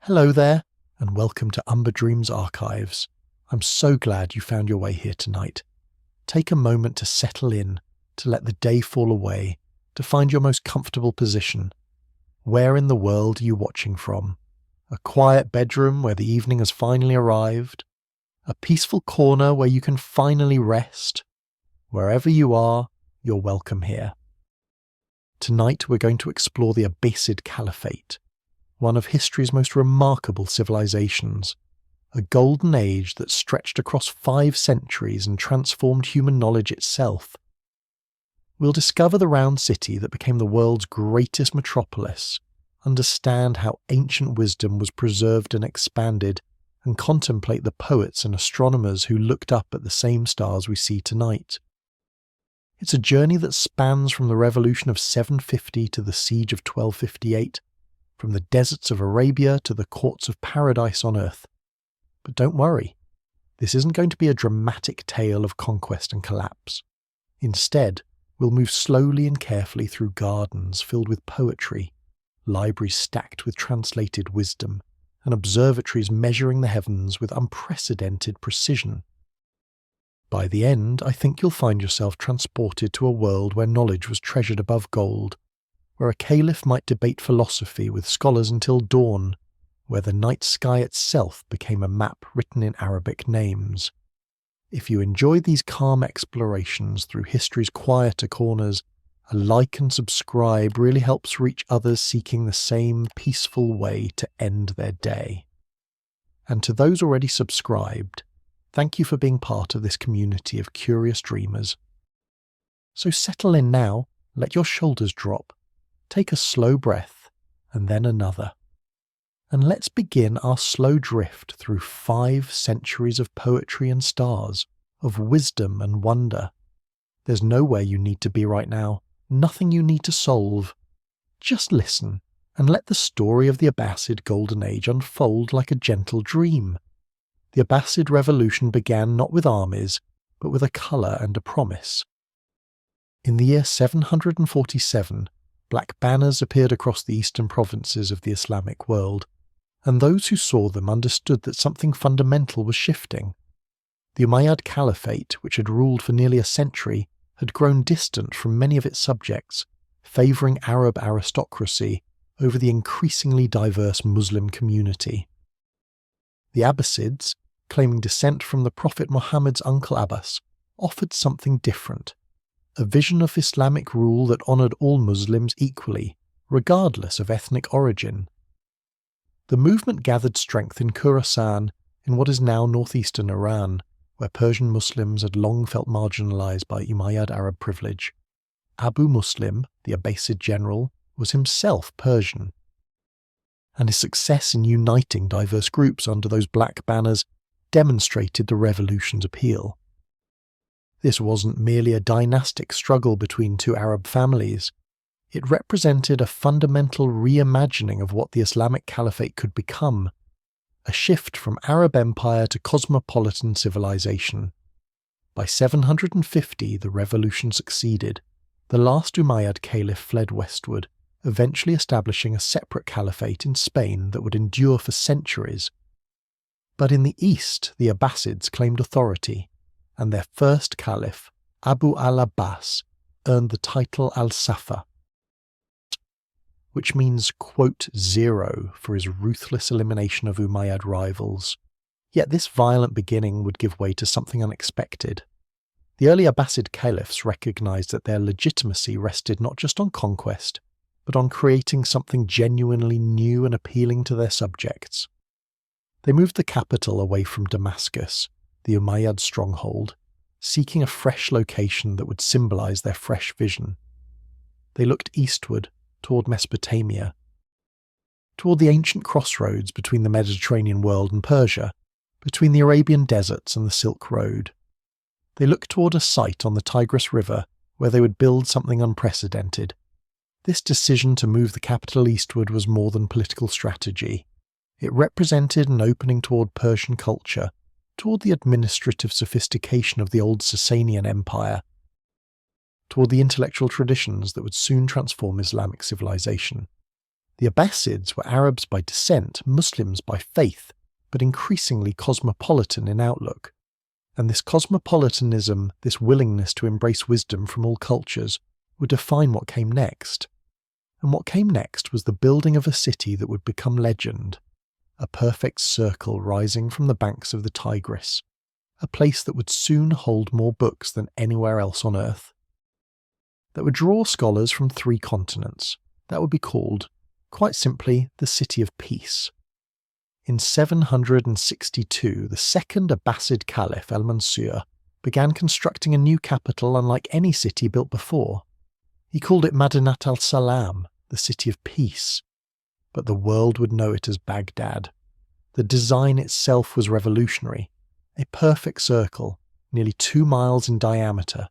Hello there, and welcome to Umber Dreams Archives. I'm so glad you found your way here tonight. Take a moment to settle in, to let the day fall away, to find your most comfortable position. Where in the world are you watching from? A quiet bedroom where the evening has finally arrived? A peaceful corner where you can finally rest? Wherever you are, you're welcome here. Tonight we're going to explore the Abbasid Caliphate, one of history's most remarkable civilizations, a golden age that stretched across 5 centuries and transformed human knowledge itself. We'll discover the round city that became the world's greatest metropolis, understand how ancient wisdom was preserved and expanded, and contemplate the poets and astronomers who looked up at the same stars we see tonight. It's a journey that spans from the revolution of 750 to the siege of 1258, from the deserts of Arabia to the courts of paradise on earth. But don't worry, this isn't going to be a dramatic tale of conquest and collapse. Instead, we'll move slowly and carefully through gardens filled with poetry, libraries stacked with translated wisdom, and observatories measuring the heavens with unprecedented precision. By the end, I think you'll find yourself transported to a world where knowledge was treasured above gold, where a caliph might debate philosophy with scholars until dawn, where the night sky itself became a map written in Arabic names. If you enjoy these calm explorations through history's quieter corners, a like and subscribe really helps reach others seeking the same peaceful way to end their day. And to those already subscribed, thank you for being part of this community of curious dreamers. So settle in now, let your shoulders drop, take a slow breath, and then another. And let's begin our slow drift through 5 centuries of poetry and stars, of wisdom and wonder. There's nowhere you need to be right now, nothing you need to solve. Just listen, and let the story of the Abbasid Golden Age unfold like a gentle dream. The Abbasid Revolution began not with armies, but with a colour and a promise. In the year 747, black banners appeared across the eastern provinces of the Islamic world, and those who saw them understood that something fundamental was shifting. The Umayyad Caliphate, which had ruled for nearly a century, had grown distant from many of its subjects, favouring Arab aristocracy over the increasingly diverse Muslim community. The Abbasids, claiming descent from the Prophet Muhammad's uncle Abbas, offered something different, a vision of Islamic rule that honoured all Muslims equally, regardless of ethnic origin. The movement gathered strength in Khorasan, in what is now northeastern Iran, where Persian Muslims had long felt marginalised by Umayyad Arab privilege. Abu Muslim, the Abbasid general, was himself Persian, and his success in uniting diverse groups under those black banners demonstrated the revolution's appeal. This wasn't merely a dynastic struggle between 2 Arab families. It represented a fundamental reimagining of what the Islamic Caliphate could become, a shift from Arab empire to cosmopolitan civilization. By 750, the revolution succeeded. The last Umayyad Caliph fled westward, eventually establishing a separate caliphate in Spain that would endure for centuries. But in the east, the Abbasids claimed authority, and their first caliph, Abu al-Abbas, earned the title al-Safa, which means, quote, 0 for his ruthless elimination of Umayyad rivals. Yet this violent beginning would give way to something unexpected. The early Abbasid caliphs recognized that their legitimacy rested not just on conquest, but on creating something genuinely new and appealing to their subjects. They moved the capital away from Damascus, the Umayyad stronghold, seeking a fresh location that would symbolize their fresh vision. They looked eastward, toward Mesopotamia, toward the ancient crossroads between the Mediterranean world and Persia, between the Arabian deserts and the Silk Road. They looked toward a site on the Tigris River where they would build something unprecedented. This decision to move the capital eastward was more than political strategy. It represented an opening toward Persian culture, toward the administrative sophistication of the old Sasanian Empire, toward the intellectual traditions that would soon transform Islamic civilization. The Abbasids were Arabs by descent, Muslims by faith, but increasingly cosmopolitan in outlook. And this cosmopolitanism, this willingness to embrace wisdom from all cultures, would define what came next. And what came next was the building of a city that would become legend, a perfect circle rising from the banks of the Tigris, a place that would soon hold more books than anywhere else on earth, that would draw scholars from 3 continents, that would be called, quite simply, the City of Peace. In 762, the second Abbasid Caliph, al-Mansur, began constructing a new capital unlike any city built before. He called it Madinat al-Salam, the City of Peace, but the world would know it as Baghdad. The design itself was revolutionary, a perfect circle, nearly 2 miles in diameter,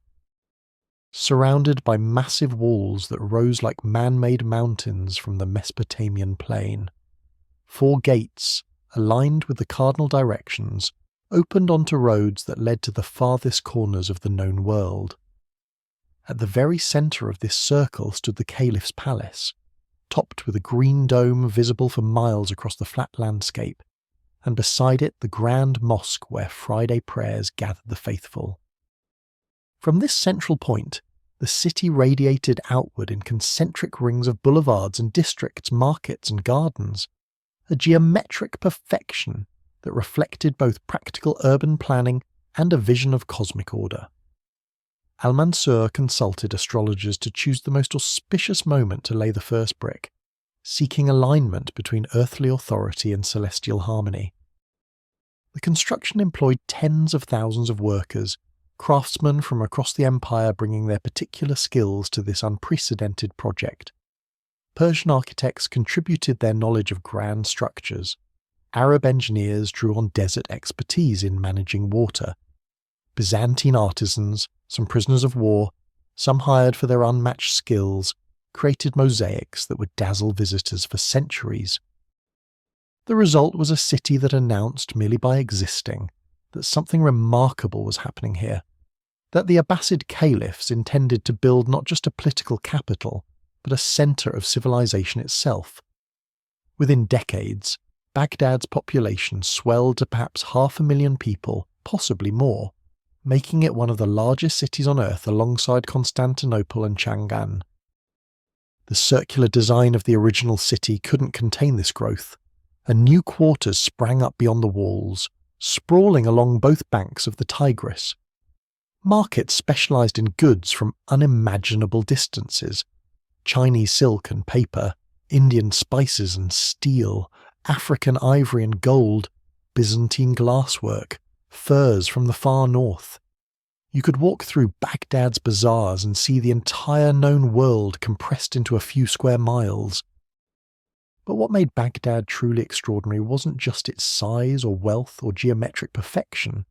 surrounded by massive walls that rose like man-made mountains from the Mesopotamian plain. 4 gates, aligned with the cardinal directions, opened onto roads that led to the farthest corners of the known world. At the very centre of this circle stood the Caliph's palace, topped with a green dome visible for miles across the flat landscape, and beside it the grand mosque where Friday prayers gathered the faithful. From this central point, the city radiated outward in concentric rings of boulevards and districts, markets and gardens, a geometric perfection that reflected both practical urban planning and a vision of cosmic order. Al-Mansur consulted astrologers to choose the most auspicious moment to lay the first brick, seeking alignment between earthly authority and celestial harmony. The construction employed tens of thousands of workers, craftsmen from across the empire bringing their particular skills to this unprecedented project. Persian architects contributed their knowledge of grand structures. Arab engineers drew on desert expertise in managing water. Byzantine artisans, some prisoners of war, some hired for their unmatched skills, created mosaics that would dazzle visitors for centuries. The result was a city that announced, merely by existing, that something remarkable was happening here, that the Abbasid Caliphs intended to build not just a political capital, but a centre of civilization itself. Within decades, Baghdad's population swelled to perhaps 500,000 people, possibly more, making it one of the largest cities on earth alongside Constantinople and Chang'an. The circular design of the original city couldn't contain this growth, and new quarters sprang up beyond the walls, sprawling along both banks of the Tigris. Markets specialised in goods from unimaginable distances: Chinese silk and paper, Indian spices and steel, African ivory and gold, Byzantine glasswork, furs from the far north. You could walk through Baghdad's bazaars and see the entire known world compressed into a few square miles. But what made Baghdad truly extraordinary wasn't just its size or wealth or geometric perfection.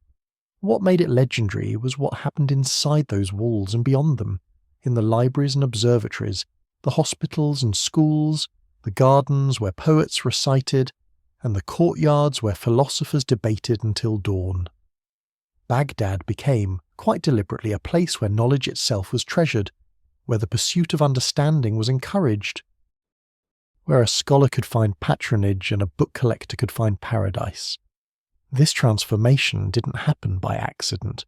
What made it legendary was what happened inside those walls and beyond them, in the libraries and observatories, the hospitals and schools, the gardens where poets recited, and the courtyards where philosophers debated until dawn. Baghdad became, quite deliberately, a place where knowledge itself was treasured, where the pursuit of understanding was encouraged, where a scholar could find patronage and a book collector could find paradise. This transformation didn't happen by accident.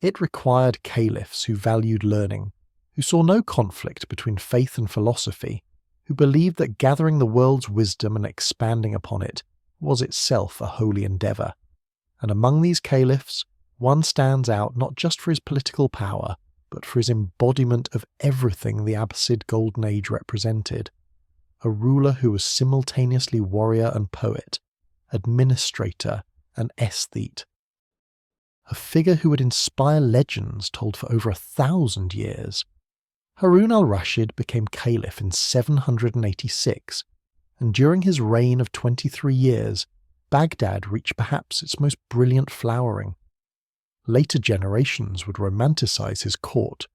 It required caliphs who valued learning, who saw no conflict between faith and philosophy, who believed that gathering the world's wisdom and expanding upon it was itself a holy endeavour. And among these caliphs, one stands out not just for his political power, but for his embodiment of everything the Abbasid Golden Age represented. A ruler who was simultaneously warrior and poet, administrator and aesthete. A figure who would inspire legends told for over 1,000 years. Harun al-Rashid became caliph in 786, and during his reign of 23 years, Baghdad reached perhaps its most brilliant flowering. Later generations would romanticize his court,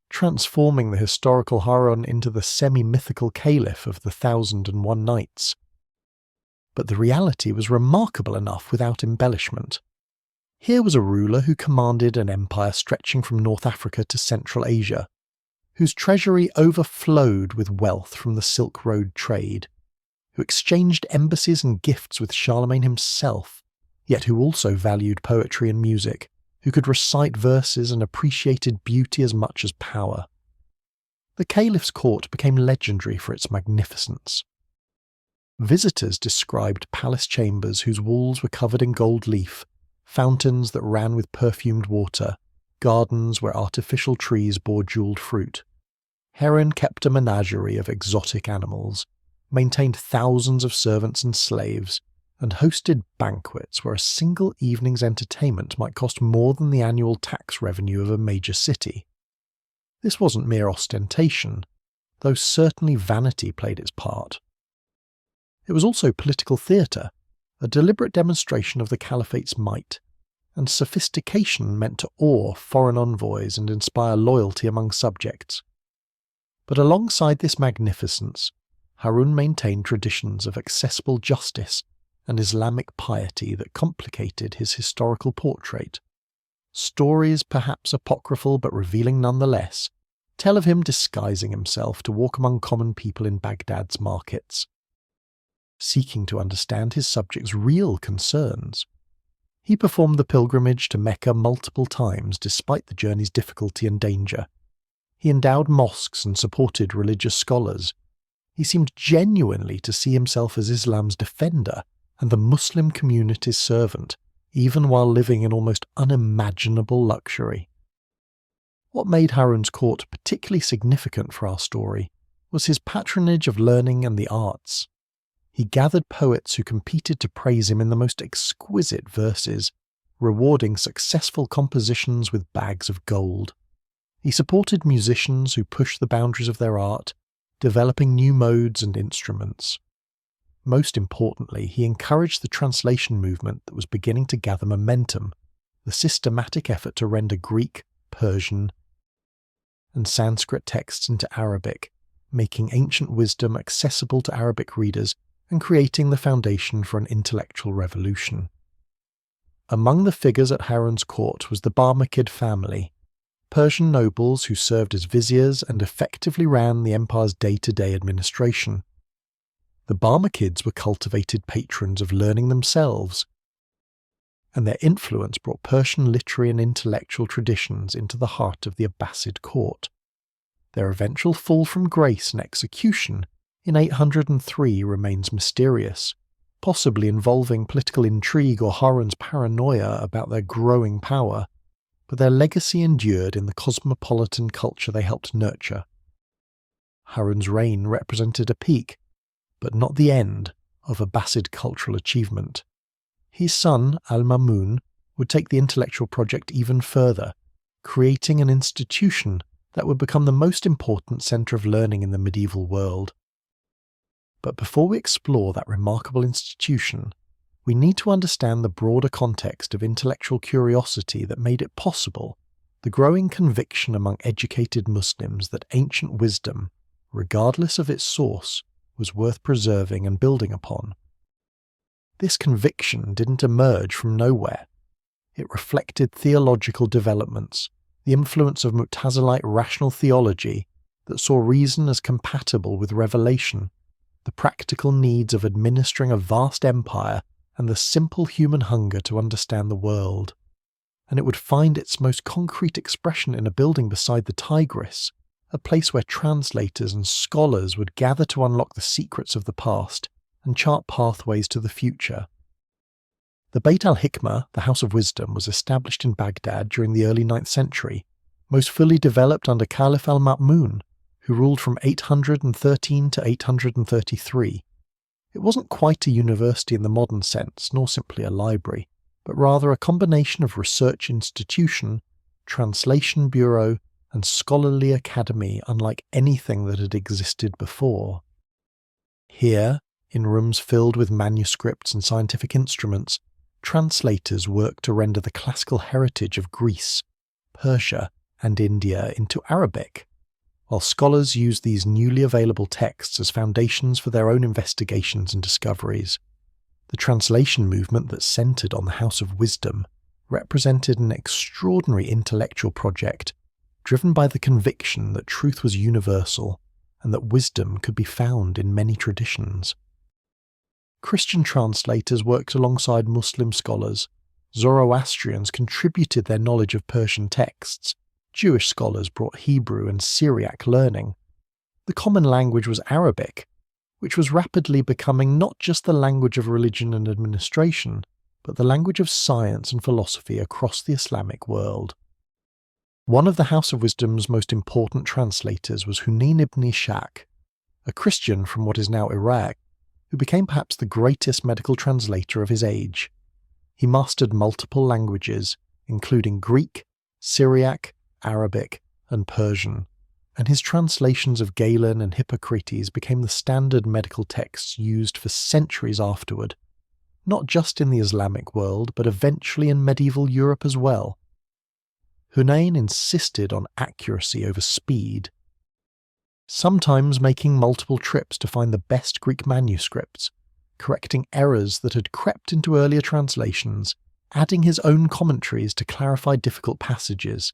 transforming the historical Harun into the semi-mythical caliph of the 1001 Nights. But the reality was remarkable enough without embellishment. Here was a ruler who commanded an empire stretching from North Africa to Central Asia, whose treasury overflowed with wealth from the Silk Road trade, who exchanged embassies and gifts with Charlemagne himself, yet who also valued poetry and music, who could recite verses and appreciated beauty as much as power. The Caliph's court became legendary for its magnificence. Visitors described palace chambers whose walls were covered in gold leaf, fountains that ran with perfumed water, gardens where artificial trees bore jewelled fruit. Harun kept a menagerie of exotic animals, maintained thousands of servants and slaves, and hosted banquets where a single evening's entertainment might cost more than the annual tax revenue of a major city. This wasn't mere ostentation, though certainly vanity played its part. It was also political theatre, a deliberate demonstration of the Caliphate's might, and sophistication meant to awe foreign envoys and inspire loyalty among subjects. But alongside this magnificence, Harun maintained traditions of accessible justice and Islamic piety that complicated his historical portrait. Stories, perhaps apocryphal but revealing nonetheless, tell of him disguising himself to walk among common people in Baghdad's markets, seeking to understand his subjects' real concerns. He performed the pilgrimage to Mecca multiple times despite the journey's difficulty and danger. He endowed mosques and supported religious scholars. He seemed genuinely to see himself as Islam's defender and the Muslim community's servant, even while living in almost unimaginable luxury. What made Harun's court particularly significant for our story was his patronage of learning and the arts. He gathered poets who competed to praise him in the most exquisite verses, rewarding successful compositions with bags of gold. He supported musicians who pushed the boundaries of their art, developing new modes and instruments. Most importantly, he encouraged the translation movement that was beginning to gather momentum, the systematic effort to render Greek, Persian, and Sanskrit texts into Arabic, making ancient wisdom accessible to Arabic readers and creating the foundation for an intellectual revolution. Among the figures at Harun's court was the Barmakid family, Persian nobles who served as viziers and effectively ran the empire's day-to-day administration. The Barmakids were cultivated patrons of learning themselves, and their influence brought Persian literary and intellectual traditions into the heart of the Abbasid court. Their eventual fall from grace and execution in 803 remains mysterious, possibly involving political intrigue or Harun's paranoia about their growing power, but their legacy endured in the cosmopolitan culture they helped nurture. Harun's reign represented a peak, but not the end, of Abbasid cultural achievement. His son, Al-Mamun, would take the intellectual project even further, creating an institution that would become the most important centre of learning in the medieval world. But before we explore that remarkable institution, we need to understand the broader context of intellectual curiosity that made it possible, the growing conviction among educated Muslims that ancient wisdom, regardless of its source, was worth preserving and building upon. This conviction didn't emerge from nowhere. It reflected theological developments, the influence of Mu'tazilite rational theology that saw reason as compatible with revelation, the practical needs of administering a vast empire, and the simple human hunger to understand the world. And it would find its most concrete expression in a building beside the Tigris, a place where translators and scholars would gather to unlock the secrets of the past and chart pathways to the future. The Beit al-Hikmah, the House of Wisdom, was established in Baghdad during the early 9th century, most fully developed under Caliph al-Ma'mun, who ruled from 813 to 833. It wasn't quite a university in the modern sense, nor simply a library, but rather a combination of research institution, translation bureau, and scholarly academy unlike anything that had existed before. Here, in rooms filled with manuscripts and scientific instruments, translators worked to render the classical heritage of Greece, Persia, and India into Arabic, while scholars used these newly available texts as foundations for their own investigations and discoveries. The translation movement that centered on the House of Wisdom represented an extraordinary intellectual project, driven by the conviction that truth was universal and that wisdom could be found in many traditions. Christian translators worked alongside Muslim scholars. Zoroastrians contributed their knowledge of Persian texts. Jewish scholars brought Hebrew and Syriac learning. The common language was Arabic, which was rapidly becoming not just the language of religion and administration, but the language of science and philosophy across the Islamic world. One of the House of Wisdom's most important translators was Hunayn ibn Ishaq, a Christian from what is now Iraq, who became perhaps the greatest medical translator of his age. He mastered multiple languages, including Greek, Syriac, Arabic, and Persian, and his translations of Galen and Hippocrates became the standard medical texts used for centuries afterward, not just in the Islamic world, but eventually in medieval Europe as well. Hunayn insisted on accuracy over speed, sometimes making multiple trips to find the best Greek manuscripts, correcting errors that had crept into earlier translations, adding his own commentaries to clarify difficult passages.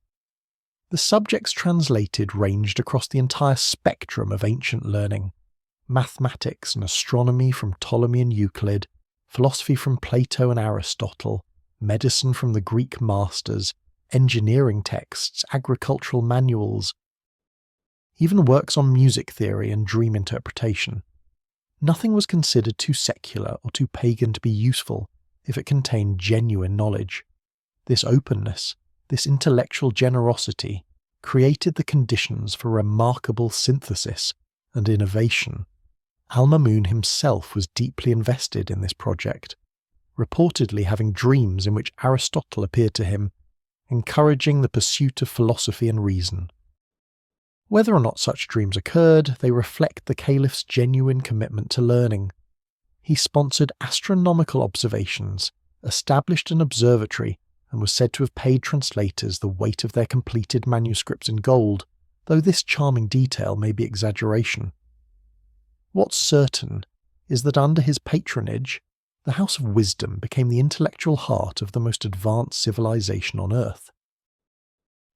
The subjects translated ranged across the entire spectrum of ancient learning: mathematics and astronomy from Ptolemy and Euclid, philosophy from Plato and Aristotle, medicine from the Greek masters, engineering texts, agricultural manuals, even works on music theory and dream interpretation. Nothing was considered too secular or too pagan to be useful if it contained genuine knowledge. This openness, this intellectual generosity, created the conditions for remarkable synthesis and innovation. Al-Mamun himself was deeply invested in this project, reportedly having dreams in which Aristotle appeared to him, encouraging the pursuit of philosophy and reason. Whether or not such dreams occurred, they reflect the Caliph's genuine commitment to learning. He sponsored astronomical observations, established an observatory, and was said to have paid translators the weight of their completed manuscripts in gold, though this charming detail may be exaggeration. What's certain is that under his patronage, the House of Wisdom became the intellectual heart of the most advanced civilization on Earth.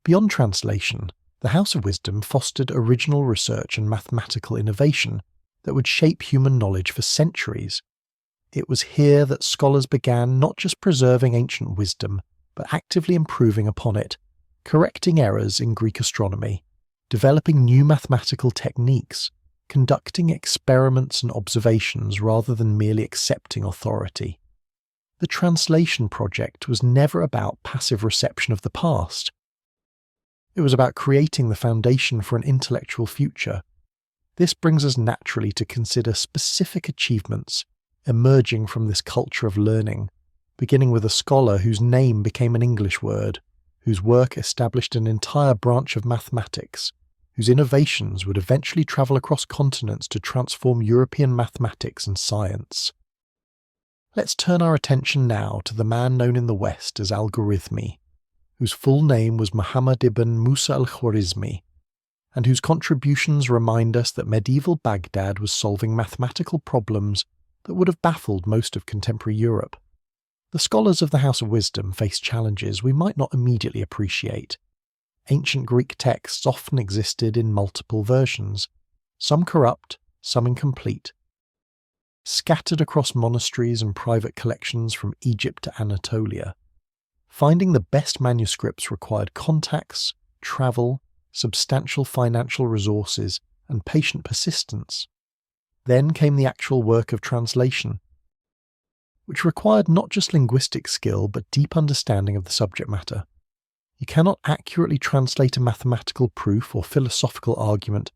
Beyond translation, the House of Wisdom fostered original research and mathematical innovation that would shape human knowledge for centuries. It was here that scholars began not just preserving ancient wisdom, but actively improving upon it, correcting errors in Greek astronomy, developing new mathematical techniques, conducting experiments and observations rather than merely accepting authority. The translation project was never about passive reception of the past. It was about creating the foundation for an intellectual future. This brings us naturally to consider specific achievements emerging from this culture of learning, beginning with a scholar whose name became an English word, whose work established an entire branch of mathematics, whose innovations would eventually travel across continents to transform European mathematics and science. Let's turn our attention now to the man known in the West as Algorithmi, whose full name was Muhammad ibn Musa al-Khwarizmi, and whose contributions remind us that medieval Baghdad was solving mathematical problems that would have baffled most of contemporary Europe. The scholars of the House of Wisdom faced challenges we might not immediately appreciate. Ancient Greek texts often existed in multiple versions, some corrupt, some incomplete. Scattered across monasteries and private collections from Egypt to Anatolia, finding the best manuscripts required contacts, travel, substantial financial resources, and patient persistence. Then came the actual work of translation, which required not just linguistic skill but deep understanding of the subject matter. You cannot accurately translate a mathematical proof or philosophical argument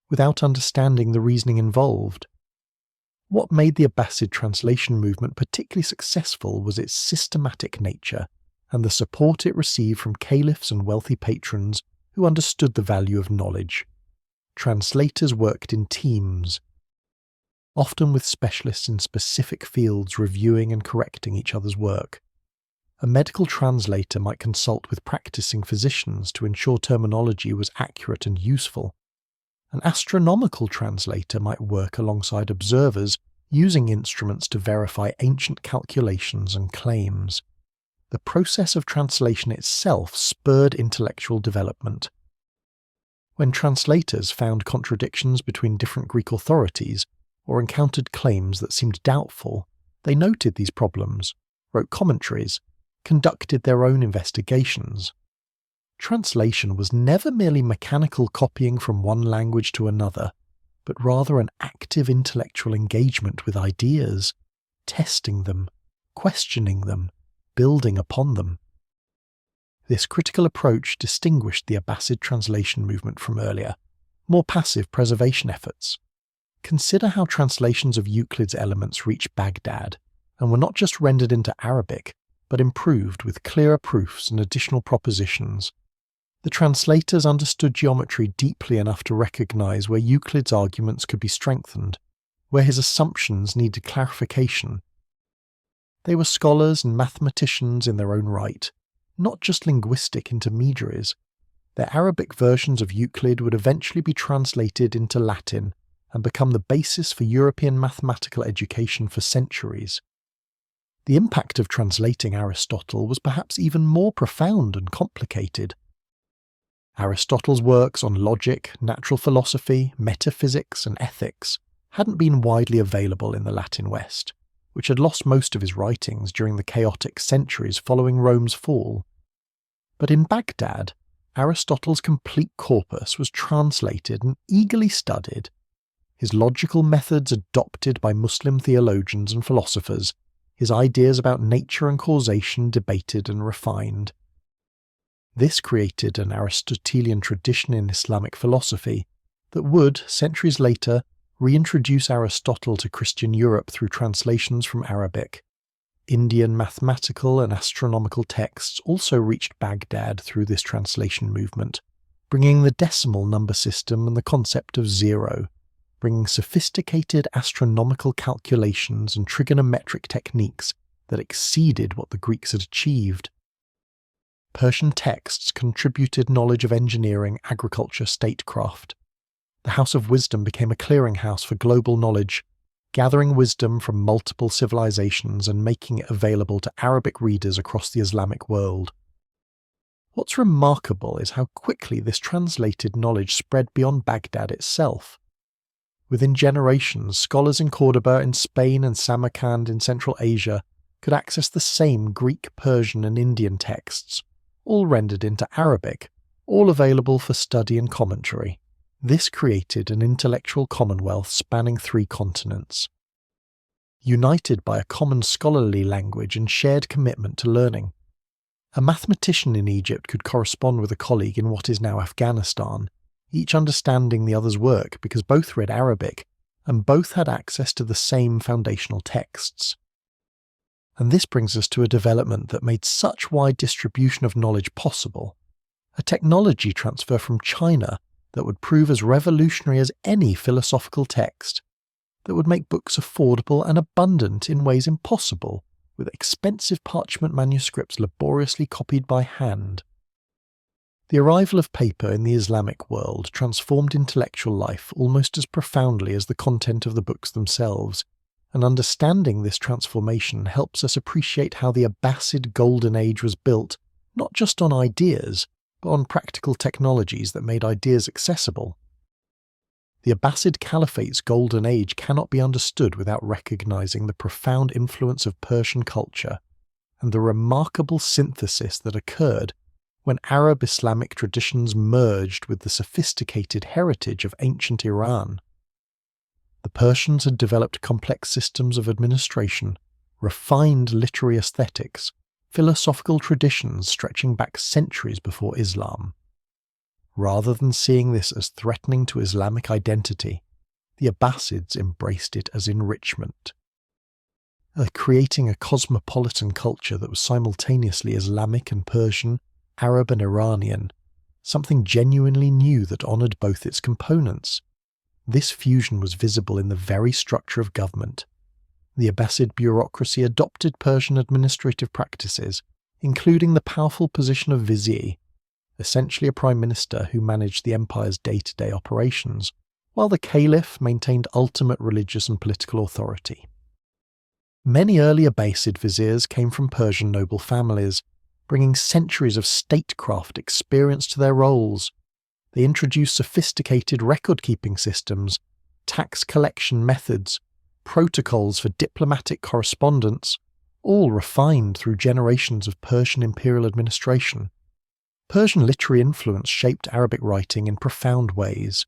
without understanding the reasoning involved. What made the Abbasid translation movement particularly successful was its systematic nature and the support it received from caliphs and wealthy patrons who understood the value of knowledge. Translators worked in teams, often with specialists in specific fields reviewing and correcting each other's work. A medical translator might consult with practicing physicians to ensure terminology was accurate and useful. An astronomical translator might work alongside observers using instruments to verify ancient calculations and claims. The process of translation itself spurred intellectual development. When translators found contradictions between different Greek authorities or encountered claims that seemed doubtful, they noted these problems, wrote commentaries, conducted their own investigations. Translation was never merely mechanical copying from one language to another, but rather an active intellectual engagement with ideas, testing them, questioning them, building upon them. This critical approach distinguished the Abbasid translation movement from earlier, more passive preservation efforts. Consider how translations of Euclid's Elements reached Baghdad, and were not just rendered into Arabic, but improved with clearer proofs and additional propositions. The translators understood geometry deeply enough to recognize where Euclid's arguments could be strengthened, where his assumptions needed clarification. They were scholars and mathematicians in their own right, not just linguistic intermediaries. Their Arabic versions of Euclid would eventually be translated into Latin and become the basis for European mathematical education for centuries. The impact of translating Aristotle was perhaps even more profound and complicated. Aristotle's works on logic, natural philosophy, metaphysics, and ethics hadn't been widely available in the Latin West, which had lost most of his writings during the chaotic centuries following Rome's fall. But in Baghdad, Aristotle's complete corpus was translated and eagerly studied, his logical methods adopted by Muslim theologians and philosophers, his ideas about nature and causation debated and refined. This created an Aristotelian tradition in Islamic philosophy that would, centuries later, reintroduce Aristotle to Christian Europe through translations from Arabic. Indian mathematical and astronomical texts also reached Baghdad through this translation movement, bringing the decimal number system and the concept of zero, bringing sophisticated astronomical calculations and trigonometric techniques that exceeded what the Greeks had achieved. Persian texts contributed knowledge of engineering, agriculture, statecraft. The House of Wisdom became a clearinghouse for global knowledge, gathering wisdom from multiple civilizations and making it available to Arabic readers across the Islamic world. What's remarkable is how quickly this translated knowledge spread beyond Baghdad itself. Within generations, scholars in Cordoba in Spain and Samarkand in Central Asia could access the same Greek, Persian and Indian texts, all rendered into Arabic, all available for study and commentary. This created an intellectual commonwealth spanning 3 continents, united by a common scholarly language and shared commitment to learning. A mathematician in Egypt could correspond with a colleague in what is now Afghanistan, each understanding the other's work because both read Arabic and both had access to the same foundational texts. And this brings us to a development that made such wide distribution of knowledge possible, a technology transfer from China that would prove as revolutionary as any philosophical text, that would make books affordable and abundant in ways impossible, with expensive parchment manuscripts laboriously copied by hand. The arrival of paper in the Islamic world transformed intellectual life almost as profoundly as the content of the books themselves, and understanding this transformation helps us appreciate how the Abbasid Golden Age was built, not just on ideas, but on practical technologies that made ideas accessible. The Abbasid Caliphate's Golden Age cannot be understood without recognizing the profound influence of Persian culture and the remarkable synthesis that occurred when Arab Islamic traditions merged with the sophisticated heritage of ancient Iran. The Persians had developed complex systems of administration, refined literary aesthetics, philosophical traditions stretching back centuries before Islam. Rather than seeing this as threatening to Islamic identity, the Abbasids embraced it as enrichment, creating a cosmopolitan culture that was simultaneously Islamic and Persian, Arab and Iranian, something genuinely new that honoured both its components. This fusion was visible in the very structure of government. The Abbasid bureaucracy adopted Persian administrative practices, including the powerful position of vizier, essentially a prime minister who managed the empire's day-to-day operations, while the Caliph maintained ultimate religious and political authority. Many early Abbasid viziers came from Persian noble families, bringing centuries of statecraft experience to their roles. They introduced sophisticated record-keeping systems, tax collection methods, protocols for diplomatic correspondence, all refined through generations of Persian imperial administration. Persian literary influence shaped Arabic writing in profound ways.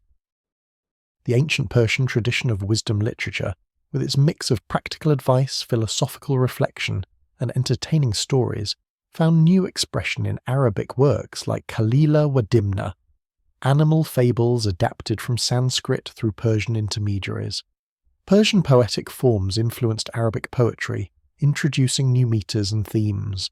The ancient Persian tradition of wisdom literature, with its mix of practical advice, philosophical reflection, and entertaining stories, found new expression in Arabic works like Kalila wa Dimna, animal fables adapted from Sanskrit through Persian intermediaries. Persian poetic forms influenced Arabic poetry, introducing new meters and themes.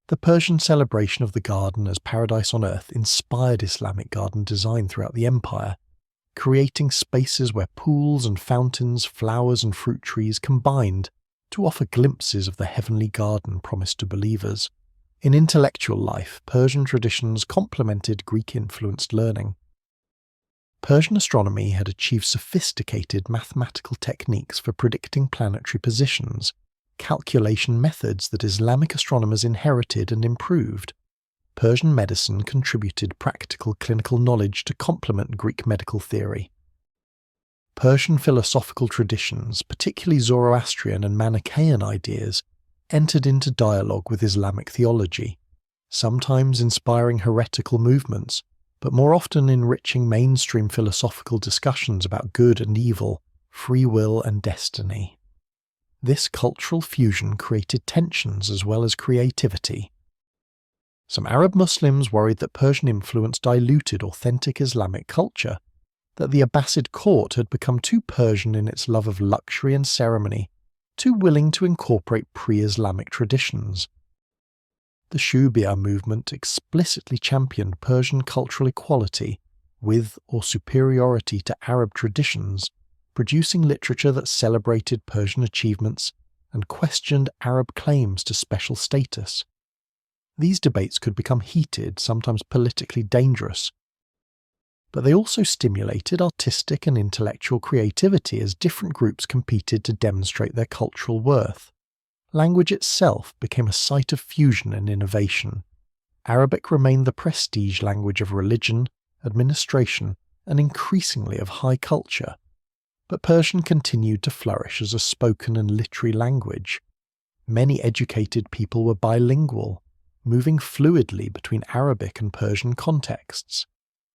The Persian celebration of the garden as paradise on earth inspired Islamic garden design throughout the empire, creating spaces where pools and fountains, flowers and fruit trees combined to offer glimpses of the heavenly garden promised to believers. In intellectual life, Persian traditions complemented Greek-influenced learning. Persian astronomy had achieved sophisticated mathematical techniques for predicting planetary positions, calculation methods that Islamic astronomers inherited and improved. Persian medicine contributed practical clinical knowledge to complement Greek medical theory. Persian philosophical traditions, particularly Zoroastrian and Manichaean ideas, entered into dialogue with Islamic theology, sometimes inspiring heretical movements, but more often enriching mainstream philosophical discussions about good and evil, free will and destiny. This cultural fusion created tensions as well as creativity. Some Arab Muslims worried that Persian influence diluted authentic Islamic culture, that the Abbasid court had become too Persian in its love of luxury and ceremony, too willing to incorporate pre-Islamic traditions. The Shubia movement explicitly championed Persian cultural equality with or superiority to Arab traditions, producing literature that celebrated Persian achievements and questioned Arab claims to special status. These debates could become heated, sometimes politically dangerous, but they also stimulated artistic and intellectual creativity as different groups competed to demonstrate their cultural worth. Language itself became a site of fusion and innovation. Arabic remained the prestige language of religion, administration, and increasingly of high culture, but Persian continued to flourish as a spoken and literary language. Many educated people were bilingual, moving fluidly between Arabic and Persian contexts.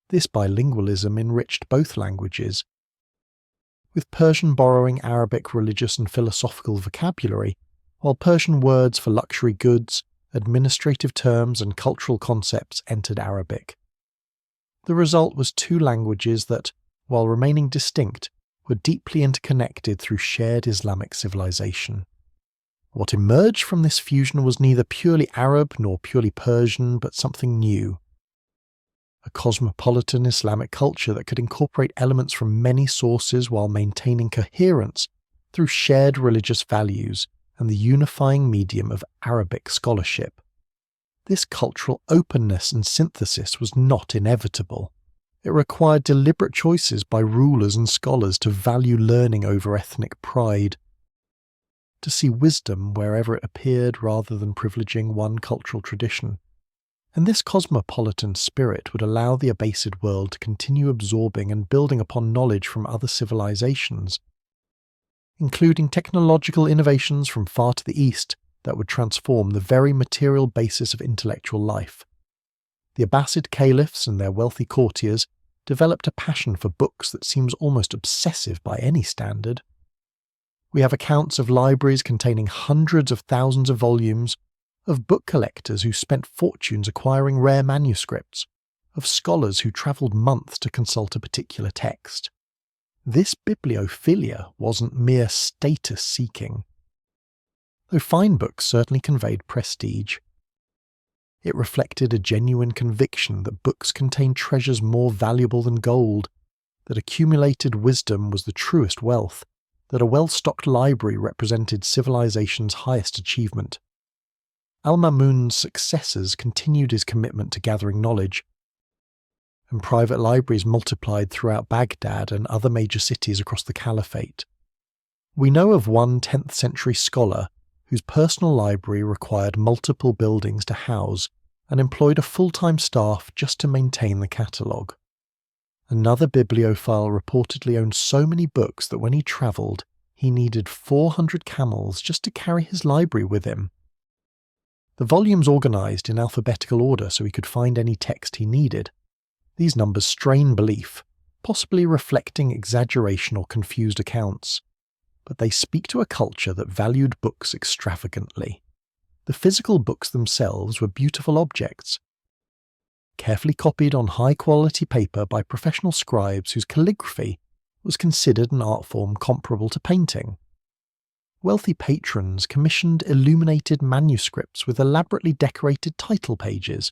This bilingualism enriched both languages, with Persian borrowing Arabic religious and philosophical vocabulary, while Persian words for luxury goods, administrative terms, and cultural concepts entered Arabic. The result was two languages that, while remaining distinct, were deeply interconnected through shared Islamic civilization. What emerged from this fusion was neither purely Arab nor purely Persian, but something new. A cosmopolitan Islamic culture that could incorporate elements from many sources while maintaining coherence through shared religious values and the unifying medium of Arabic scholarship. This cultural openness and synthesis was not inevitable. It required deliberate choices by rulers and scholars to value learning over ethnic pride, to see wisdom wherever it appeared rather than privileging one cultural tradition. And this cosmopolitan spirit would allow the Abbasid world to continue absorbing and building upon knowledge from other civilizations, including technological innovations from far to the east that would transform the very material basis of intellectual life. The Abbasid Caliphs and their wealthy courtiers developed a passion for books that seems almost obsessive by any standard. We have accounts of libraries containing hundreds of thousands of volumes, of book collectors who spent fortunes acquiring rare manuscripts, of scholars who travelled months to consult a particular text. This bibliophilia wasn't mere status-seeking. Though fine books certainly conveyed prestige, it reflected a genuine conviction that books contained treasures more valuable than gold, that accumulated wisdom was the truest wealth, that a well-stocked library represented civilization's highest achievement. Al-Ma'mun's successors continued his commitment to gathering knowledge, and private libraries multiplied throughout Baghdad and other major cities across the Caliphate. We know of one 10th century scholar whose personal library required multiple buildings to house and employed a full-time staff just to maintain the catalogue. Another bibliophile reportedly owned so many books that when he travelled, he needed 400 camels just to carry his library with him. The volumes organised in alphabetical order so he could find any text he needed. These numbers strain belief, possibly reflecting exaggeration or confused accounts, but they speak to a culture that valued books extravagantly. The physical books themselves were beautiful objects, carefully copied on high-quality paper by professional scribes whose calligraphy was considered an art form comparable to painting. Wealthy patrons commissioned illuminated manuscripts with elaborately decorated title pages,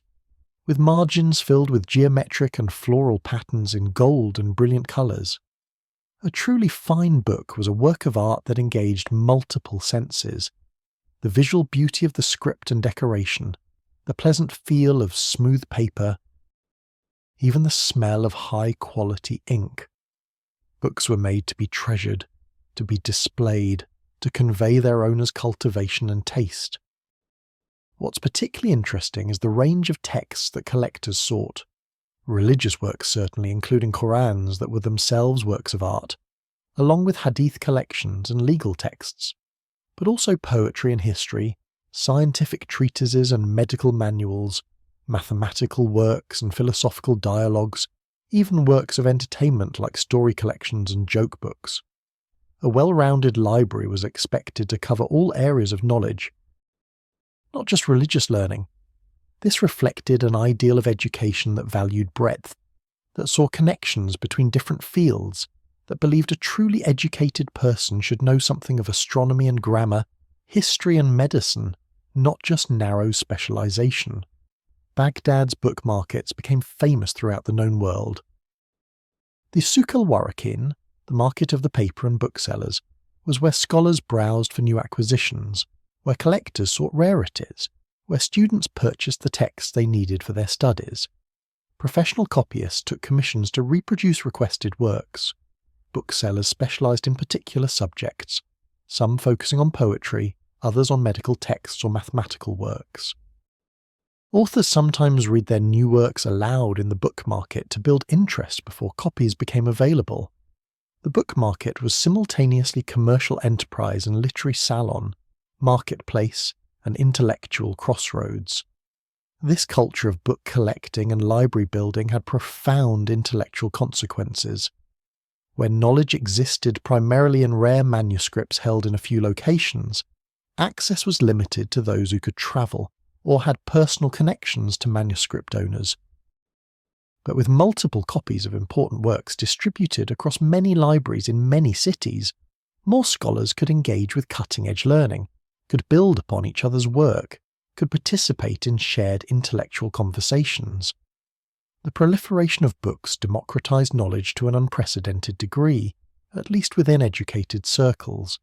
with margins filled with geometric and floral patterns in gold and brilliant colours. A truly fine book was a work of art that engaged multiple senses. The visual beauty of the script and decoration, the pleasant feel of smooth paper, even the smell of high-quality ink. Books were made to be treasured, to be displayed, to convey their owner's cultivation and taste. What's particularly interesting is the range of texts that collectors sought. Religious works certainly, including Qur'ans that were themselves works of art, along with hadith collections and legal texts, but also poetry and history, scientific treatises and medical manuals, mathematical works and philosophical dialogues, even works of entertainment like story collections and joke books. A well-rounded library was expected to cover all areas of knowledge, not just religious learning. This reflected an ideal of education that valued breadth, that saw connections between different fields, that believed a truly educated person should know something of astronomy and grammar, history and medicine, not just narrow specialization. Baghdad's book markets became famous throughout the known world. The Souk al-Warakin, the market of the paper and booksellers, was where scholars browsed for new acquisitions, where collectors sought rarities, where students purchased the texts they needed for their studies. Professional copyists took commissions to reproduce requested works. Booksellers specialized in particular subjects, some focusing on poetry, others on medical texts or mathematical works. Authors sometimes read their new works aloud in the book market to build interest before copies became available. The book market was simultaneously commercial enterprise and literary salon, marketplace, and intellectual crossroads. This culture of book collecting and library building had profound intellectual consequences. Where knowledge existed primarily in rare manuscripts held in a few locations, access was limited to those who could travel or had personal connections to manuscript owners. But with multiple copies of important works distributed across many libraries in many cities, more scholars could engage with cutting-edge learning, could build upon each other's work, could participate in shared intellectual conversations. The proliferation of books democratized knowledge to an unprecedented degree, at least within educated circles.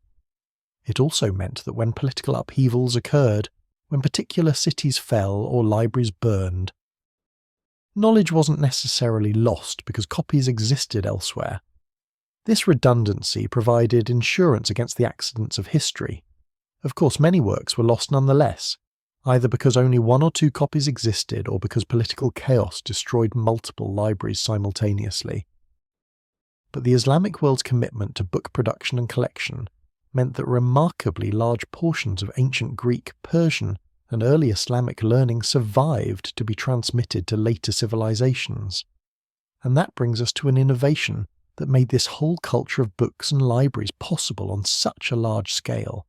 It also meant that when political upheavals occurred, when particular cities fell or libraries burned, knowledge wasn't necessarily lost because copies existed elsewhere. This redundancy provided insurance against the accidents of history. Of course, many works were lost nonetheless, either because only one or two copies existed or because political chaos destroyed multiple libraries simultaneously. But the Islamic world's commitment to book production and collection meant that remarkably large portions of ancient Greek, Persian, and early Islamic learning survived to be transmitted to later civilizations. And that brings us to an innovation that made this whole culture of books and libraries possible on such a large scale.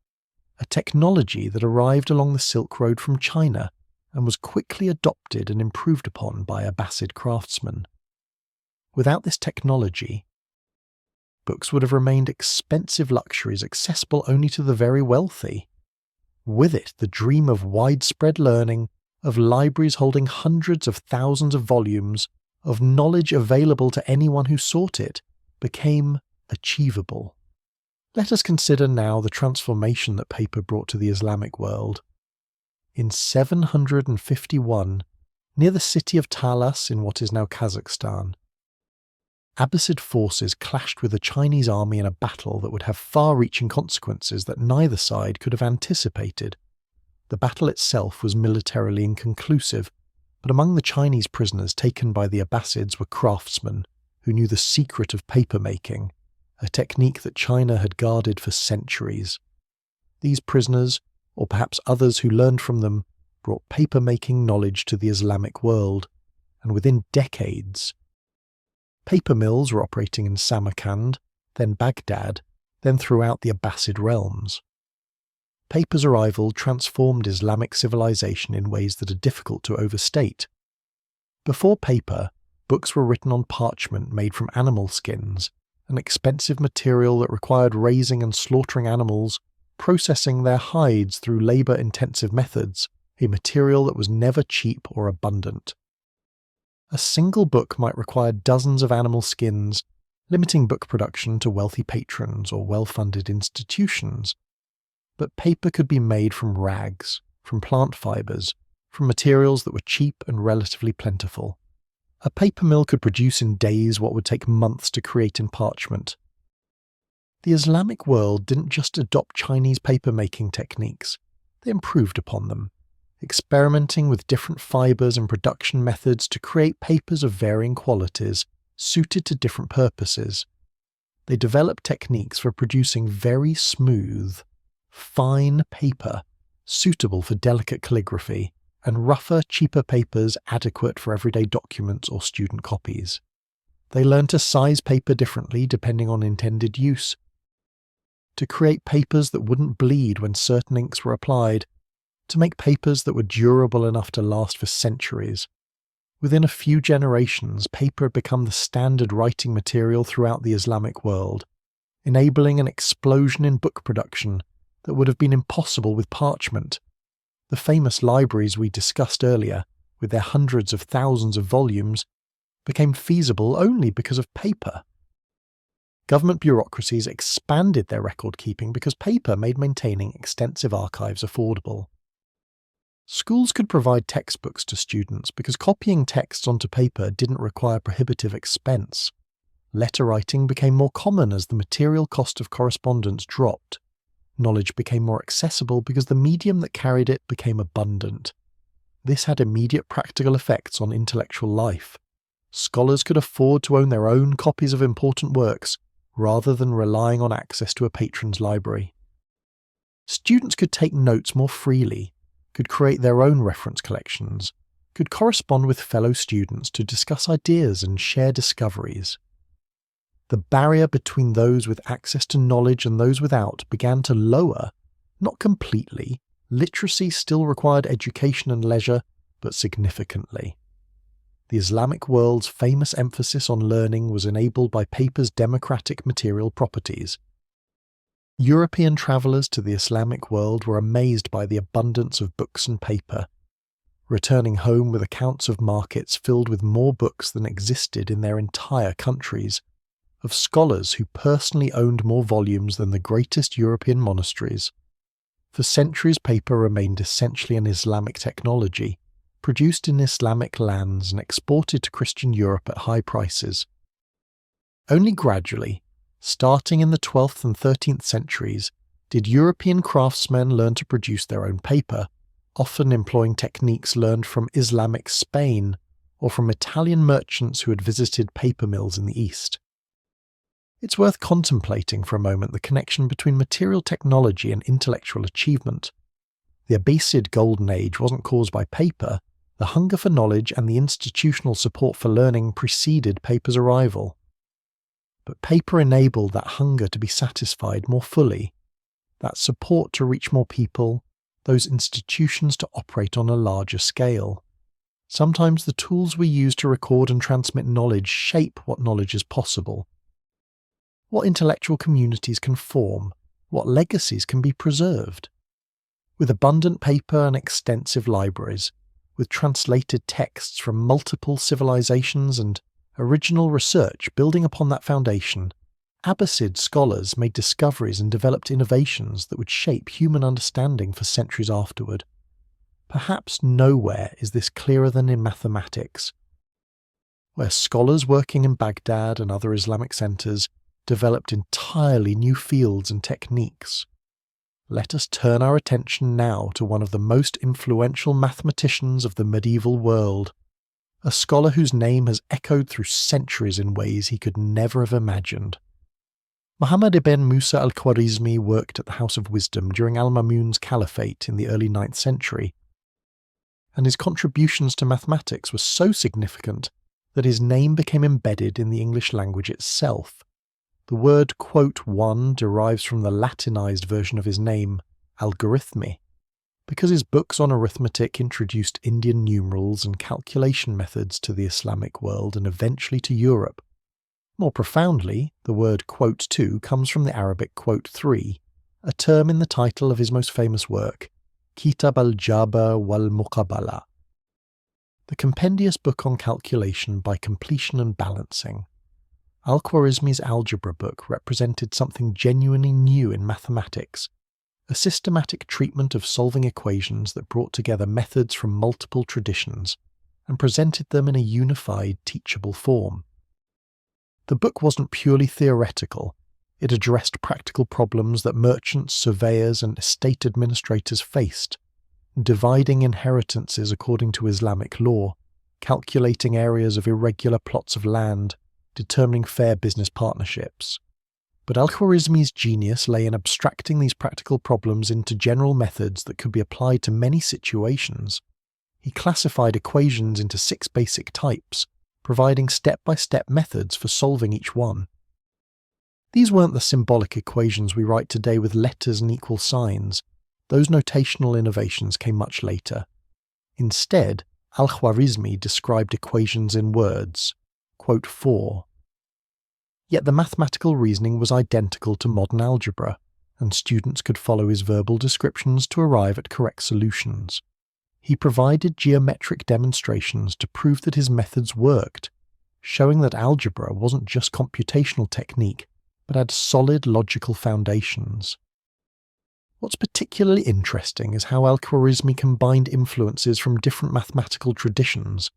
A technology that arrived along the Silk Road from China and was quickly adopted and improved upon by Abbasid craftsmen. Without this technology, books would have remained expensive luxuries accessible only to the very wealthy. With it, the dream of widespread learning, of libraries holding hundreds of thousands of volumes, of knowledge available to anyone who sought it, became achievable. Let us consider now the transformation that paper brought to the Islamic world. In 751, near the city of Talas in what is now Kazakhstan, Abbasid forces clashed with the Chinese army in a battle that would have far-reaching consequences that neither side could have anticipated. The battle itself was militarily inconclusive, But among the Chinese prisoners taken by the Abbasids were craftsmen who knew the secret of paper making, a technique that China had guarded for centuries. These prisoners, or perhaps others who learned from them, brought paper-making knowledge to the Islamic world, and within decades, paper mills were operating in Samarkand, then Baghdad, then throughout the Abbasid realms. Paper's arrival transformed Islamic civilization in ways that are difficult to overstate. Before paper, books were written on parchment made from animal skins, an expensive material that required raising and slaughtering animals, processing their hides through labor-intensive methods, a material that was never cheap or abundant. A single book might require dozens of animal skins, limiting book production to wealthy patrons or well-funded institutions. But paper could be made from rags, from plant fibers, from materials that were cheap and relatively plentiful. A paper mill could produce in days what would take months to create in parchment. The Islamic world didn't just adopt Chinese paper-making techniques, they improved upon them, experimenting with different fibers and production methods to create papers of varying qualities, suited to different purposes. They developed techniques for producing very smooth, fine paper, suitable for delicate calligraphy, and rougher, cheaper papers adequate for everyday documents or student copies. They learned to size paper differently depending on intended use, to create papers that wouldn't bleed when certain inks were applied, to make papers that were durable enough to last for centuries. Within a few generations, paper had become the standard writing material throughout the Islamic world, enabling an explosion in book production that would have been impossible with parchment. The famous libraries we discussed earlier, with their hundreds of thousands of volumes, became feasible only because of paper. Government bureaucracies expanded their record-keeping because paper made maintaining extensive archives affordable. Schools could provide textbooks to students because copying texts onto paper didn't require prohibitive expense. Letter writing became more common as the material cost of correspondence dropped. Knowledge became more accessible because the medium that carried it became abundant. This had immediate practical effects on intellectual life. Scholars could afford to own their own copies of important works rather than relying on access to a patron's library. Students could take notes more freely, could create their own reference collections, could correspond with fellow students to discuss ideas and share discoveries. The barrier between those with access to knowledge and those without began to lower, not completely. Literacy still required education and leisure, but significantly. The Islamic world's famous emphasis on learning was enabled by paper's democratic material properties. European travellers to the Islamic world were amazed by the abundance of books and paper, returning home with accounts of markets filled with more books than existed in their entire countries, of scholars who personally owned more volumes than the greatest European monasteries. For centuries, paper remained essentially an Islamic technology, produced in Islamic lands and exported to Christian Europe at high prices. Only gradually, starting in the 12th and 13th centuries, did European craftsmen learn to produce their own paper, often employing techniques learned from Islamic Spain or from Italian merchants who had visited paper mills in the East. It's worth contemplating for a moment the connection between material technology and intellectual achievement. The Abbasid Golden Age wasn't caused by paper. The hunger for knowledge and the institutional support for learning preceded paper's arrival. But paper enabled that hunger to be satisfied more fully, that support to reach more people, those institutions to operate on a larger scale. Sometimes the tools we use to record and transmit knowledge shape what knowledge is possible. What intellectual communities can form, what legacies can be preserved. With abundant paper and extensive libraries, with translated texts from multiple civilizations and original research building upon that foundation, Abbasid scholars made discoveries and developed innovations that would shape human understanding for centuries afterward. Perhaps nowhere is this clearer than in mathematics, where scholars working in Baghdad and other Islamic centers developed entirely new fields and techniques. let us turn our attention now to one of the most influential mathematicians of the medieval world, a scholar whose name has echoed through centuries in ways he could never have imagined. Muhammad ibn Musa al-Khwarizmi worked at the House of Wisdom during al-Mamun's Caliphate in the early 9th century, and his contributions to mathematics were so significant that his name became embedded in the English language itself. The word, quote, one derives from the Latinized version of his name, algorithmi, because his books on arithmetic introduced Indian numerals and calculation methods to the Islamic world and eventually to Europe. More profoundly, the word quote two comes from the Arabic quote three, a term in the title of his most famous work, Kitab al-Jabr wal-Muqabala, the compendious book on calculation by completion and balancing. Al-Khwarizmi's algebra book represented something genuinely new in mathematics, a systematic treatment of solving equations that brought together methods from multiple traditions and presented them in a unified, teachable form. The book wasn't purely theoretical. It addressed practical problems that merchants, surveyors, and estate administrators faced, dividing inheritances according to Islamic law, calculating areas of irregular plots of land, determining fair business partnerships. But al-Khwarizmi's genius lay in abstracting these practical problems into general methods that could be applied to many situations. He classified equations into 6 basic types, providing step-by-step methods for solving each one. These weren't the symbolic equations we write today with letters and equal signs. Those notational innovations came much later. Instead, al-Khwarizmi described equations in words, quote 4. Yet the mathematical reasoning was identical to modern algebra, and students could follow his verbal descriptions to arrive at correct solutions. He provided geometric demonstrations to prove that his methods worked, showing that algebra wasn't just computational technique, but had solid logical foundations. What's particularly interesting is how al-Khwarizmi combined influences from different mathematical traditions: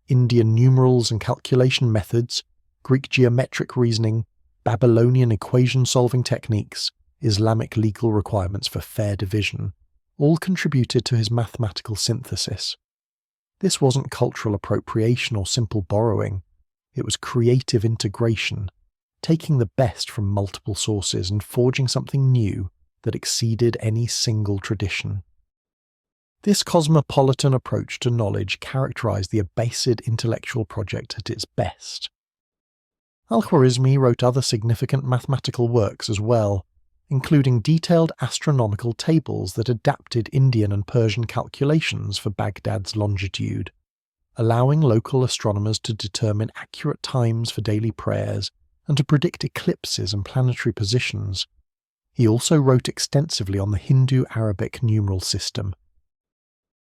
Indian numerals and calculation methods, Greek geometric reasoning, Babylonian equation-solving techniques, Islamic legal requirements for fair division, all contributed to his mathematical synthesis. This wasn't cultural appropriation or simple borrowing. It was creative integration, taking the best from multiple sources and forging something new that exceeded any single tradition. This cosmopolitan approach to knowledge characterized the Abbasid intellectual project at its best. Al-Khwarizmi wrote other significant mathematical works as well, including detailed astronomical tables that adapted Indian and Persian calculations for Baghdad's longitude, allowing local astronomers to determine accurate times for daily prayers and to predict eclipses and planetary positions. He also wrote extensively on the Hindu-Arabic numeral system,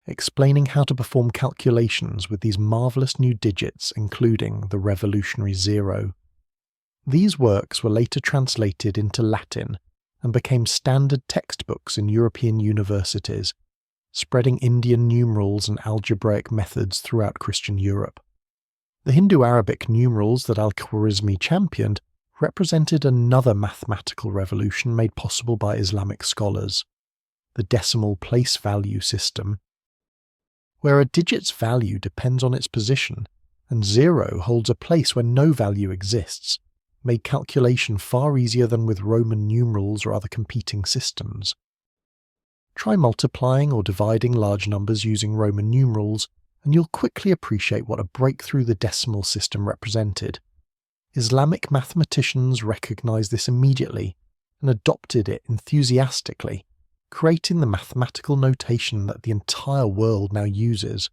explaining how to perform calculations with these marvelous new digits, including the revolutionary 0. These works were later translated into Latin and became standard textbooks in European universities, spreading Indian numerals and algebraic methods throughout Christian Europe. The Hindu-Arabic numerals that al-Khwarizmi championed represented another mathematical revolution made possible by Islamic scholars: the decimal place value system, where a digit's value depends on its position, and 0 holds a place where no value exists, made calculation far easier than with Roman numerals or other competing systems. Try multiplying or dividing large numbers using Roman numerals, and you'll quickly appreciate what a breakthrough the decimal system represented. Islamic mathematicians recognized this immediately and adopted it enthusiastically, creating the mathematical notation that the entire world now uses.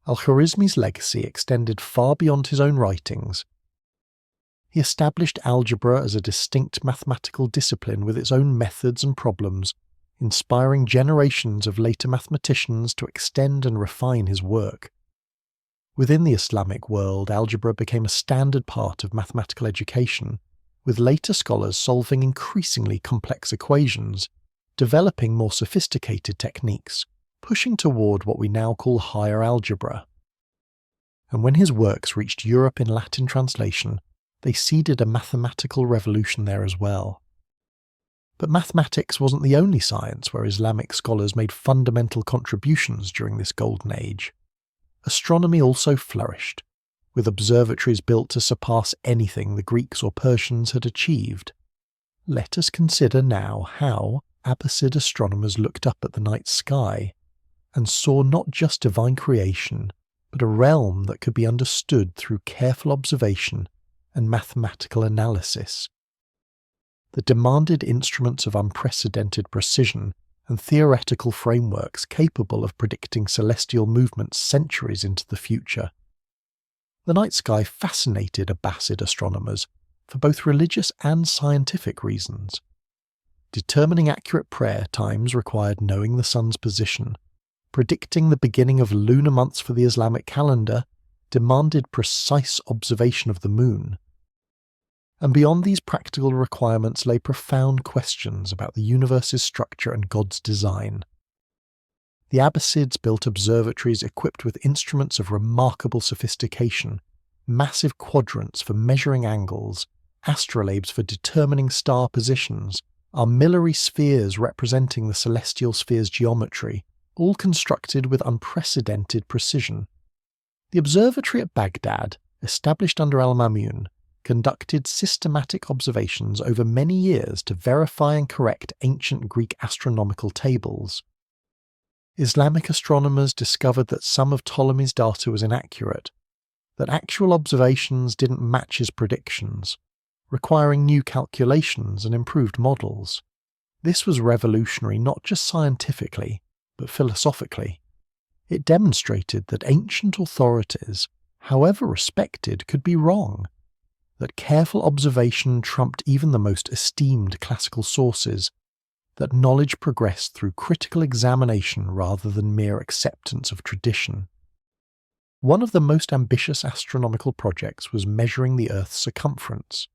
Al-Khwarizmi's legacy extended far beyond his own writings. He established algebra as a distinct mathematical discipline with its own methods and problems, inspiring generations of later mathematicians to extend and refine his work. Within the Islamic world, algebra became a standard part of mathematical education, with later scholars solving increasingly complex equations, developing more sophisticated techniques, pushing toward what we now call higher algebra. And when his works reached Europe in Latin translation, they seeded a mathematical revolution there as well. But mathematics wasn't the only science where Islamic scholars made fundamental contributions during this golden age. Astronomy also flourished, with observatories built to surpass anything the Greeks or Persians had achieved. Let us consider now how Abbasid astronomers looked up at the night sky and saw not just divine creation, but a realm that could be understood through careful observation and mathematical analysis. The demanded instruments of unprecedented precision and theoretical frameworks capable of predicting celestial movements centuries into the future. The night sky fascinated Abbasid astronomers for both religious and scientific reasons. Determining accurate prayer times required knowing the sun's position. Predicting the beginning of lunar months for the Islamic calendar demanded precise observation of the moon. And beyond these practical requirements lay profound questions about the universe's structure and God's design. The Abbasids built observatories equipped with instruments of remarkable sophistication, massive quadrants for measuring angles, astrolabes for determining star positions, armillary spheres representing the celestial sphere's geometry, all constructed with unprecedented precision. The observatory at Baghdad, established under Al-Mamun, conducted systematic observations over many years to verify and correct ancient Greek astronomical tables. Islamic astronomers discovered that some of Ptolemy's data was inaccurate, that actual observations didn't match his predictions, requiring new calculations and improved models. This was revolutionary not just scientifically, but philosophically. It demonstrated that ancient authorities, however respected, could be wrong, that careful observation trumped even the most esteemed classical sources, that knowledge progressed through critical examination rather than mere acceptance of tradition. One of the most ambitious astronomical projects was measuring the Earth's circumference.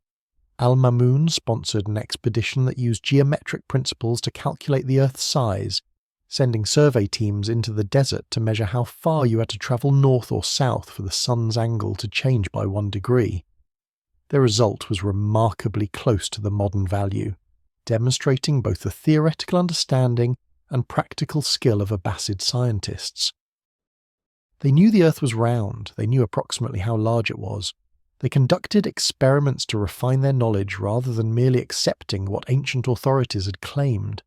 Al-Mamun sponsored an expedition that used geometric principles to calculate the Earth's size, sending survey teams into the desert to measure how far you had to travel north or south for the sun's angle to change by 1 degree. Their result was remarkably close to the modern value, demonstrating both the theoretical understanding and practical skill of Abbasid scientists. They knew the Earth was round, they knew approximately how large it was. They conducted experiments to refine their knowledge rather than merely accepting what ancient authorities had claimed.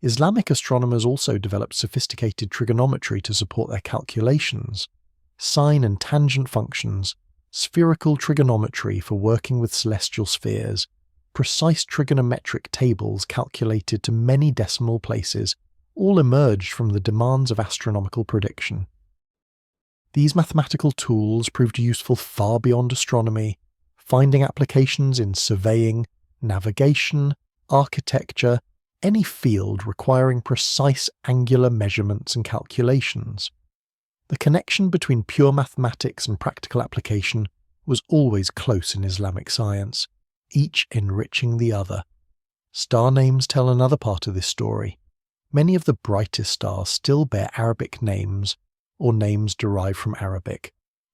Islamic astronomers also developed sophisticated trigonometry to support their calculations, sine and tangent functions, spherical trigonometry for working with celestial spheres, precise trigonometric tables calculated to many decimal places, all emerged from the demands of astronomical prediction. These mathematical tools proved useful far beyond astronomy, finding applications in surveying, navigation, architecture, any field requiring precise angular measurements and calculations. The connection between pure mathematics and practical application was always close in Islamic science, each enriching the other. Star names tell another part of this story. Many of the brightest stars still bear Arabic names, or names derived from Arabic: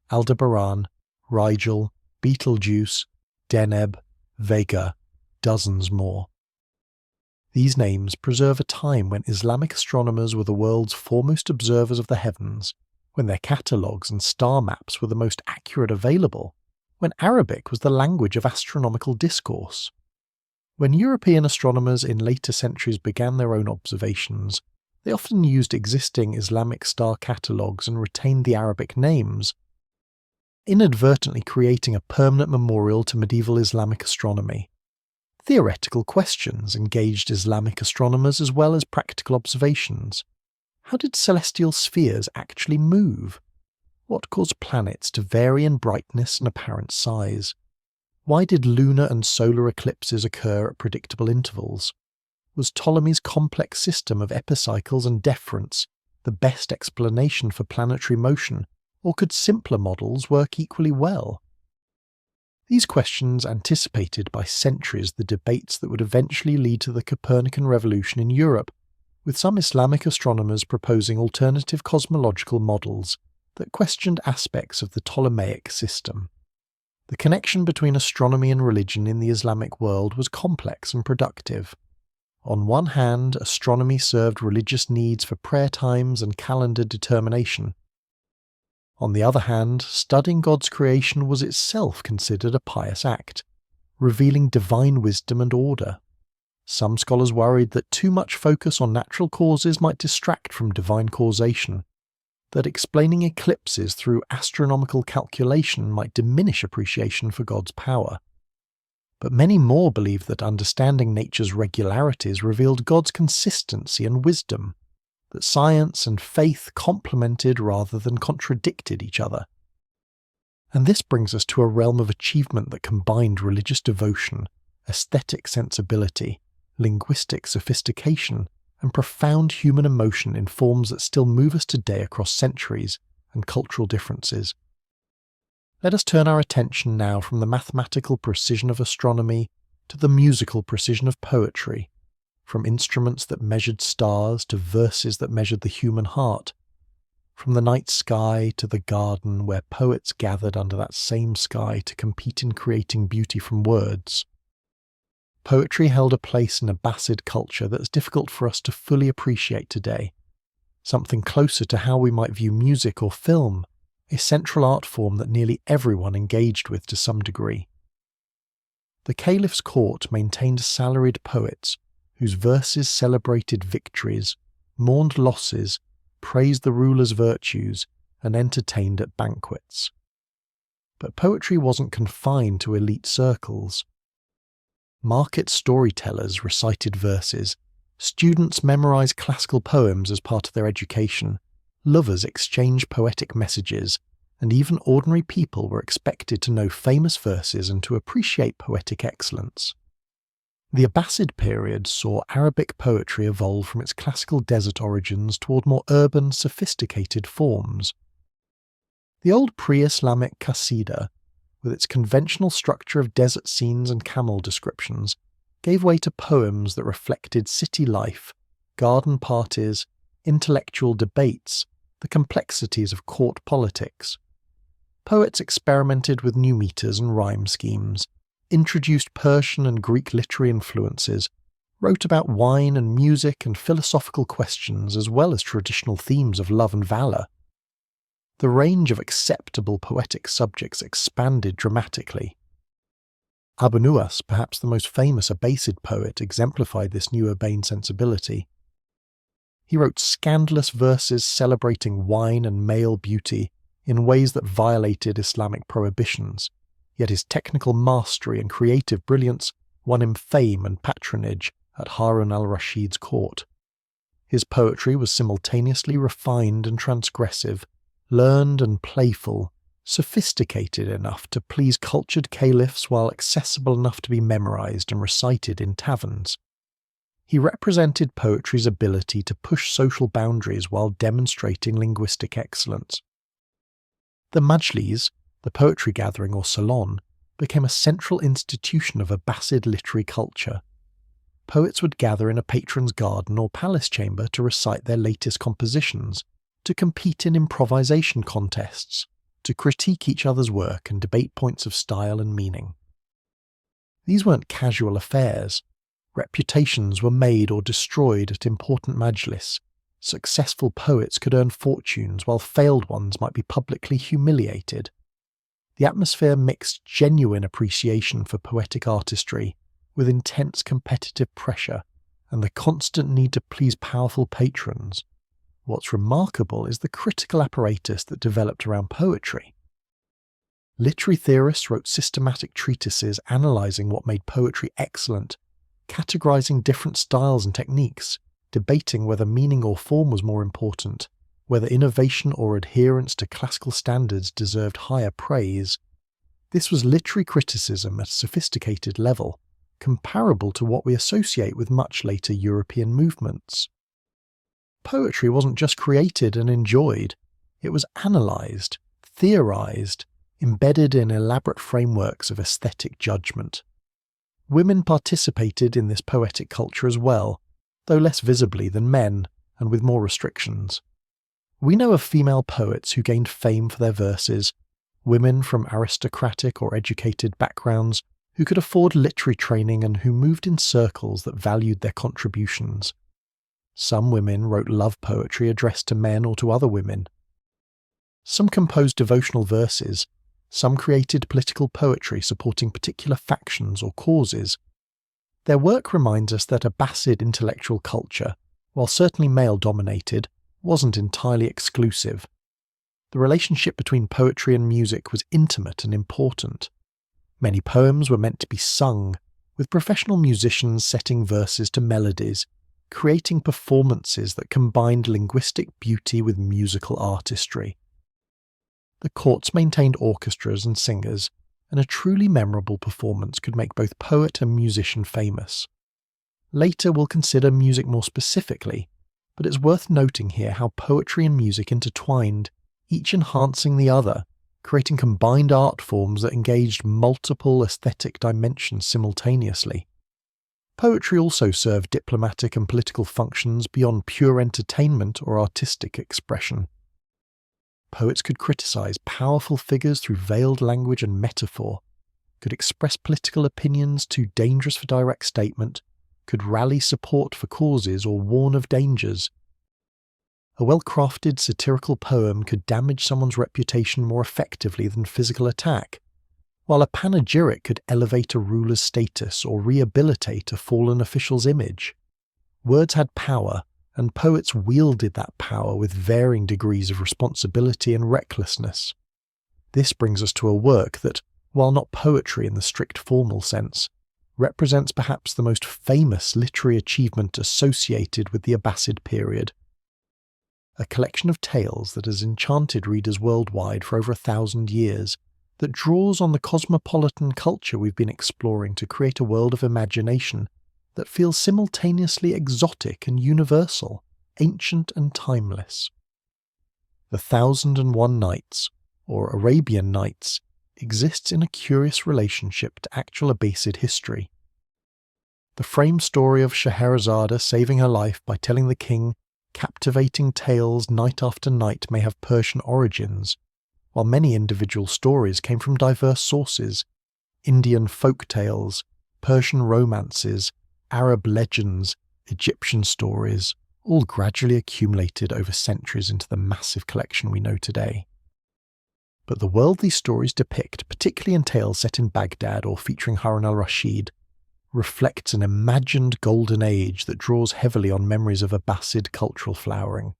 Aldebaran, Rigel, Betelgeuse, Deneb, Vega, dozens more. These names preserve a time when Islamic astronomers were the world's foremost observers of the heavens, when their catalogues and star maps were the most accurate available, when Arabic was the language of astronomical discourse. When European astronomers in later centuries began their own observations, they often used existing Islamic star catalogues and retained the Arabic names, inadvertently creating a permanent memorial to medieval Islamic astronomy. Theoretical questions engaged Islamic astronomers as well as practical observations. How did celestial spheres actually move? What caused planets to vary in brightness and apparent size? Why did lunar and solar eclipses occur at predictable intervals? Was Ptolemy's complex system of epicycles and deferents the best explanation for planetary motion, or could simpler models work equally well? These questions anticipated by centuries the debates that would eventually lead to the Copernican revolution in Europe, with some Islamic astronomers proposing alternative cosmological models that questioned aspects of the Ptolemaic system. The connection between astronomy and religion in the Islamic world was complex and productive. On one hand, astronomy served religious needs for prayer times and calendar determination. On the other hand, studying God's creation was itself considered a pious act, revealing divine wisdom and order. Some scholars worried that too much focus on natural causes might distract from divine causation, that explaining eclipses through astronomical calculation might diminish appreciation for God's power. But many more believed that understanding nature's regularities revealed God's consistency and wisdom, that science and faith complemented rather than contradicted each other. And this brings us to a realm of achievement that combined religious devotion, aesthetic sensibility, linguistic sophistication, and profound human emotion in forms that still move us today across centuries and cultural differences. Let us turn our attention now from the mathematical precision of astronomy to the musical precision of poetry, from instruments that measured stars to verses that measured the human heart, from the night sky to the garden where poets gathered under that same sky to compete in creating beauty from words. Poetry held a place in Abbasid culture that's difficult for us to fully appreciate today, something closer to how we might view music or film, a central art form that nearly everyone engaged with to some degree. The Caliph's court maintained salaried poets whose verses celebrated victories, mourned losses, praised the ruler's virtues, and entertained at banquets. But poetry wasn't confined to elite circles. Market storytellers recited verses, students memorized classical poems as part of their education, lovers exchanged poetic messages, and even ordinary people were expected to know famous verses and to appreciate poetic excellence. The Abbasid period saw Arabic poetry evolve from its classical desert origins toward more urban, sophisticated forms. The old pre-Islamic qasida, with its conventional structure of desert scenes and camel descriptions, gave way to poems that reflected city life, garden parties, intellectual debates, the complexities of court politics. Poets experimented with new meters and rhyme schemes, introduced Persian and Greek literary influences, wrote about wine and music and philosophical questions as well as traditional themes of love and valour. The range of acceptable poetic subjects expanded dramatically. Abu Nuwas, perhaps the most famous Abbasid poet, exemplified this new urbane sensibility. He wrote scandalous verses celebrating wine and male beauty in ways that violated Islamic prohibitions, yet his technical mastery and creative brilliance won him fame and patronage at Harun al-Rashid's court. His poetry was simultaneously refined and transgressive, learned and playful, sophisticated enough to please cultured caliphs while accessible enough to be memorized and recited in taverns. He represented poetry's ability to push social boundaries while demonstrating linguistic excellence. The majlis, the poetry gathering or salon, became a central institution of Abbasid literary culture. Poets would gather in a patron's garden or palace chamber to recite their latest compositions, to compete in improvisation contests, to critique each other's work and debate points of style and meaning. These weren't casual affairs. Reputations were made or destroyed at important majlis. Successful poets could earn fortunes while failed ones might be publicly humiliated. The atmosphere mixed genuine appreciation for poetic artistry with intense competitive pressure and the constant need to please powerful patrons. What's remarkable is the critical apparatus that developed around poetry. Literary theorists wrote systematic treatises analysing what made poetry excellent, categorising different styles and techniques, debating whether meaning or form was more important, whether innovation or adherence to classical standards deserved higher praise. This was literary criticism at a sophisticated level, comparable to what we associate with much later European movements. Poetry wasn't just created and enjoyed, it was analysed, theorised, embedded in elaborate frameworks of aesthetic judgment. Women participated in this poetic culture as well, though less visibly than men and with more restrictions. We know of female poets who gained fame for their verses, women from aristocratic or educated backgrounds who could afford literary training and who moved in circles that valued their contributions. Some women wrote love poetry addressed to men or to other women. Some composed devotional verses, some created political poetry supporting particular factions or causes. Their work reminds us that Abbasid intellectual culture, while certainly male-dominated, wasn't entirely exclusive. The relationship between poetry and music was intimate and important. Many poems were meant to be sung, with professional musicians setting verses to melodies, creating performances that combined linguistic beauty with musical artistry. The courts maintained orchestras and singers, and a truly memorable performance could make both poet and musician famous. Later we'll consider music more specifically, but it's worth noting here how poetry and music intertwined, each enhancing the other, creating combined art forms that engaged multiple aesthetic dimensions simultaneously. Poetry also served diplomatic and political functions beyond pure entertainment or artistic expression. Poets could criticize powerful figures through veiled language and metaphor, could express political opinions too dangerous for direct statement, could rally support for causes or warn of dangers. A well-crafted satirical poem could damage someone's reputation more effectively than physical attack, while a panegyric could elevate a ruler's status or rehabilitate a fallen official's image. Words had power, and poets wielded that power with varying degrees of responsibility and recklessness. This brings us to a work that, while not poetry in the strict formal sense, represents perhaps the most famous literary achievement associated with the Abbasid period. A collection of tales that has enchanted readers worldwide for over 1,000 years, that draws on the cosmopolitan culture we've been exploring to create a world of imagination that feels simultaneously exotic and universal, ancient and timeless. The 1001 Nights, or Arabian Nights, exists in a curious relationship to actual Abbasid history. The frame story of Scheherazade saving her life by telling the king captivating tales night after night may have Persian origins, while many individual stories came from diverse sources: Indian folk tales, Persian romances, Arab legends, Egyptian stories, all gradually accumulated over centuries into the massive collection we know today. But the world these stories depict, particularly in tales set in Baghdad or featuring Harun al-Rashid, reflects an imagined golden age that draws heavily on memories of Abbasid cultural flowering.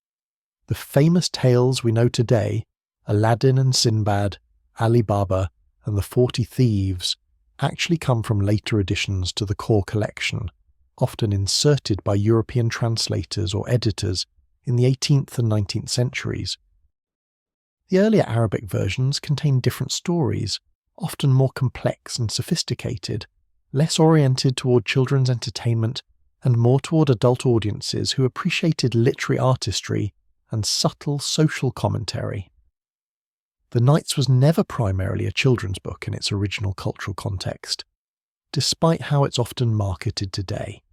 The famous tales we know today, Aladdin and Sinbad, Ali Baba, and the 40 Thieves, actually come from later additions to the core collection, often inserted by European translators or editors in the 18th and 19th centuries. The earlier Arabic versions contain different stories, often more complex and sophisticated, less oriented toward children's entertainment and more toward adult audiences who appreciated literary artistry and subtle social commentary. The Nights was never primarily a children's book in its original cultural context, despite how it's often marketed today.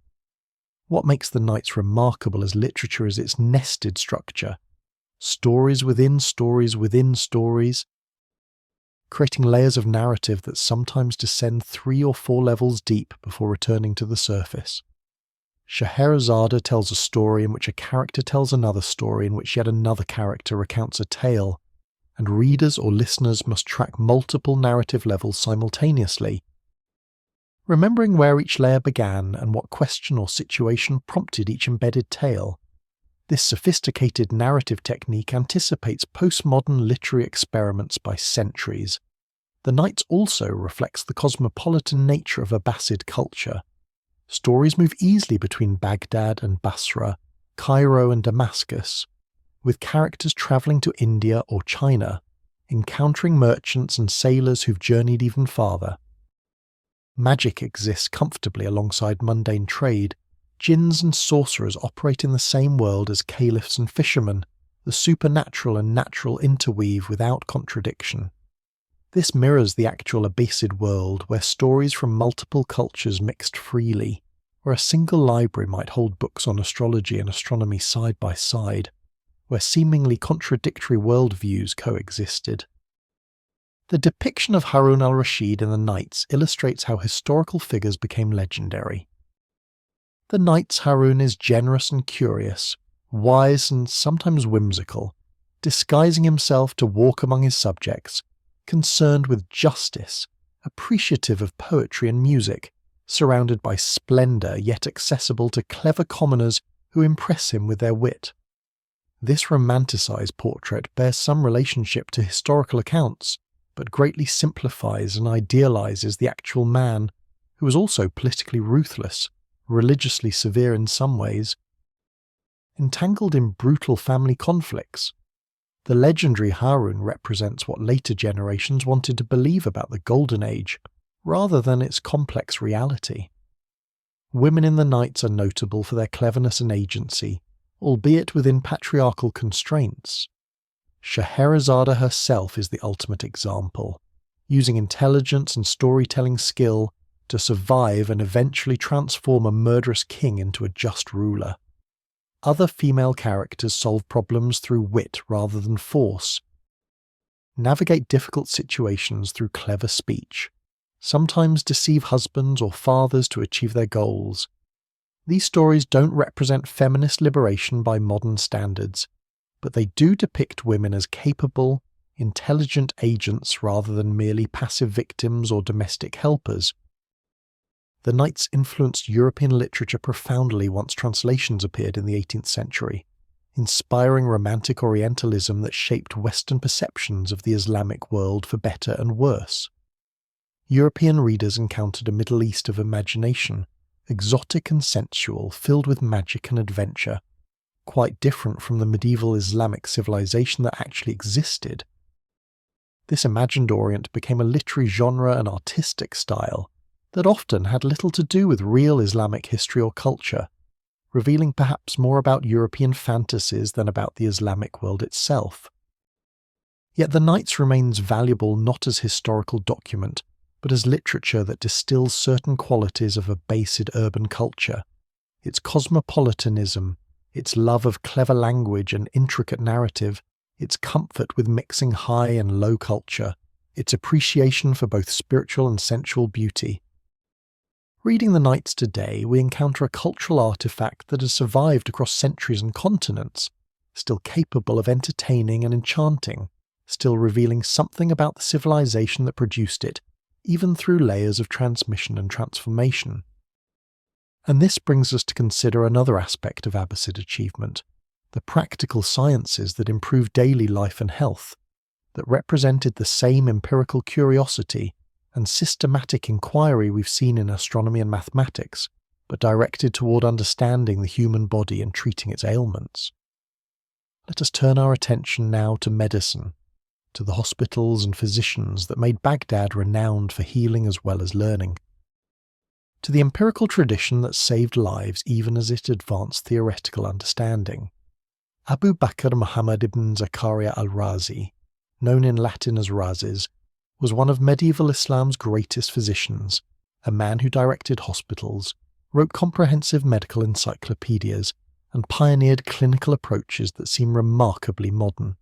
What makes the Nights remarkable as literature is its nested structure, stories within stories within stories, creating layers of narrative that sometimes descend 3 or 4 levels deep before returning to the surface. Scheherazade tells a story in which a character tells another story in which yet another character recounts a tale, and readers or listeners must track multiple narrative levels simultaneously, remembering where each layer began and what question or situation prompted each embedded tale. This sophisticated narrative technique anticipates postmodern literary experiments by centuries. The Nights also reflects the cosmopolitan nature of Abbasid culture. Stories move easily between Baghdad and Basra, Cairo and Damascus, with characters travelling to India or China, encountering merchants and sailors who've journeyed even farther. Magic exists comfortably alongside mundane trade. Jinns and sorcerers operate in the same world as caliphs and fishermen, the supernatural and natural interweave without contradiction. This mirrors the actual Abbasid world, where stories from multiple cultures mixed freely, where a single library might hold books on astrology and astronomy side by side, where seemingly contradictory worldviews coexisted. The depiction of Harun al-Rashid in the Knights illustrates how historical figures became legendary. The Knight's Harun is generous and curious, wise and sometimes whimsical, disguising himself to walk among his subjects, concerned with justice, appreciative of poetry and music, surrounded by splendour yet accessible to clever commoners who impress him with their wit. This romanticised portrait bears some relationship to historical accounts, but greatly simplifies and idealises the actual man, who was also politically ruthless, religiously severe in some ways. Entangled in brutal family conflicts, the legendary Harun represents what later generations wanted to believe about the Golden Age, rather than its complex reality. Women in the Knights are notable for their cleverness and agency, albeit within patriarchal constraints. Scheherazade herself is the ultimate example, using intelligence and storytelling skill to survive and eventually transform a murderous king into a just ruler. Other female characters solve problems through wit rather than force, navigate difficult situations through clever speech, sometimes deceive husbands or fathers to achieve their goals. These stories don't represent feminist liberation by modern standards, but they do depict women as capable, intelligent agents rather than merely passive victims or domestic helpers. The Knights influenced European literature profoundly once translations appeared in the 18th century, inspiring romantic Orientalism that shaped Western perceptions of the Islamic world for better and worse. European readers encountered a Middle East of imagination, exotic and sensual, filled with magic and adventure, quite different from the medieval Islamic civilization that actually existed. This imagined Orient became a literary genre and artistic style that often had little to do with real Islamic history or culture, revealing perhaps more about European fantasies than about the Islamic world itself. Yet the Knights remains valuable not as historical document, but as literature that distills certain qualities of Abbasid urban culture, its cosmopolitanism, its love of clever language and intricate narrative, its comfort with mixing high and low culture, its appreciation for both spiritual and sensual beauty. Reading the Knights today, we encounter a cultural artifact that has survived across centuries and continents, still capable of entertaining and enchanting, still revealing something about the civilization that produced it, even through layers of transmission and transformation. And this brings us to consider another aspect of Abbasid achievement, the practical sciences that improve daily life and health, that represented the same empirical curiosity and systematic inquiry we've seen in astronomy and mathematics, but directed toward understanding the human body and treating its ailments. Let us turn our attention now to medicine, to the hospitals and physicians that made Baghdad renowned for healing as well as learning, to the empirical tradition that saved lives even as it advanced theoretical understanding. Abu Bakr Muhammad ibn Zakaria al-Razi, known in Latin as Razis, was one of medieval Islam's greatest physicians, a man who directed hospitals, wrote comprehensive medical encyclopedias, and pioneered clinical approaches that seem remarkably modern.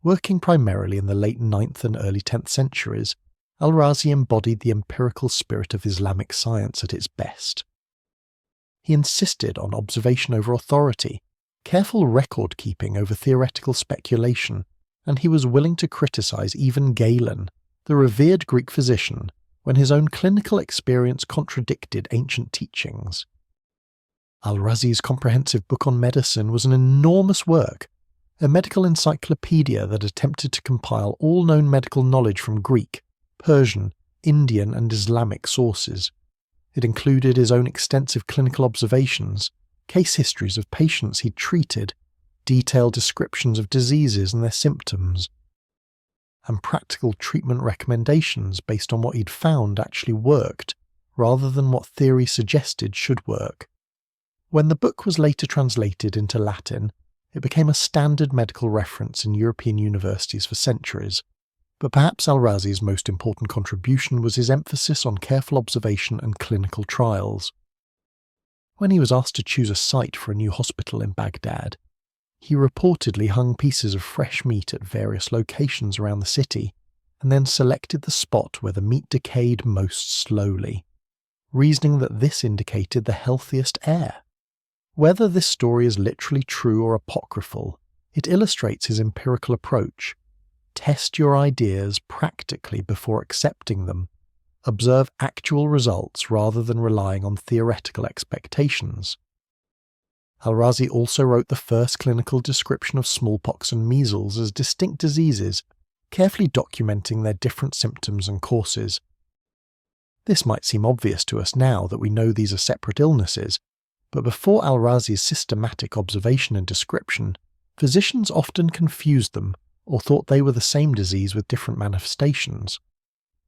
Working primarily in the late 9th and early 10th centuries, al-Razi embodied the empirical spirit of Islamic science at its best. He insisted on observation over authority, careful record-keeping over theoretical speculation, and he was willing to criticize even Galen, the revered Greek physician, when his own clinical experience contradicted ancient teachings. Al-Razi's comprehensive book on medicine was an enormous work, a medical encyclopedia that attempted to compile all known medical knowledge from Greek, Persian, Indian and Islamic sources. It included his own extensive clinical observations, case histories of patients he'd treated, detailed descriptions of diseases and their symptoms, and practical treatment recommendations based on what he'd found actually worked, rather than what theory suggested should work. When the book was later translated into Latin, it became a standard medical reference in European universities for centuries, but perhaps al-Razi's most important contribution was his emphasis on careful observation and clinical trials. When he was asked to choose a site for a new hospital in Baghdad, he reportedly hung pieces of fresh meat at various locations around the city, and then selected the spot where the meat decayed most slowly, reasoning that this indicated the healthiest air. Whether this story is literally true or apocryphal, it illustrates his empirical approach. Test your ideas practically before accepting them. Observe actual results rather than relying on theoretical expectations. Al-Razi also wrote the first clinical description of smallpox and measles as distinct diseases, carefully documenting their different symptoms and courses. This might seem obvious to us now that we know these are separate illnesses, but before Al-Razi's systematic observation and description, physicians often confused them or thought they were the same disease with different manifestations.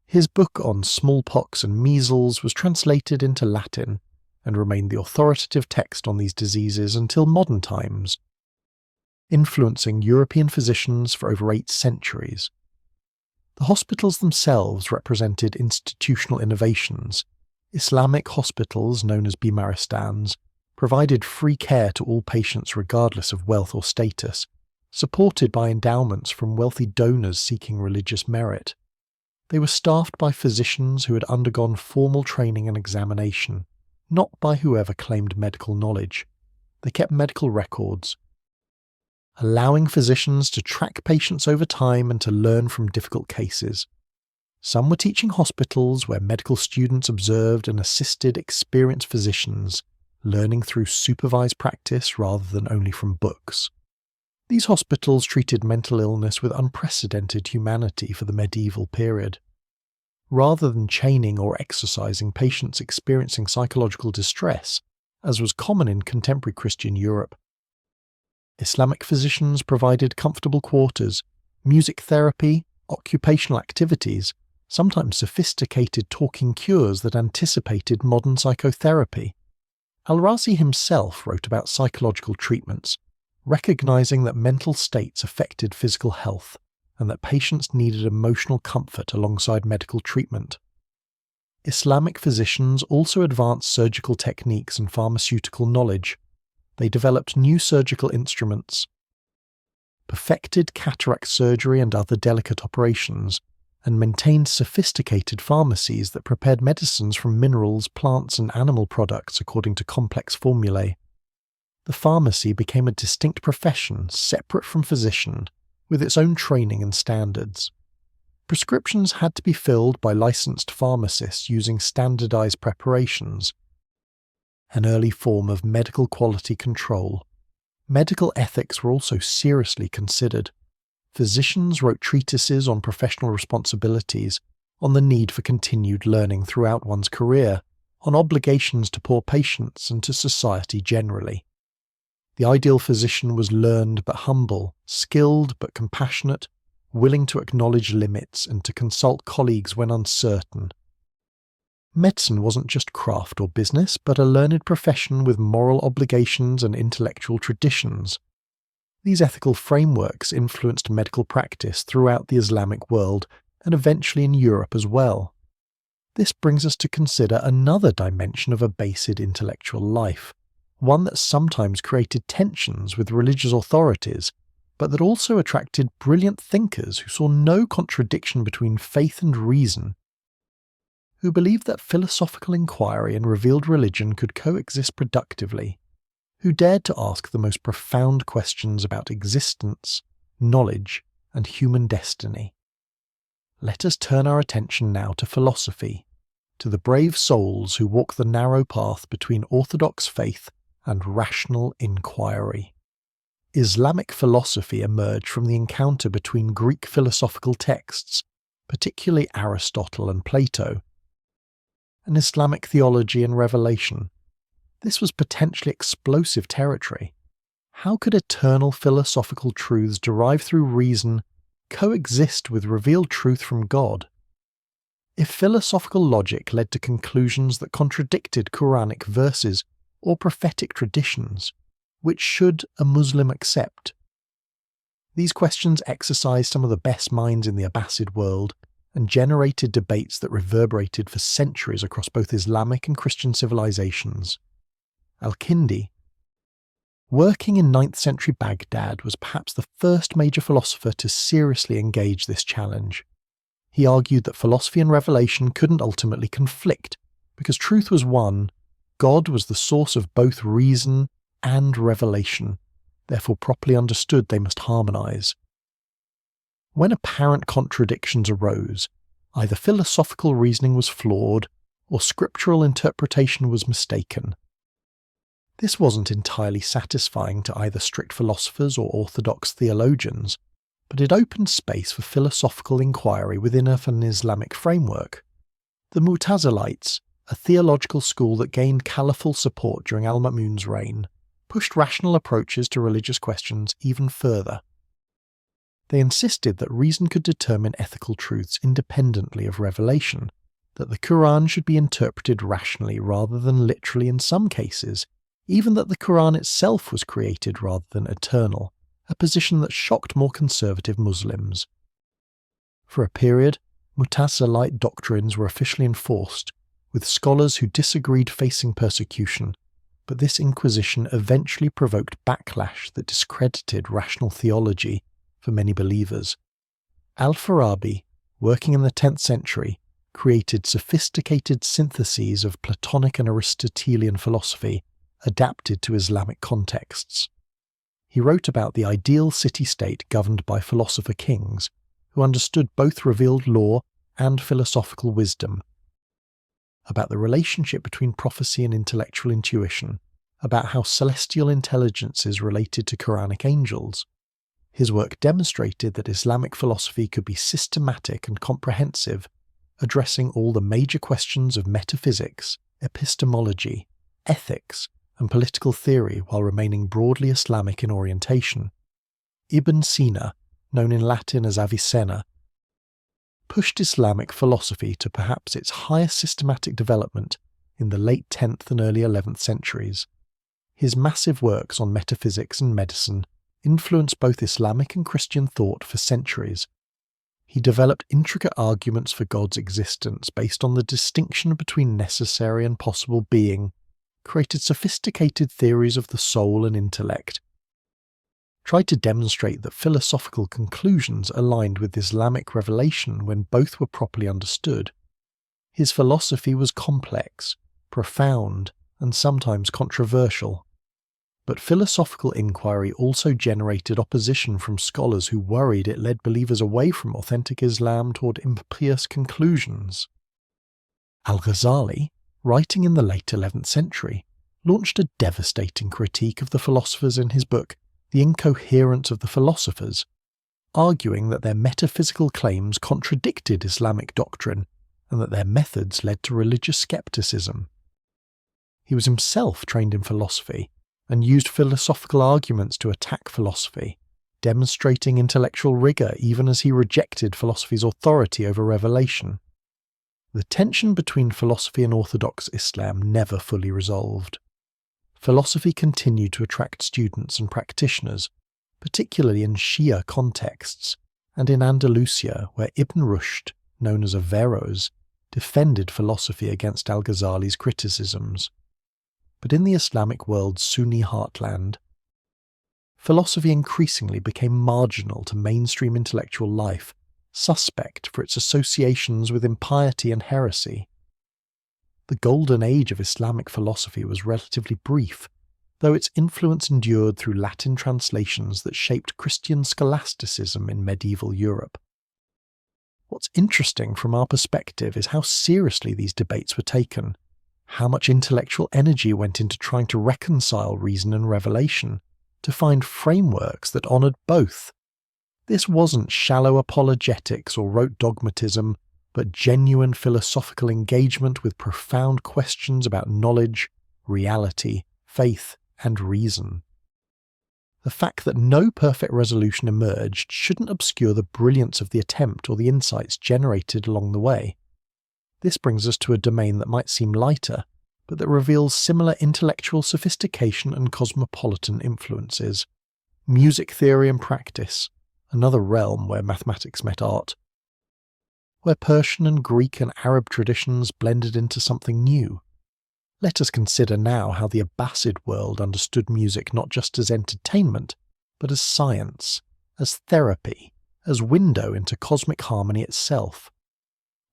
His book on smallpox and measles was translated into Latin and remained the authoritative text on these diseases until modern times, influencing European physicians for over 8 centuries. The hospitals themselves represented institutional innovations. Islamic hospitals, known as Bimaristans, provided free care to all patients regardless of wealth or status, supported by endowments from wealthy donors seeking religious merit. They were staffed by physicians who had undergone formal training and examination, not by whoever claimed medical knowledge. They kept medical records, allowing physicians to track patients over time and to learn from difficult cases. Some were teaching hospitals where medical students observed and assisted experienced physicians, learning through supervised practice rather than only from books. These hospitals treated mental illness with unprecedented humanity for the medieval period. Rather than chaining or exorcising patients experiencing psychological distress, as was common in contemporary Christian Europe, Islamic physicians provided comfortable quarters, music therapy, occupational activities, sometimes sophisticated talking cures that anticipated modern psychotherapy. Al-Razi himself wrote about psychological treatments, recognizing that mental states affected physical health and that patients needed emotional comfort alongside medical treatment. Islamic physicians also advanced surgical techniques and pharmaceutical knowledge. They developed new surgical instruments, perfected cataract surgery and other delicate operations, and maintained sophisticated pharmacies that prepared medicines from minerals, plants, and animal products according to complex formulae. The pharmacy became a distinct profession separate from physician, with its own training and standards. Prescriptions had to be filled by licensed pharmacists using standardized preparations, an early form of medical quality control. Medical ethics were also seriously considered. Physicians wrote treatises on professional responsibilities, on the need for continued learning throughout one's career, on obligations to poor patients and to society generally. The ideal physician was learned but humble, skilled but compassionate, willing to acknowledge limits and to consult colleagues when uncertain. Medicine wasn't just craft or business, but a learned profession with moral obligations and intellectual traditions. These ethical frameworks influenced medical practice throughout the Islamic world and eventually in Europe as well. This brings us to consider another dimension of Abbasid intellectual life, one that sometimes created tensions with religious authorities, but that also attracted brilliant thinkers who saw no contradiction between faith and reason, who believed that philosophical inquiry and revealed religion could coexist productively, who dared to ask the most profound questions about existence, knowledge, and human destiny. Let us turn our attention now to philosophy, to the brave souls who walk the narrow path between orthodox faith and rational inquiry. Islamic philosophy emerged from the encounter between Greek philosophical texts, particularly Aristotle and Plato, and Islamic theology and revelation. This was potentially explosive territory. How could eternal philosophical truths derived through reason coexist with revealed truth from God? If philosophical logic led to conclusions that contradicted Quranic verses or prophetic traditions, which should a Muslim accept? These questions exercised some of the best minds in the Abbasid world and generated debates that reverberated for centuries across both Islamic and Christian civilizations. Al-Kindi, working in 9th century Baghdad, was perhaps the first major philosopher to seriously engage this challenge. He argued that philosophy and revelation couldn't ultimately conflict, because truth was one, God was the source of both reason and revelation. Therefore, properly understood, they must harmonize. When apparent contradictions arose, either philosophical reasoning was flawed or scriptural interpretation was mistaken. This wasn't entirely satisfying to either strict philosophers or orthodox theologians, but it opened space for philosophical inquiry within an Islamic framework. The Mu'tazilites, a theological school that gained caliphal support during al-Ma'mun's reign, pushed rational approaches to religious questions even further. They insisted that reason could determine ethical truths independently of revelation, that the Quran should be interpreted rationally rather than literally in some cases, even that the Quran itself was created rather than eternal, a position that shocked more conservative Muslims. For a period, Mu'tazilite doctrines were officially enforced, with scholars who disagreed facing persecution, but this inquisition eventually provoked backlash that discredited rational theology for many believers. Al-Farabi, working in the 10th century, created sophisticated syntheses of Platonic and Aristotelian philosophy adapted to Islamic contexts. He wrote about the ideal city-state governed by philosopher kings, who understood both revealed law and philosophical wisdom, about the relationship between prophecy and intellectual intuition, about how celestial intelligences related to Quranic angels. His work demonstrated that Islamic philosophy could be systematic and comprehensive, addressing all the major questions of metaphysics, epistemology, ethics, and political theory while remaining broadly Islamic in orientation. Ibn Sina, known in Latin as Avicenna, pushed Islamic philosophy to perhaps its highest systematic development in the late 10th and early 11th centuries. His massive works on metaphysics and medicine influenced both Islamic and Christian thought for centuries. He developed intricate arguments for God's existence based on the distinction between necessary and possible being, created sophisticated theories of the soul and intellect, tried to demonstrate that philosophical conclusions aligned with Islamic revelation when both were properly understood. His philosophy was complex, profound, and sometimes controversial. But philosophical inquiry also generated opposition from scholars who worried it led believers away from authentic Islam toward impious conclusions. Al-Ghazali, writing in the late 11th century, launched a devastating critique of the philosophers in his book The Incoherence of the Philosophers, arguing that their metaphysical claims contradicted Islamic doctrine and that their methods led to religious skepticism. He was himself trained in philosophy and used philosophical arguments to attack philosophy, demonstrating intellectual rigour even as he rejected philosophy's authority over revelation. The tension between philosophy and orthodox Islam never fully resolved. Philosophy continued to attract students and practitioners, particularly in Shia contexts, and in Andalusia, where Ibn Rushd, known as Averroes, defended philosophy against al-Ghazali's criticisms. But in the Islamic world's Sunni heartland, philosophy increasingly became marginal to mainstream intellectual life, suspect for its associations with impiety and heresy. The golden age of Islamic philosophy was relatively brief, though its influence endured through Latin translations that shaped Christian scholasticism in medieval Europe. What's interesting from our perspective is how seriously these debates were taken, how much intellectual energy went into trying to reconcile reason and revelation, to find frameworks that honoured both. This wasn't shallow apologetics or rote dogmatism, but genuine philosophical engagement with profound questions about knowledge, reality, faith, and reason. The fact that no perfect resolution emerged shouldn't obscure the brilliance of the attempt or the insights generated along the way. This brings us to a domain that might seem lighter, but that reveals similar intellectual sophistication and cosmopolitan influences. Music theory and practice, another realm where mathematics met art, where Persian and Greek and Arab traditions blended into something new. Let us consider now how the Abbasid world understood music not just as entertainment, but as science, as therapy, as window into cosmic harmony itself.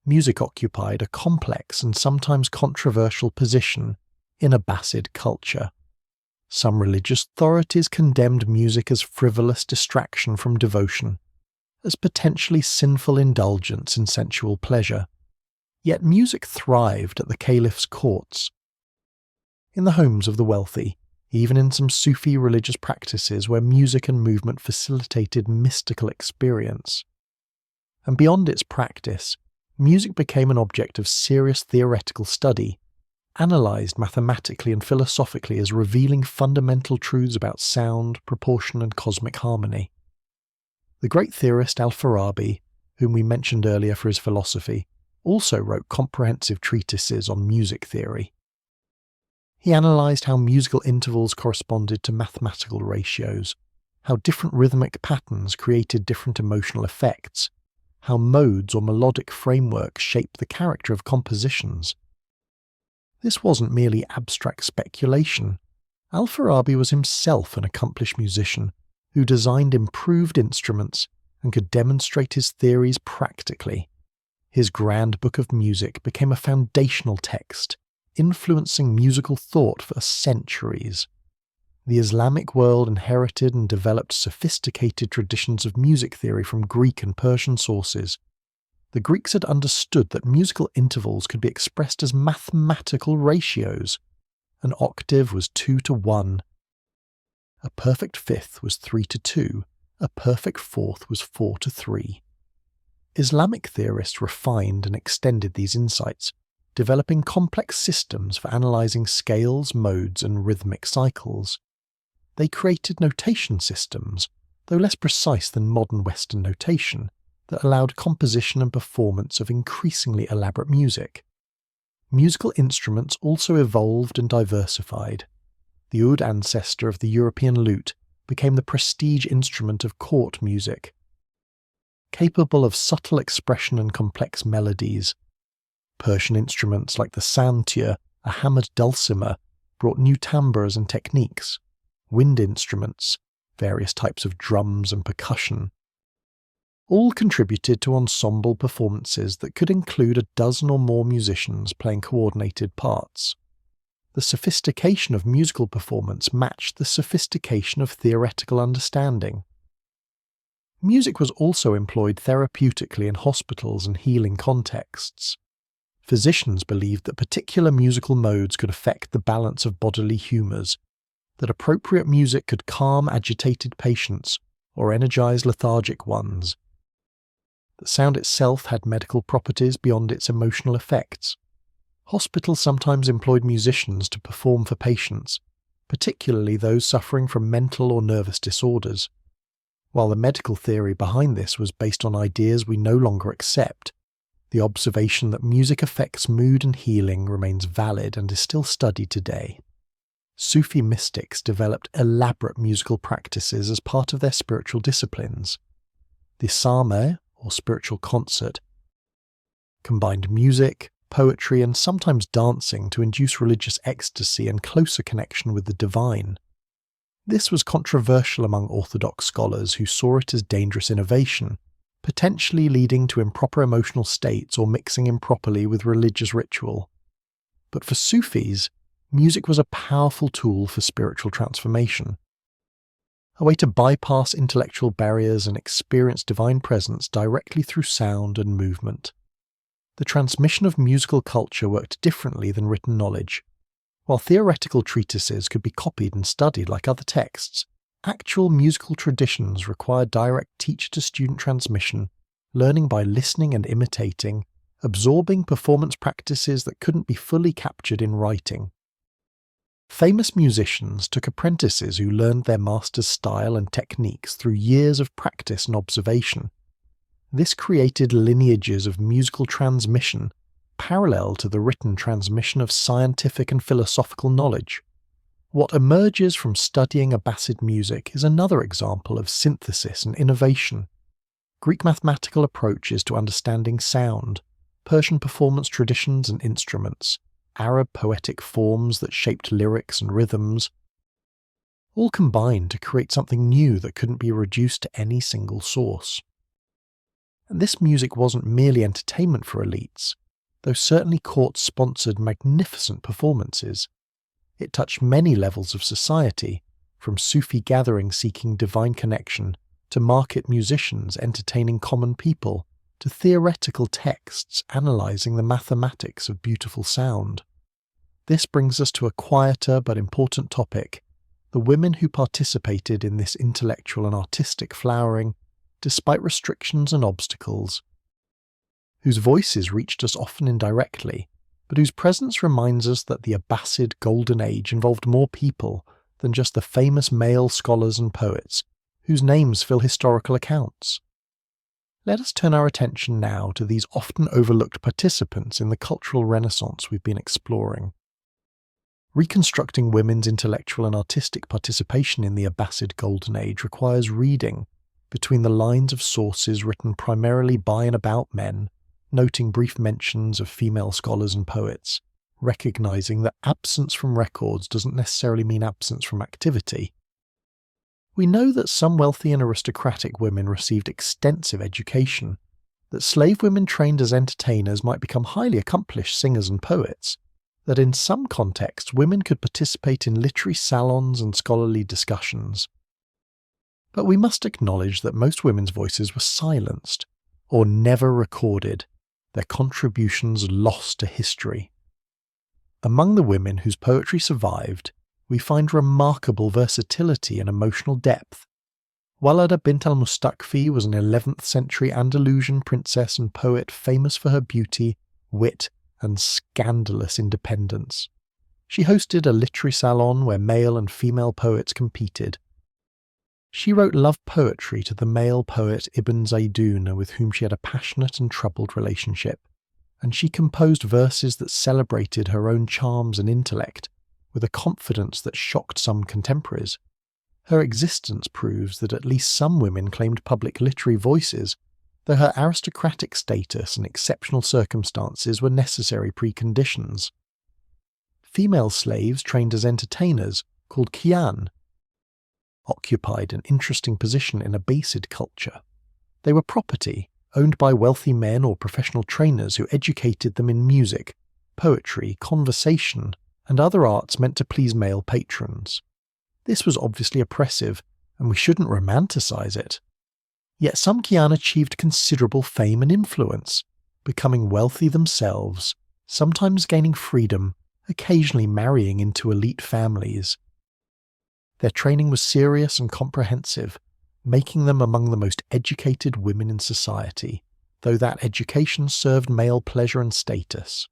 music occupied a complex and sometimes controversial position in Abbasid culture. Some religious authorities condemned music as frivolous distraction from devotion, as potentially sinful indulgence in sensual pleasure. Yet music thrived at the Caliph's courts. In the homes of the wealthy, even in some Sufi religious practices where music and movement facilitated mystical experience. And beyond its practice, music became an object of serious theoretical study, analysed mathematically and philosophically as revealing fundamental truths about sound, proportion and cosmic harmony. The great theorist Al-Farabi, whom we mentioned earlier for his philosophy, also wrote comprehensive treatises on music theory. He analysed how musical intervals corresponded to mathematical ratios, how different rhythmic patterns created different emotional effects, how modes or melodic frameworks shaped the character of compositions. This wasn't merely abstract speculation. Al-Farabi was himself an accomplished musician who designed improved instruments and could demonstrate his theories practically. His grand book of music became a foundational text, influencing musical thought for centuries. The Islamic world inherited and developed sophisticated traditions of music theory from Greek and Persian sources. The Greeks had understood that musical intervals could be expressed as mathematical ratios. An octave was 2:1. A perfect fifth was 3:2. A perfect fourth was 4:3. Islamic theorists refined and extended these insights, developing complex systems for analysing scales, modes, and rhythmic cycles. They created notation systems, though less precise than modern Western notation, that allowed composition and performance of increasingly elaborate music. Musical instruments also evolved and diversified. The oud ancestor of the European lute became the prestige instrument of court music. Capable of subtle expression and complex melodies, Persian instruments like the santur, a hammered dulcimer, brought new timbres and techniques. Wind instruments, various types of drums and percussion, all contributed to ensemble performances that could include a dozen or more musicians playing coordinated parts. The sophistication of musical performance matched the sophistication of theoretical understanding. Music was also employed therapeutically in hospitals and healing contexts. Physicians believed that particular musical modes could affect the balance of bodily humours, that appropriate music could calm agitated patients or energize lethargic ones. The sound itself had medical properties beyond its emotional effects. Hospitals sometimes employed musicians to perform for patients, particularly those suffering from mental or nervous disorders. While the medical theory behind this was based on ideas we no longer accept, the observation that music affects mood and healing remains valid and is still studied today. Sufi mystics developed elaborate musical practices as part of their spiritual disciplines. The Sameh, or spiritual concert, combined music, poetry, and sometimes dancing to induce religious ecstasy and closer connection with the divine. This was controversial among Orthodox scholars who saw it as dangerous innovation, potentially leading to improper emotional states or mixing improperly with religious ritual. But for Sufis, music was a powerful tool for spiritual transformation, a way to bypass intellectual barriers and experience divine presence directly through sound and movement. The transmission of musical culture worked differently than written knowledge. While theoretical treatises could be copied and studied like other texts, actual musical traditions required direct teacher-to-student transmission, learning by listening and imitating, absorbing performance practices that couldn't be fully captured in writing. Famous musicians took apprentices who learned their master's style and techniques through years of practice and observation. This created lineages of musical transmission parallel to the written transmission of scientific and philosophical knowledge. What emerges from studying Abbasid music is another example of synthesis and innovation. Greek mathematical approaches to understanding sound, Persian performance traditions and instruments, Arab poetic forms that shaped lyrics and rhythms, all combined to create something new that couldn't be reduced to any single source. And this music wasn't merely entertainment for elites, though certainly courts sponsored magnificent performances. It touched many levels of society, from Sufi gatherings seeking divine connection, to market musicians entertaining common people, to theoretical texts analysing the mathematics of beautiful sound. This brings us to a quieter but important topic: the women who participated in this intellectual and artistic flowering, despite restrictions and obstacles, whose voices reached us often indirectly, but whose presence reminds us that the Abbasid Golden Age involved more people than just the famous male scholars and poets, whose names fill historical accounts. Let us turn our attention now to these often overlooked participants in the cultural renaissance we've been exploring. Reconstructing women's intellectual and artistic participation in the Abbasid Golden Age requires reading between the lines of sources written primarily by and about men, noting brief mentions of female scholars and poets, recognizing that absence from records doesn't necessarily mean absence from activity. We know that some wealthy and aristocratic women received extensive education, that slave women trained as entertainers might become highly accomplished singers and poets, that in some contexts women could participate in literary salons and scholarly discussions. But we must acknowledge that most women's voices were silenced, or never recorded, their contributions lost to history. Among the women whose poetry survived, we find remarkable versatility and emotional depth. Walada bint al-Mustakfi was an 11th century Andalusian princess and poet famous for her beauty, wit, and scandalous independence. She hosted a literary salon where male and female poets competed. She wrote love poetry to the male poet Ibn Zaydun, with whom she had a passionate and troubled relationship, and she composed verses that celebrated her own charms and intellect, with a confidence that shocked some contemporaries. Her existence proves that at least some women claimed public literary voices, though her aristocratic status and exceptional circumstances were necessary preconditions. Female slaves trained as entertainers, called Kian, occupied an interesting position in Abbasid culture. They were property, owned by wealthy men or professional trainers who educated them in music, poetry, conversation, and other arts meant to please male patrons. This was obviously oppressive, and we shouldn't romanticize it. Yet some Kian achieved considerable fame and influence, becoming wealthy themselves, sometimes gaining freedom, occasionally marrying into elite families. Their training was serious and comprehensive, making them among the most educated women in society, though that education served male pleasure and status.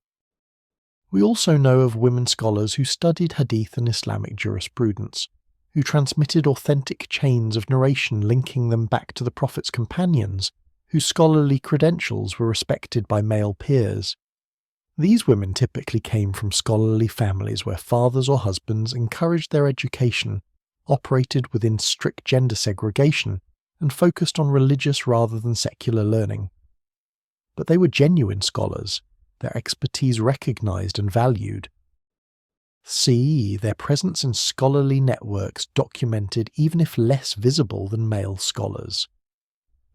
We also know of women scholars who studied Hadith and Islamic jurisprudence, who transmitted authentic chains of narration linking them back to the Prophet's companions, whose scholarly credentials were respected by male peers. These women typically came from scholarly families where fathers or husbands encouraged their education, operated within strict gender segregation, and focused on religious rather than secular learning. But they were genuine scholars, their expertise recognized and valued. See, their presence in scholarly networks documented even if less visible than male scholars.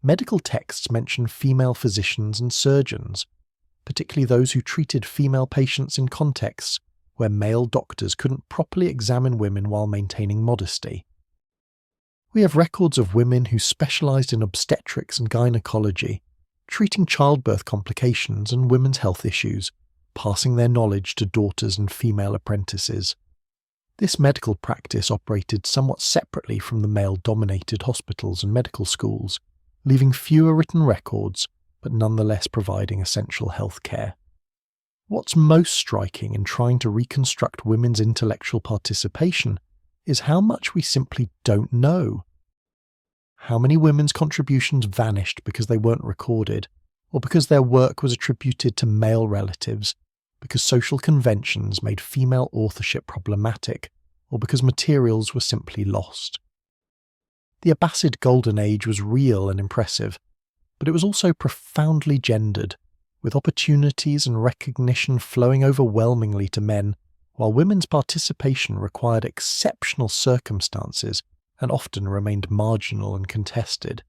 Medical texts mention female physicians and surgeons, particularly those who treated female patients in contexts where male doctors couldn't properly examine women while maintaining modesty. We have records of women who specialized in obstetrics and gynecology, treating childbirth complications and women's health issues, passing their knowledge to daughters and female apprentices. This medical practice operated somewhat separately from the male-dominated hospitals and medical schools, leaving fewer written records, but nonetheless providing essential health care. What's most striking in trying to reconstruct women's intellectual participation is how much we simply don't know. How many women's contributions vanished because they weren't recorded, or because their work was attributed to male relatives, because social conventions made female authorship problematic, or because materials were simply lost. The Abbasid Golden Age was real and impressive, but it was also profoundly gendered, with opportunities and recognition flowing overwhelmingly to men, while women's participation required exceptional circumstances and often remained marginal and contested.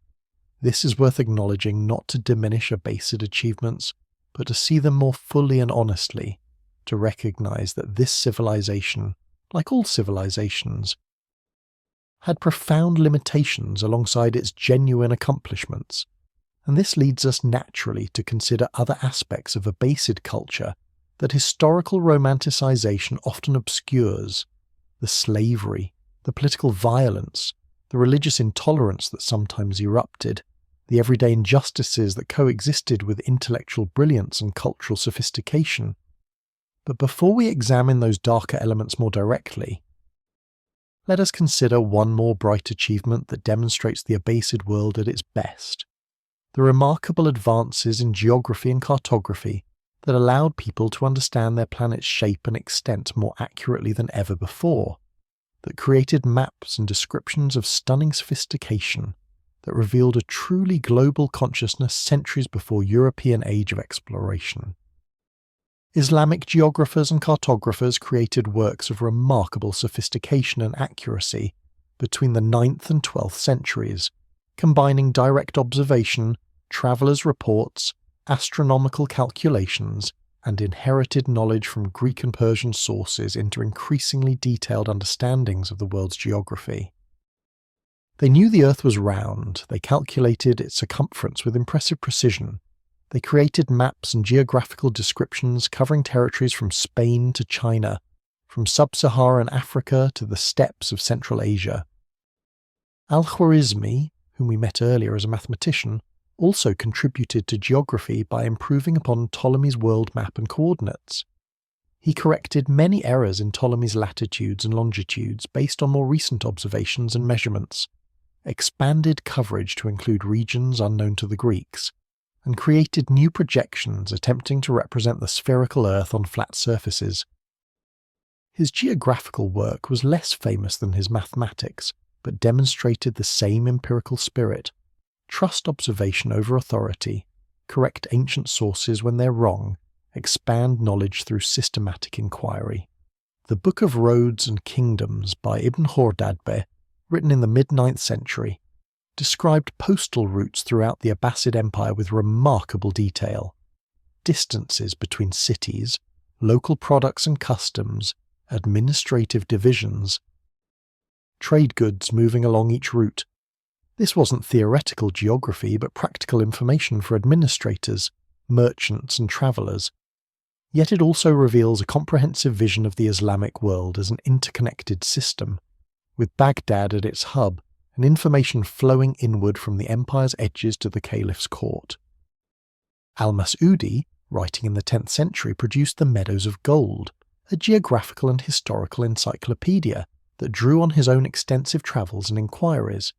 This is worth acknowledging, not to diminish Abbasid achievements, but to see them more fully and honestly, to recognize that this civilization, like all civilizations, had profound limitations alongside its genuine accomplishments, and this leads us naturally to consider other aspects of Abbasid culture that historical romanticization often obscures: the slavery, the political violence, the religious intolerance that sometimes erupted, the everyday injustices that coexisted with intellectual brilliance and cultural sophistication. But before we examine those darker elements more directly, let us consider one more bright achievement that demonstrates the Abbasid world at its best: the remarkable advances in geography and cartography that allowed people to understand their planet's shape and extent more accurately than ever before, that created maps and descriptions of stunning sophistication that revealed a truly global consciousness centuries before European age of exploration. Islamic geographers and cartographers created works of remarkable sophistication and accuracy between the 9th and 12th centuries, combining direct observation, travellers' reports, astronomical calculations, and inherited knowledge from Greek and Persian sources into increasingly detailed understandings of the world's geography. They knew the Earth was round, they calculated its circumference with impressive precision, they created maps and geographical descriptions covering territories from Spain to China, from sub-Saharan Africa to the steppes of Central Asia. Al-Khwarizmi, whom we met earlier as a mathematician, also contributed to geography by improving upon Ptolemy's world map and coordinates. He corrected many errors in Ptolemy's latitudes and longitudes based on more recent observations and measurements, expanded coverage to include regions unknown to the Greeks, and created new projections attempting to represent the spherical Earth on flat surfaces. His geographical work was less famous than his mathematics, but demonstrated the same empirical spirit: trust observation over authority, correct ancient sources when they're wrong, expand knowledge through systematic inquiry. The Book of Roads and Kingdoms by Ibn Khordadbeh, written in the mid-9th century, described postal routes throughout the Abbasid Empire with remarkable detail: distances between cities, local products and customs, administrative divisions, trade goods moving along each route. This wasn't theoretical geography, but practical information for administrators, merchants and travellers. Yet it also reveals a comprehensive vision of the Islamic world as an interconnected system, with Baghdad at its hub and information flowing inward from the empire's edges to the Caliph's court. Al-Mas'udi, writing in the 10th century, produced the Meadows of Gold, a geographical and historical encyclopedia that drew on his own extensive travels and inquiries.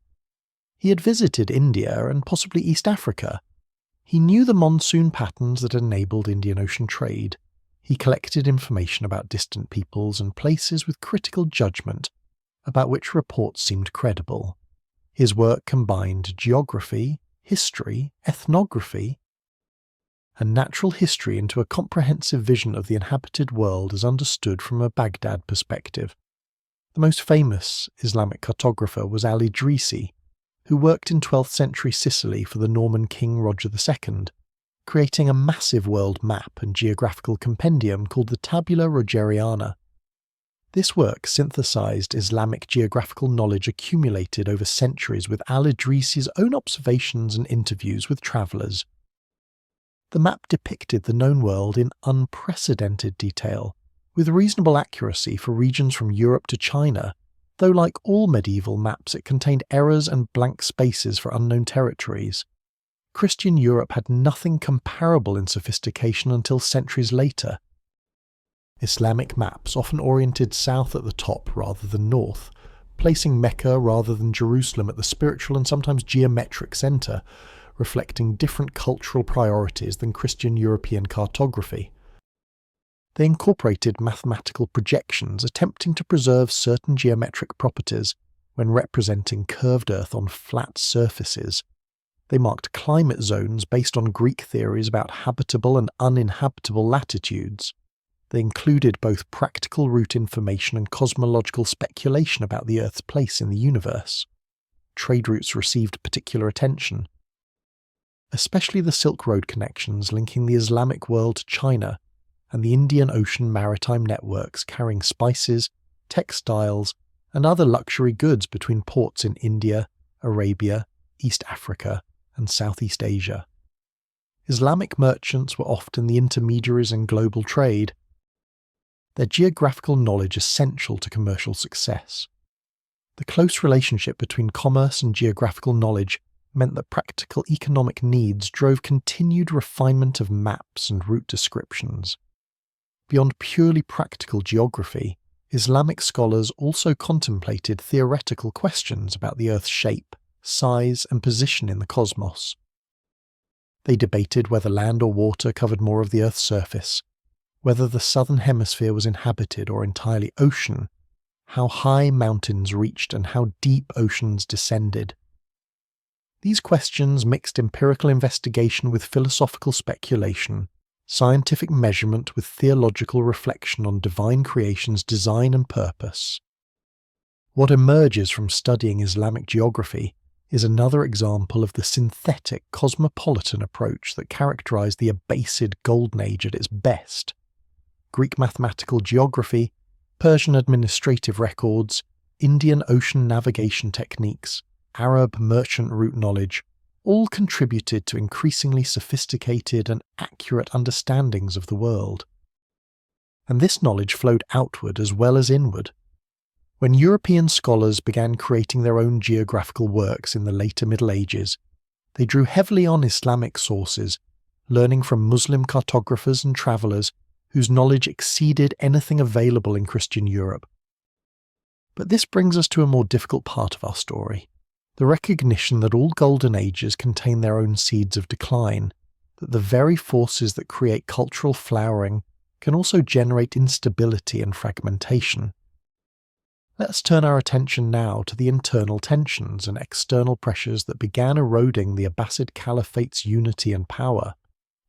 He had visited India and possibly East Africa. He knew the monsoon patterns that enabled Indian Ocean trade. He collected information about distant peoples and places with critical judgment about which reports seemed credible. His work combined geography, history, ethnography, and natural history into a comprehensive vision of the inhabited world as understood from a Baghdad perspective. The most famous Islamic cartographer was al-Idrisi, who worked in 12th century Sicily for the Norman king Roger II, creating a massive world map and geographical compendium called the Tabula Rogeriana. This work synthesized Islamic geographical knowledge accumulated over centuries with al-Idrisi's own observations and interviews with travellers. The map depicted the known world in unprecedented detail, with reasonable accuracy for regions from Europe to China, though like all medieval maps it contained errors and blank spaces for unknown territories. Christian Europe had nothing comparable in sophistication until centuries later. Islamic maps often oriented south at the top rather than north, placing Mecca rather than Jerusalem at the spiritual and sometimes geometric centre, reflecting different cultural priorities than Christian European cartography. They incorporated mathematical projections attempting to preserve certain geometric properties when representing curved Earth on flat surfaces. They marked climate zones based on Greek theories about habitable and uninhabitable latitudes. They included both practical route information and cosmological speculation about the Earth's place in the universe. Trade routes received particular attention, especially the Silk Road connections linking the Islamic world to China and the Indian Ocean maritime networks carrying spices, textiles, and other luxury goods between ports in India, Arabia, East Africa, and Southeast Asia. Islamic merchants were often the intermediaries in global trade, their geographical knowledge essential to commercial success. The close relationship between commerce and geographical knowledge meant that practical economic needs drove continued refinement of maps and route descriptions. Beyond purely practical geography, Islamic scholars also contemplated theoretical questions about the Earth's shape, size, and position in the cosmos. They debated whether land or water covered more of the Earth's surface, whether the southern hemisphere was inhabited or entirely ocean, how high mountains reached and how deep oceans descended. These questions mixed empirical investigation with philosophical speculation, scientific measurement with theological reflection on divine creation's design and purpose. What emerges from studying Islamic geography is another example of the synthetic cosmopolitan approach that characterized the Abbasid Golden Age at its best. Greek mathematical geography, Persian administrative records, Indian ocean navigation techniques, Arab merchant route knowledge, all contributed to increasingly sophisticated and accurate understandings of the world. And this knowledge flowed outward as well as inward. When European scholars began creating their own geographical works in the later Middle Ages, they drew heavily on Islamic sources, learning from Muslim cartographers and travellers whose knowledge exceeded anything available in Christian Europe. But this brings us to a more difficult part of our story, the recognition that all golden ages contain their own seeds of decline, that the very forces that create cultural flowering can also generate instability and fragmentation. Let's turn our attention now to the internal tensions and external pressures that began eroding the Abbasid Caliphate's unity and power,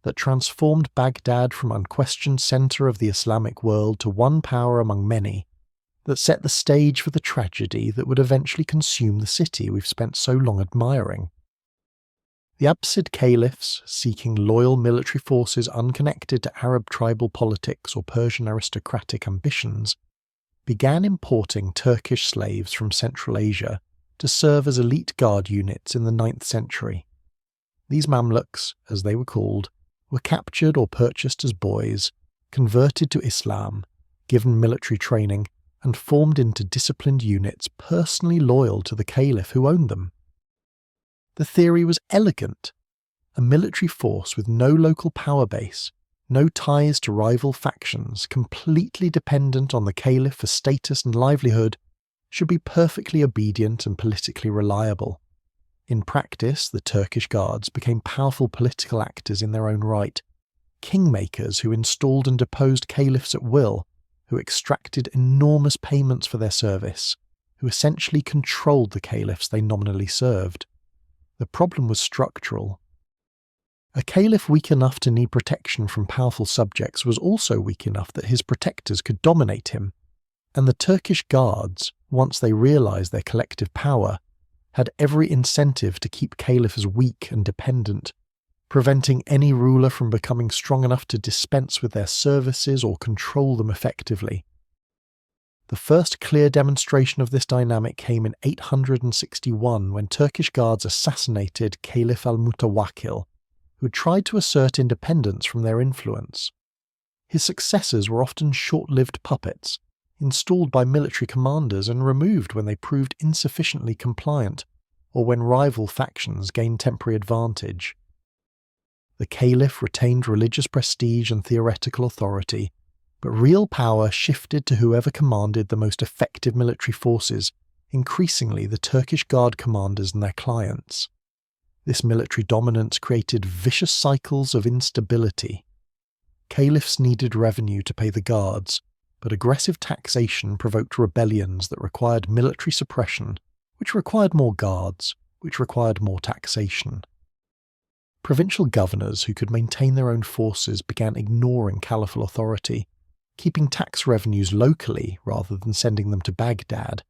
that transformed Baghdad from unquestioned centre of the Islamic world to one power among many, that set the stage for the tragedy that would eventually consume the city we've spent so long admiring. The Abbasid caliphs, seeking loyal military forces unconnected to Arab tribal politics or Persian aristocratic ambitions, began importing Turkish slaves from Central Asia to serve as elite guard units in the 9th century. These Mamluks, as they were called, were captured or purchased as boys, converted to Islam, given military training, and formed into disciplined units personally loyal to the caliph who owned them. The theory was elegant: a military force with no local power base, no ties to rival factions, completely dependent on the caliph for status and livelihood, should be perfectly obedient and politically reliable. In practice, the Turkish guards became powerful political actors in their own right, kingmakers who installed and deposed caliphs at will, who extracted enormous payments for their service, who essentially controlled the caliphs they nominally served. The problem was structural. A caliph weak enough to need protection from powerful subjects was also weak enough that his protectors could dominate him, and the Turkish guards, once they realized their collective power, had every incentive to keep caliphs weak and dependent, preventing any ruler from becoming strong enough to dispense with their services or control them effectively. The first clear demonstration of this dynamic came in 861 when Turkish guards assassinated Caliph al-Mutawakkil, who had tried to assert independence from their influence. His successors were often short-lived puppets, installed by military commanders and removed when they proved insufficiently compliant, or when rival factions gained temporary advantage. The caliph retained religious prestige and theoretical authority, but real power shifted to whoever commanded the most effective military forces, increasingly the Turkish guard commanders and their clients. This military dominance created vicious cycles of instability. Caliphs needed revenue to pay the guards, but aggressive taxation provoked rebellions that required military suppression, which required more guards, which required more taxation. Provincial governors who could maintain their own forces began ignoring caliphal authority, keeping tax revenues locally rather than sending them to Baghdad.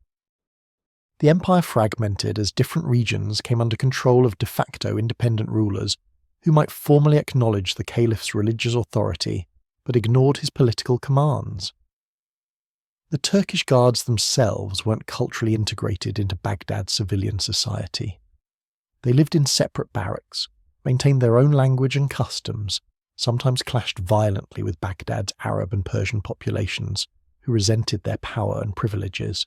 The empire fragmented as different regions came under control of de facto independent rulers who might formally acknowledge the Caliph's religious authority but ignored his political commands. The Turkish guards themselves weren't culturally integrated into Baghdad's civilian society. They lived in separate barracks, maintained their own language and customs, sometimes clashed violently with Baghdad's Arab and Persian populations, who resented their power and privileges.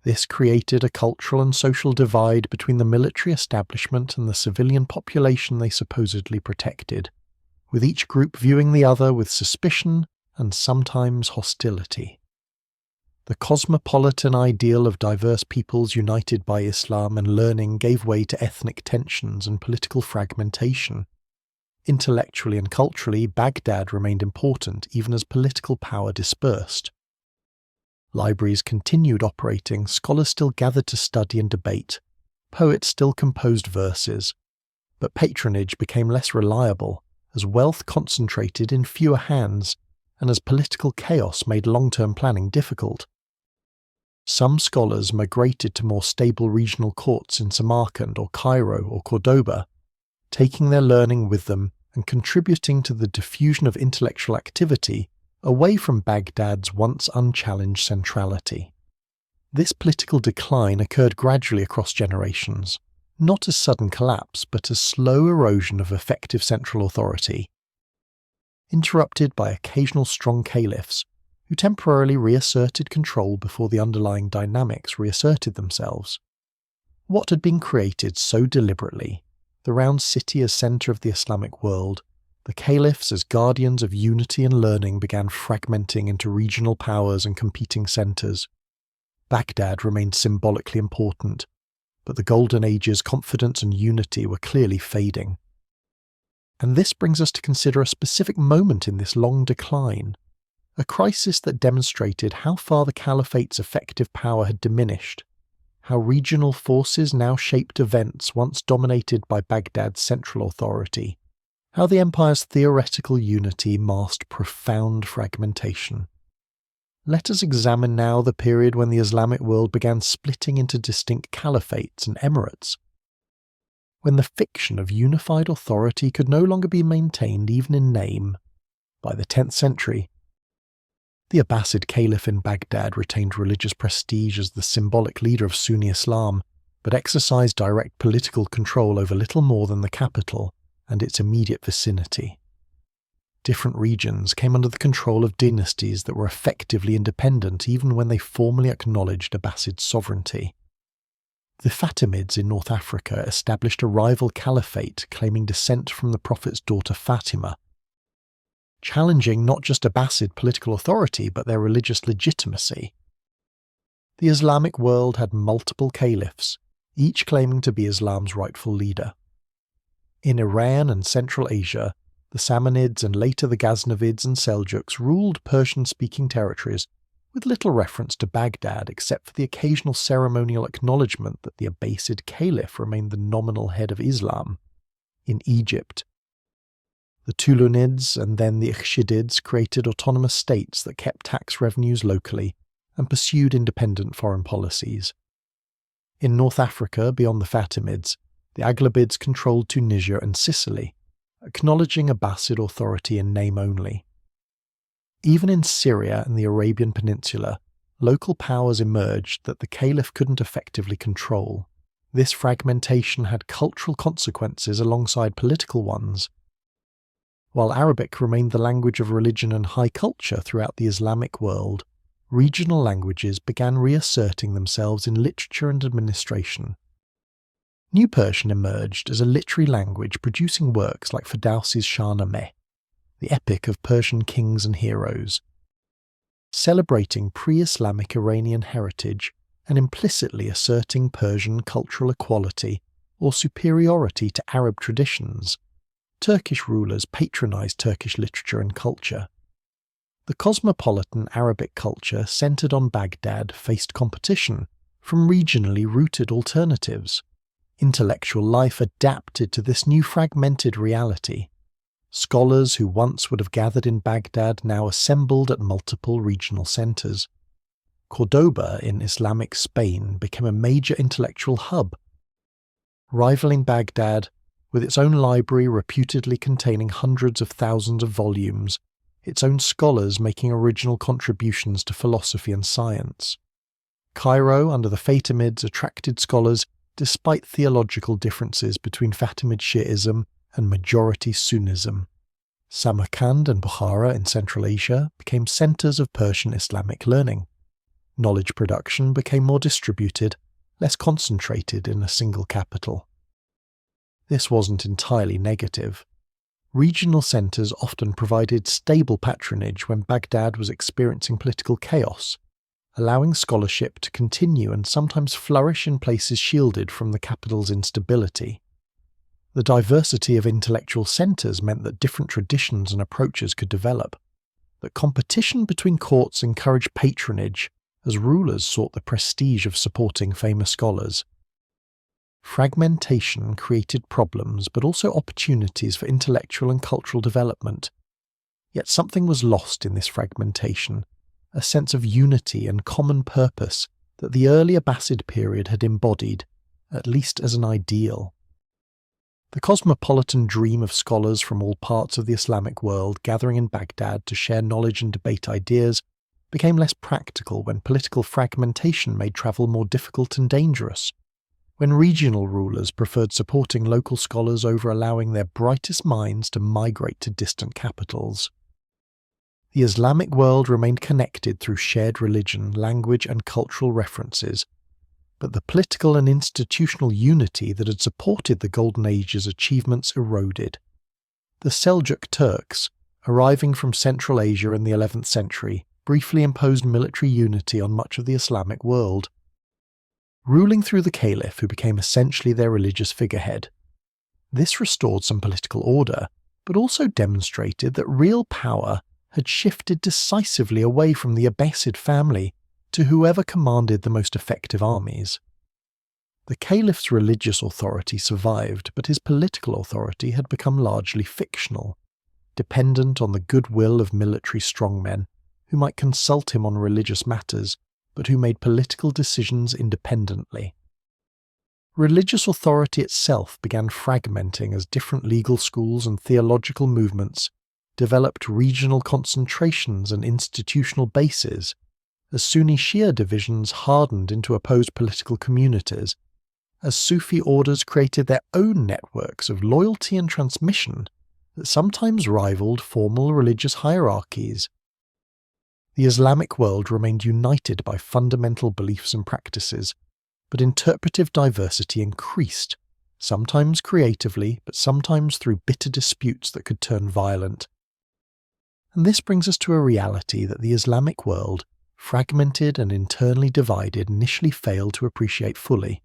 This created a cultural and social divide between the military establishment and the civilian population they supposedly protected, with each group viewing the other with suspicion and sometimes hostility. The cosmopolitan ideal of diverse peoples united by Islam and learning gave way to ethnic tensions and political fragmentation. Intellectually and culturally, Baghdad remained important even as political power dispersed. Libraries continued operating, scholars still gathered to study and debate, poets still composed verses, but patronage became less reliable as wealth concentrated in fewer hands and as political chaos made long-term planning difficult. Some scholars migrated to more stable regional courts in Samarkand or Cairo or Cordoba, taking their learning with them and contributing to the diffusion of intellectual activity away from Baghdad's once unchallenged centrality. This political decline occurred gradually across generations, not as sudden collapse but as slow erosion of effective central authority, interrupted by occasional strong caliphs who temporarily reasserted control before the underlying dynamics reasserted themselves. What had been created so deliberately, the round city as centre of the Islamic world, the caliphs as guardians of unity and learning, began fragmenting into regional powers and competing centres. Baghdad remained symbolically important, but the Golden Age's confidence and unity were clearly fading. And this brings us to consider a specific moment in this long decline, a crisis that demonstrated how far the Caliphate's effective power had diminished, how regional forces now shaped events once dominated by Baghdad's central authority, how the empire's theoretical unity masked profound fragmentation. Let us examine now the period when the Islamic world began splitting into distinct caliphates and emirates, when the fiction of unified authority could no longer be maintained even in name. By the 10th century, the Abbasid Caliph in Baghdad retained religious prestige as the symbolic leader of Sunni Islam, but exercised direct political control over little more than the capital and its immediate vicinity. Different regions came under the control of dynasties that were effectively independent even when they formally acknowledged Abbasid sovereignty. The Fatimids in North Africa established a rival caliphate claiming descent from the Prophet's daughter Fatima, challenging not just Abbasid political authority but their religious legitimacy. The Islamic world had multiple caliphs, each claiming to be Islam's rightful leader. In Iran and Central Asia, the Samanids and later the Ghaznavids and Seljuks ruled Persian-speaking territories with little reference to Baghdad except for the occasional ceremonial acknowledgement that the Abbasid Caliph remained the nominal head of Islam. In Egypt, the Tulunids and then the Ikhshidids created autonomous states that kept tax revenues locally and pursued independent foreign policies. In North Africa, beyond the Fatimids, the Aghlabids controlled Tunisia and Sicily, acknowledging Abbasid authority in name only. Even in Syria and the Arabian Peninsula, local powers emerged that the Caliph couldn't effectively control. This fragmentation had cultural consequences alongside political ones. While Arabic remained the language of religion and high culture throughout the Islamic world, regional languages began reasserting themselves in literature and administration. New Persian emerged as a literary language producing works like Ferdowsi's Shahnameh, the epic of Persian kings and heroes, celebrating pre-Islamic Iranian heritage and implicitly asserting Persian cultural equality or superiority to Arab traditions. Turkish rulers patronized Turkish literature and culture. The cosmopolitan Arabic culture centered on Baghdad faced competition from regionally rooted alternatives. Intellectual life adapted to this new fragmented reality. Scholars who once would have gathered in Baghdad now assembled at multiple regional centers. Cordoba in Islamic Spain became a major intellectual hub. Rivaling Baghdad With its own library reputedly containing hundreds of thousands of volumes, its own scholars making original contributions to philosophy and science. Cairo, under the Fatimids, attracted scholars despite theological differences between Fatimid Shi'ism and majority Sunnism. Samarkand and Bukhara in Central Asia became centres of Persian Islamic learning. Knowledge production became more distributed, less concentrated in a single capital. This wasn't entirely negative. Regional centres often provided stable patronage when Baghdad was experiencing political chaos, allowing scholarship to continue and sometimes flourish in places shielded from the capital's instability. The diversity of intellectual centres meant that different traditions and approaches could develop, that competition between courts encouraged patronage as rulers sought the prestige of supporting famous scholars. Fragmentation created problems but also opportunities for intellectual and cultural development. Yet something was lost in this fragmentation, a sense of unity and common purpose that the early Abbasid period had embodied, at least as an ideal. The cosmopolitan dream of scholars from all parts of the Islamic world gathering in Baghdad to share knowledge and debate ideas became less practical when political fragmentation made travel more difficult and dangerous, when regional rulers preferred supporting local scholars over allowing their brightest minds to migrate to distant capitals. The Islamic world remained connected through shared religion, language and cultural references, but the political and institutional unity that had supported the Golden Age's achievements eroded. The Seljuk Turks, arriving from Central Asia in the 11th century, briefly imposed military unity on much of the Islamic world, ruling through the Caliph, who became essentially their religious figurehead. This restored some political order, but also demonstrated that real power had shifted decisively away from the Abbasid family to whoever commanded the most effective armies. The Caliph's religious authority survived, but his political authority had become largely fictional, dependent on the goodwill of military strongmen who might consult him on religious matters, but who made political decisions independently. Religious authority itself began fragmenting as different legal schools and theological movements developed regional concentrations and institutional bases, as Sunni Shia divisions hardened into opposed political communities, as Sufi orders created their own networks of loyalty and transmission that sometimes rivaled formal religious hierarchies. The Islamic world remained united by fundamental beliefs and practices, but interpretive diversity increased, sometimes creatively, but sometimes through bitter disputes that could turn violent. And this brings us to a reality that the Islamic world, fragmented and internally divided, initially failed to appreciate fully: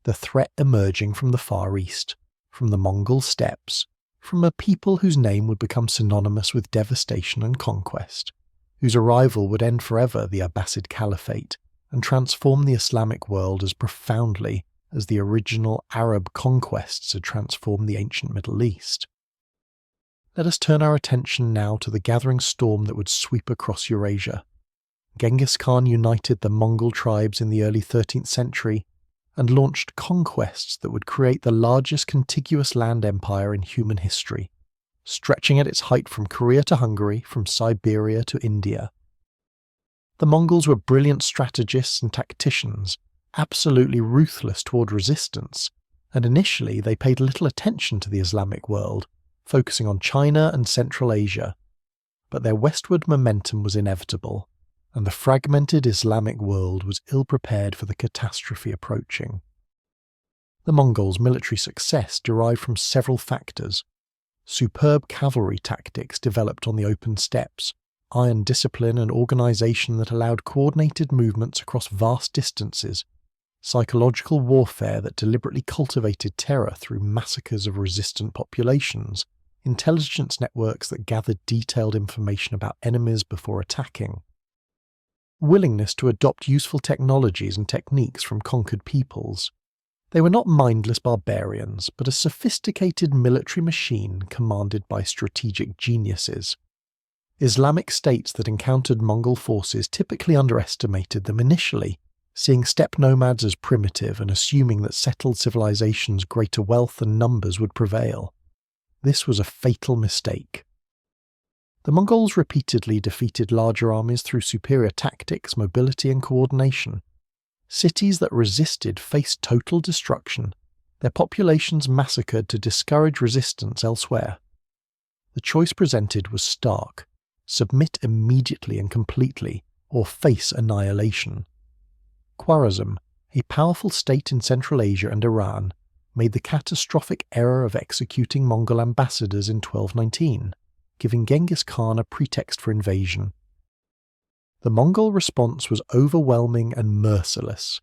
the threat emerging from the Far East, from the Mongol steppes, from a people whose name would become synonymous with devastation and conquest, whose arrival would end forever the Abbasid Caliphate and transform the Islamic world as profoundly as the original Arab conquests had transformed the ancient Middle East. Let us turn our attention now to the gathering storm that would sweep across Eurasia. Genghis Khan united the Mongol tribes in the early 13th century and launched conquests that would create the largest contiguous land empire in human history, stretching at its height from Korea to Hungary, from Siberia to India. The Mongols were brilliant strategists and tacticians, absolutely ruthless toward resistance, and initially they paid little attention to the Islamic world, focusing on China and Central Asia. But their westward momentum was inevitable, and the fragmented Islamic world was ill-prepared for the catastrophe approaching. The Mongols' military success derived from several factors: superb cavalry tactics developed on the open steppes, iron discipline and organisation that allowed coordinated movements across vast distances, psychological warfare that deliberately cultivated terror through massacres of resistant populations, intelligence networks that gathered detailed information about enemies before attacking, willingness to adopt useful technologies and techniques from conquered peoples. They were not mindless barbarians, but a sophisticated military machine commanded by strategic geniuses. Islamic states that encountered Mongol forces typically underestimated them initially, Seeing steppe nomads as primitive and assuming that settled civilizations' greater wealth and numbers would prevail. This was a fatal mistake. The Mongols repeatedly defeated larger armies through superior tactics, mobility, and coordination. Cities that resisted faced total destruction, their populations massacred to discourage resistance elsewhere. The choice presented was stark: submit immediately and completely, or face annihilation. Khwarezm, a powerful state in Central Asia and Iran, made the catastrophic error of executing Mongol ambassadors in 1219, giving Genghis Khan a pretext for invasion. The Mongol response was overwhelming and merciless.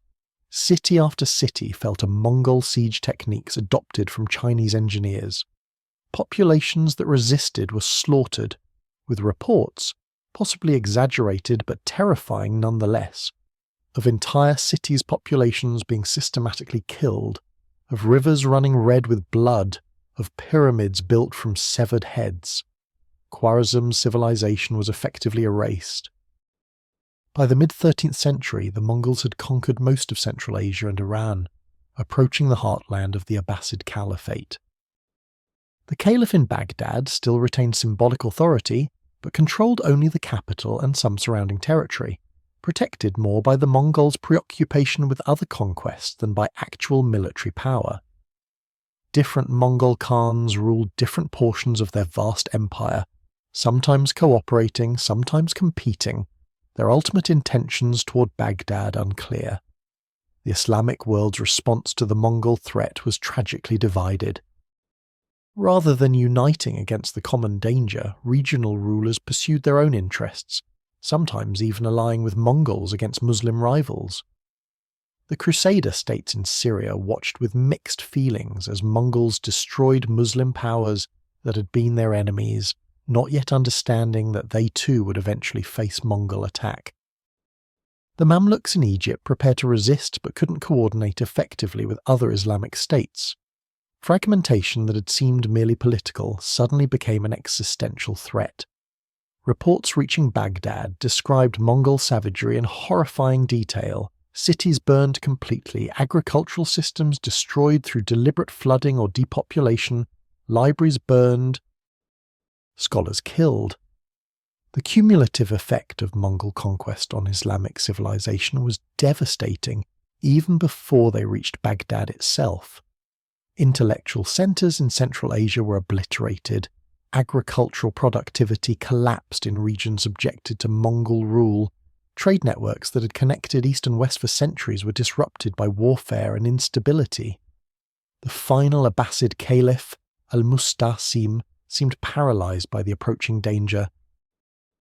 City after city fell to Mongol siege techniques adopted from Chinese engineers. Populations that resisted were slaughtered, with reports, possibly exaggerated but terrifying nonetheless, of entire cities' populations being systematically killed, of rivers running red with blood, of pyramids built from severed heads. Khwarezm's civilization was effectively erased. By the mid-13th century, the Mongols had conquered most of Central Asia and Iran, approaching the heartland of the Abbasid Caliphate. The Caliph in Baghdad still retained symbolic authority, but controlled only the capital and some surrounding territory, protected more by the Mongols' preoccupation with other conquests than by actual military power. Different Mongol Khans ruled different portions of their vast empire, sometimes cooperating, sometimes competing, their ultimate intentions toward Baghdad unclear. The Islamic world's response to the Mongol threat was tragically divided. Rather than uniting against the common danger, regional rulers pursued their own interests, sometimes even allying with Mongols against Muslim rivals. The Crusader states in Syria watched with mixed feelings as Mongols destroyed Muslim powers that had been their enemies, not yet understanding that they too would eventually face Mongol attack. The Mamluks in Egypt prepared to resist but couldn't coordinate effectively with other Islamic states. Fragmentation that had seemed merely political suddenly became an existential threat. Reports reaching Baghdad described Mongol savagery in horrifying detail: cities burned completely, agricultural systems destroyed through deliberate flooding or depopulation, libraries burned, scholars killed. The cumulative effect of Mongol conquest on Islamic civilization was devastating even before they reached Baghdad itself. Intellectual centers in Central Asia were obliterated. Agricultural productivity collapsed in regions subjected to Mongol rule. Trade networks that had connected East and West for centuries were disrupted by warfare and instability. The final Abbasid Caliph, al-Mustasim, seemed paralyzed by the approaching danger.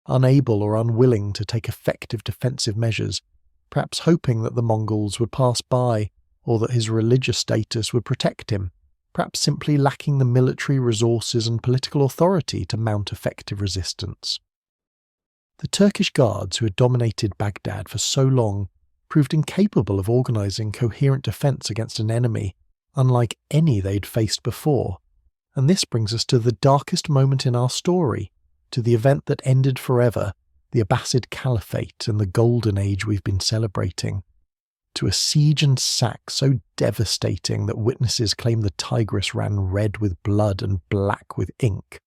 Unable or unwilling to take effective defensive measures, perhaps hoping that the Mongols would pass by or that his religious status would protect him, perhaps simply lacking the military resources and political authority to mount effective resistance. The Turkish guards who had dominated Baghdad for so long proved incapable of organizing coherent defense against an enemy unlike any they'd faced before, and this brings us to the darkest moment in our story, to the event that ended forever, the Abbasid Caliphate and the Golden Age we've been celebrating. To a siege and sack so devastating that witnesses claim the Tigris ran red with blood and black with ink,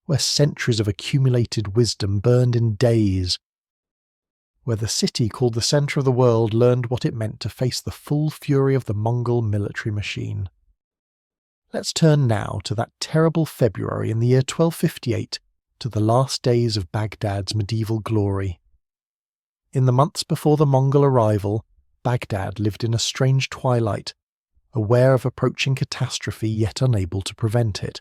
where centuries of accumulated wisdom burned in days, where the city called the centre of the world learned what it meant to face the full fury of the Mongol military machine. Let's turn now to that terrible February in the year 1258, to the last days of Baghdad's medieval glory. In the months before the Mongol arrival, Baghdad lived in a strange twilight, aware of approaching catastrophe yet unable to prevent it,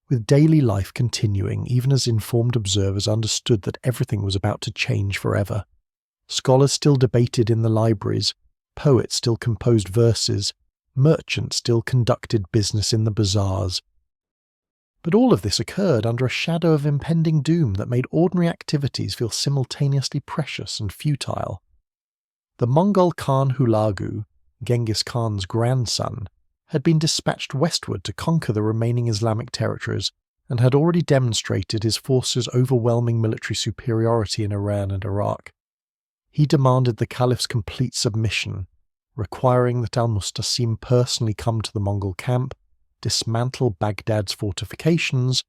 with daily life continuing even as informed observers understood that everything was about to change forever. Scholars still debated in the libraries, poets still composed verses, merchants still conducted business in the bazaars. But all of this occurred under a shadow of impending doom that made ordinary activities feel simultaneously precious and futile. The Mongol Khan Hulagu, Genghis Khan's grandson, had been dispatched westward to conquer the remaining Islamic territories and had already demonstrated his forces' overwhelming military superiority in Iran and Iraq. He demanded the Caliph's complete submission, requiring that al-Mustasim personally come to the Mongol camp, dismantle Baghdad's fortifications,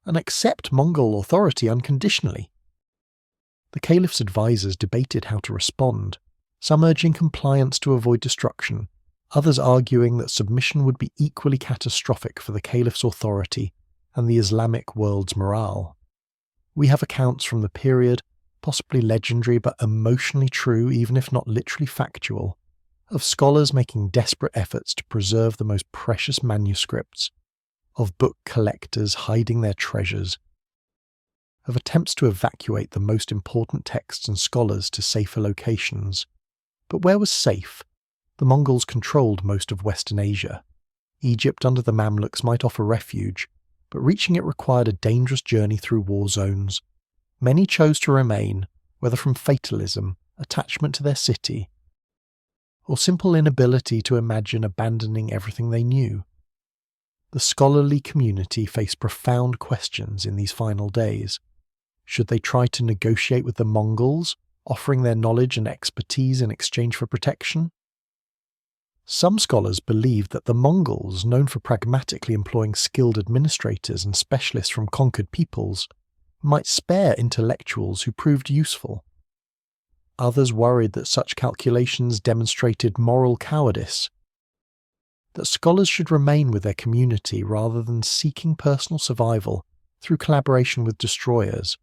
and accept Mongol authority unconditionally. The Caliph's advisors debated how to respond, some urging compliance to avoid destruction, others arguing that submission would be equally catastrophic for the Caliph's authority and the Islamic world's morale. We have accounts from the period, possibly legendary but emotionally true even if not literally factual, of scholars making desperate efforts to preserve the most precious manuscripts, of book collectors hiding their treasures, of attempts to evacuate the most important texts and scholars to safer locations. But where was safe? The Mongols controlled most of Western Asia. Egypt under the Mamluks might offer refuge, but reaching it required a dangerous journey through war zones. Many chose to remain, whether from fatalism, attachment to their city, or simple inability to imagine abandoning everything they knew. The scholarly community faced profound questions in these final days. Should they try to negotiate with the Mongols, offering their knowledge and expertise in exchange for protection? Some scholars believed that the Mongols, known for pragmatically employing skilled administrators and specialists from conquered peoples, might spare intellectuals who proved useful. Others worried that such calculations demonstrated moral cowardice, that scholars should remain with their community rather than seeking personal survival through collaboration with destroyers.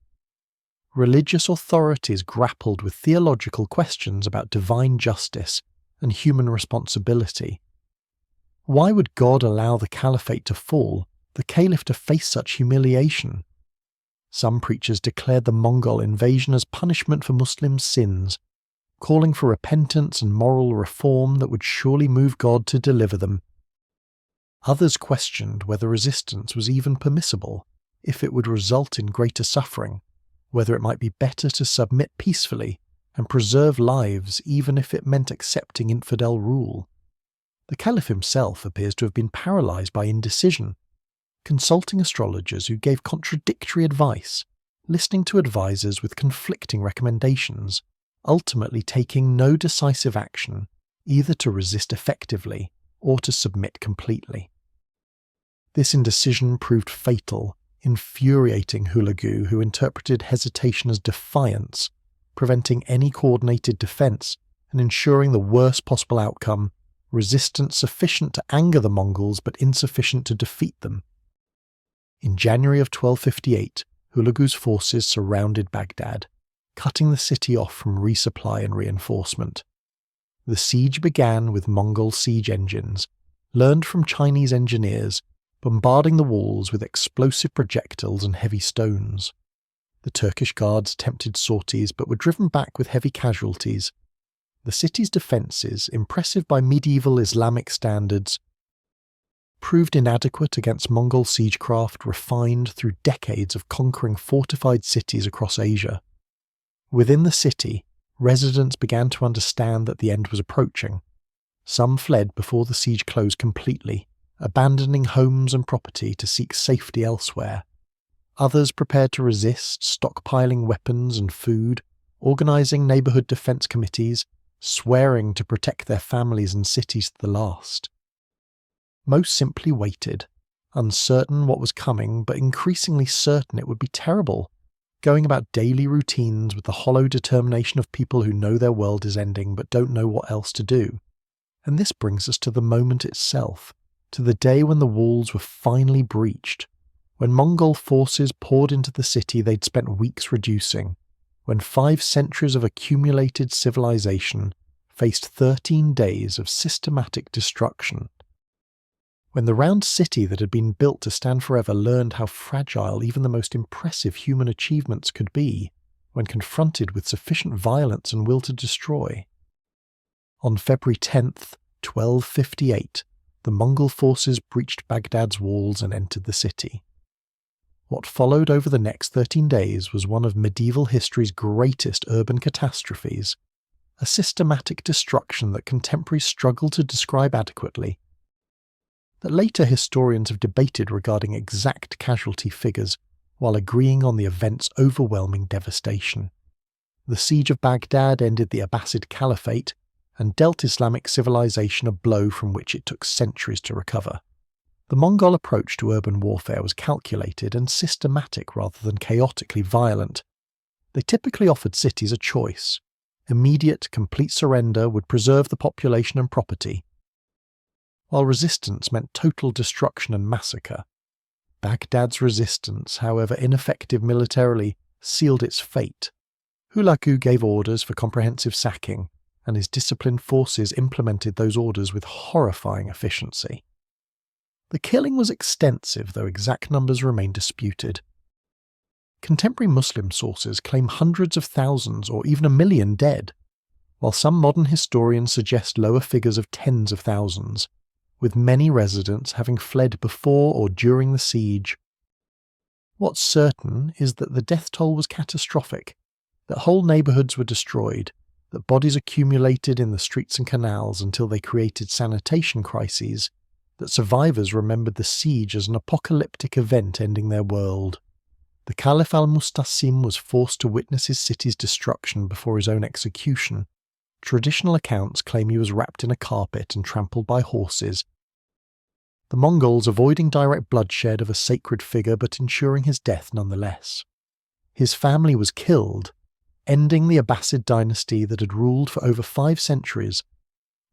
Religious authorities grappled with theological questions about divine justice and human responsibility. Why would God allow the Caliphate to fall, the Caliph to face such humiliation? Some preachers declared the Mongol invasion as punishment for Muslims' sins, calling for repentance and moral reform that would surely move God to deliver them. Others questioned whether resistance was even permissible, if it would result in greater suffering, whether it might be better to submit peacefully and preserve lives even if it meant accepting infidel rule. The Caliph himself appears to have been paralyzed by indecision, consulting astrologers who gave contradictory advice, listening to advisors with conflicting recommendations, ultimately taking no decisive action, either to resist effectively or to submit completely. This indecision proved fatal, infuriating Hulagu, who interpreted hesitation as defiance, preventing any coordinated defense and ensuring the worst possible outcome, resistance sufficient to anger the Mongols but insufficient to defeat them. In January of 1258, Hulagu's forces surrounded Baghdad, cutting the city off from resupply and reinforcement. The siege began with Mongol siege engines, learned from Chinese engineers, bombarding the walls with explosive projectiles and heavy stones. The Turkish guards attempted sorties but were driven back with heavy casualties. The city's defences, impressive by medieval Islamic standards, proved inadequate against Mongol siegecraft refined through decades of conquering fortified cities across Asia. Within the city, residents began to understand that the end was approaching. Some fled before the siege closed completely, abandoning homes and property to seek safety elsewhere. Others prepared to resist, stockpiling weapons and food, organising neighbourhood defence committees, swearing to protect their families and cities to the last. Most simply waited, uncertain what was coming but increasingly certain it would be terrible, going about daily routines with the hollow determination of people who know their world is ending but don't know what else to do. And this brings us to the moment itself, to the day when the walls were finally breached, when Mongol forces poured into the city they'd spent weeks reducing, when 5 centuries of accumulated civilization faced 13 days of systematic destruction. When the round city that had been built to stand forever learned how fragile even the most impressive human achievements could be when confronted with sufficient violence and will to destroy. On February 10th, 1258, the Mongol forces breached Baghdad's walls and entered the city. What followed over the next 13 days was one of medieval history's greatest urban catastrophes, a systematic destruction that contemporaries struggle to describe adequately, that later historians have debated regarding exact casualty figures while agreeing on the event's overwhelming devastation. The siege of Baghdad ended the Abbasid Caliphate and dealt Islamic civilization a blow from which it took centuries to recover. The Mongol approach to urban warfare was calculated and systematic rather than chaotically violent. They typically offered cities a choice. Immediate, complete surrender would preserve the population and property, while resistance meant total destruction and massacre. Baghdad's resistance, however ineffective militarily, sealed its fate. Hulagu gave orders for comprehensive sacking, and his disciplined forces implemented those orders with horrifying efficiency. The killing was extensive, though exact numbers remain disputed. Contemporary Muslim sources claim hundreds of thousands or even 1 million dead, while some modern historians suggest lower figures of tens of thousands, with many residents having fled before or during the siege. What's certain is that the death toll was catastrophic, that whole neighbourhoods were destroyed, that bodies accumulated in the streets and canals until they created sanitation crises, that survivors remembered the siege as an apocalyptic event ending their world. The Caliph al-Mustasim was forced to witness his city's destruction before his own execution. Traditional accounts claim he was wrapped in a carpet and trampled by horses, the Mongols avoiding direct bloodshed of a sacred figure but ensuring his death nonetheless. His family was killed, ending the Abbasid dynasty that had ruled for over 5 centuries.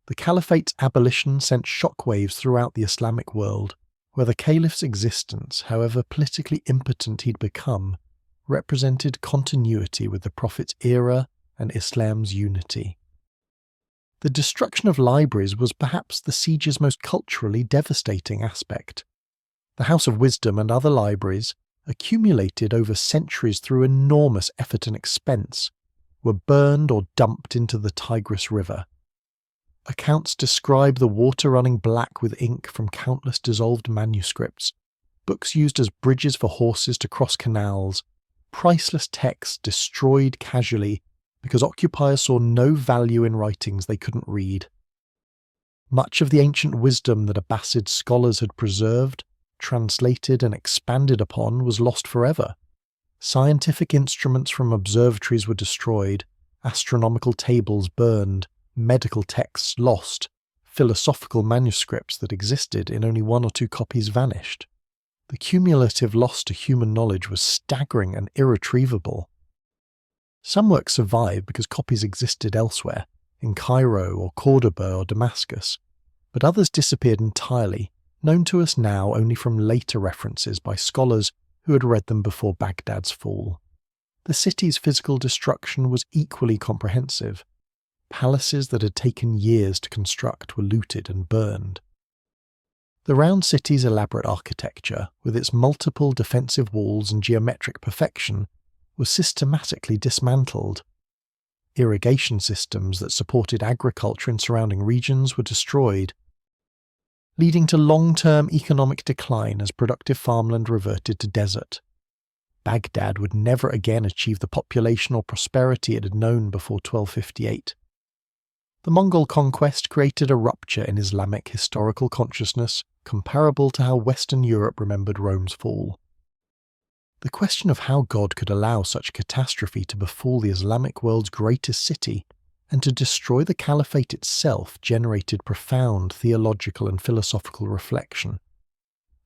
The Caliphate's abolition sent shockwaves throughout the Islamic world, where the Caliph's existence, however politically impotent he'd become, represented continuity with the Prophet's era and Islam's unity. The destruction of libraries was perhaps the siege's most culturally devastating aspect. The House of Wisdom and other libraries, accumulated over centuries through enormous effort and expense, were burned or dumped into the Tigris River. Accounts describe the water running black with ink from countless dissolved manuscripts, books used as bridges for horses to cross canals, priceless texts destroyed casually because occupiers saw no value in writings they couldn't read. Much of the ancient wisdom that Abbasid scholars had preserved, translated and expanded upon was lost forever. Scientific instruments from observatories were destroyed, astronomical tables burned, medical texts lost, philosophical manuscripts that existed in only 1 or 2 copies vanished. The cumulative loss to human knowledge was staggering and irretrievable. Some works survived because copies existed elsewhere, in Cairo or Cordoba or Damascus, but others disappeared entirely, known to us now only from later references by scholars who had read them before Baghdad's fall. The city's physical destruction was equally comprehensive. Palaces that had taken years to construct were looted and burned. The round city's elaborate architecture, with its multiple defensive walls and geometric perfection, was systematically dismantled. Irrigation systems that supported agriculture in surrounding regions were destroyed, leading to long-term economic decline as productive farmland reverted to desert. Baghdad would never again achieve the population or prosperity it had known before 1258. The Mongol conquest created a rupture in Islamic historical consciousness comparable to how Western Europe remembered Rome's fall. The question of how God could allow such catastrophe to befall the Islamic world's greatest city and to destroy the Caliphate itself generated profound theological and philosophical reflection.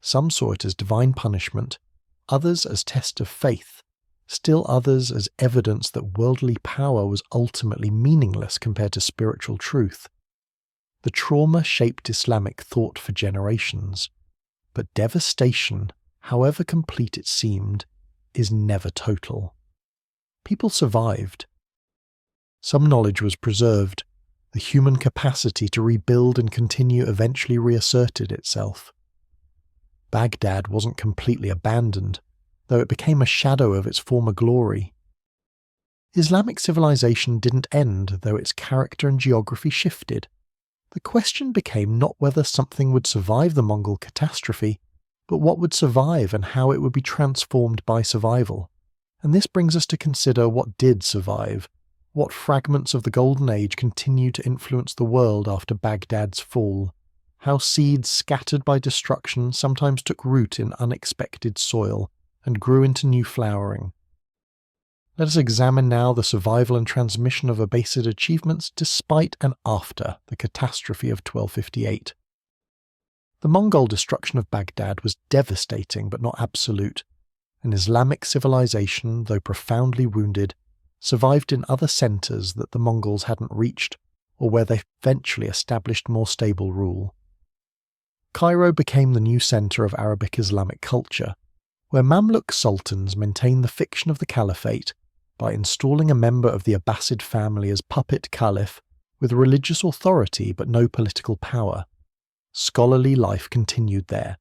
Some saw it as divine punishment, others as test of faith, still others as evidence that worldly power was ultimately meaningless compared to spiritual truth. The trauma shaped Islamic thought for generations, but devastation, however complete it seemed, is never total. People survived. Some knowledge was preserved. The human capacity to rebuild and continue eventually reasserted itself. Baghdad wasn't completely abandoned, though it became a shadow of its former glory. Islamic civilization didn't end, though its character and geography shifted. The question became not whether something would survive the Mongol catastrophe, but what would survive and how it would be transformed by survival. And this brings us to consider what did survive, what fragments of the Golden Age continue to influence the world after Baghdad's fall, how seeds scattered by destruction sometimes took root in unexpected soil and grew into new flowering. Let us examine now the survival and transmission of Abbasid achievements despite and after the catastrophe of 1258. The Mongol destruction of Baghdad was devastating but not absolute, and Islamic civilization, though profoundly wounded, survived in other centres that the Mongols hadn't reached, or where they eventually established more stable rule. Cairo became the new centre of Arabic Islamic culture, where Mamluk sultans maintained the fiction of the Caliphate by installing a member of the Abbasid family as puppet Caliph with religious authority but no political power. Scholarly life continued there.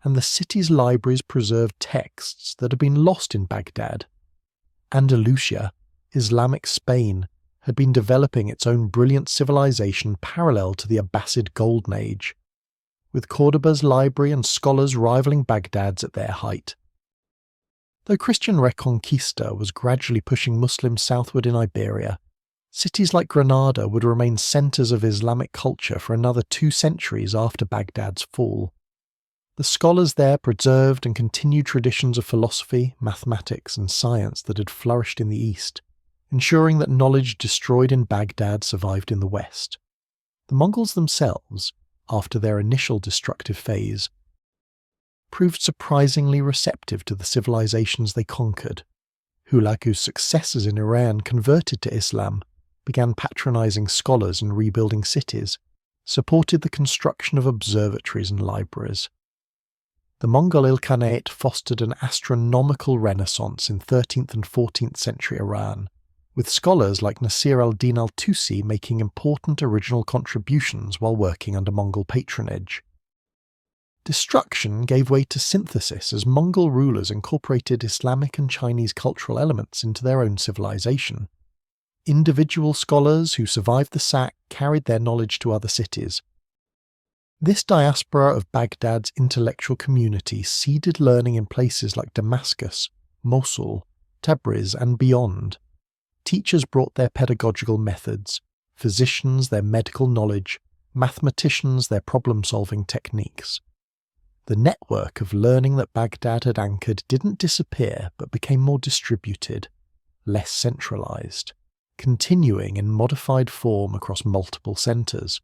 And the city's libraries preserved texts that had been lost in Baghdad. Andalusia, Islamic Spain, had been developing its own brilliant civilization parallel to the Abbasid Golden Age, with Cordoba's library and scholars rivaling Baghdad's at their height. Though Christian Reconquista was gradually pushing Muslims southward in Iberia, cities like Granada would remain centres of Islamic culture for another 2 centuries after Baghdad's fall. The scholars there preserved and continued traditions of philosophy, mathematics, and science that had flourished in the East, ensuring that knowledge destroyed in Baghdad survived in the West. The Mongols themselves, after their initial destructive phase, proved surprisingly receptive to the civilizations they conquered. Hulagu's successors in Iran converted to Islam, began patronizing scholars and rebuilding cities, supported the construction of observatories and libraries. The Mongol Ilkhanate fostered an astronomical renaissance in 13th and 14th century Iran, with scholars like Nasir al-Din al-Tusi making important original contributions while working under Mongol patronage. Destruction gave way to synthesis as Mongol rulers incorporated Islamic and Chinese cultural elements into their own civilization. Individual scholars who survived the sack carried their knowledge to other cities. This diaspora of Baghdad's intellectual community seeded learning in places like Damascus, Mosul, Tabriz, and beyond. Teachers brought their pedagogical methods, physicians their medical knowledge, mathematicians their problem-solving techniques. The network of learning that Baghdad had anchored didn't disappear but became more distributed, less centralized, continuing in modified form across multiple centers.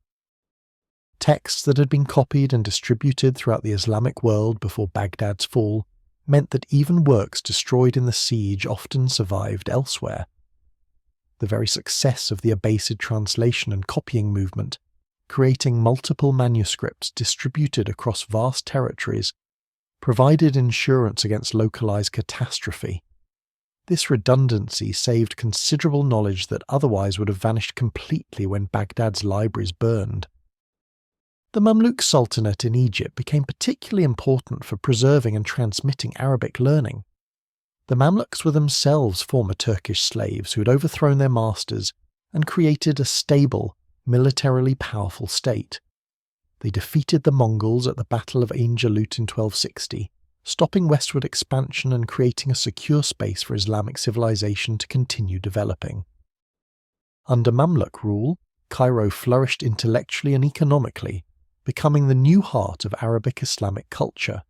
Texts that had been copied and distributed throughout the Islamic world before Baghdad's fall meant that even works destroyed in the siege often survived elsewhere. The very success of the Abbasid translation and copying movement, creating multiple manuscripts distributed across vast territories, provided insurance against localized catastrophe. This redundancy saved considerable knowledge that otherwise would have vanished completely when Baghdad's libraries burned. The Mamluk Sultanate in Egypt became particularly important for preserving and transmitting Arabic learning. The Mamluks were themselves former Turkish slaves who had overthrown their masters and created a stable, militarily powerful state. They defeated the Mongols at the Battle of Ain Jalut in 1260, stopping westward expansion and creating a secure space for Islamic civilization to continue developing. Under Mamluk rule, Cairo flourished intellectually and economically, becoming the new heart of Arabic Islamic culture.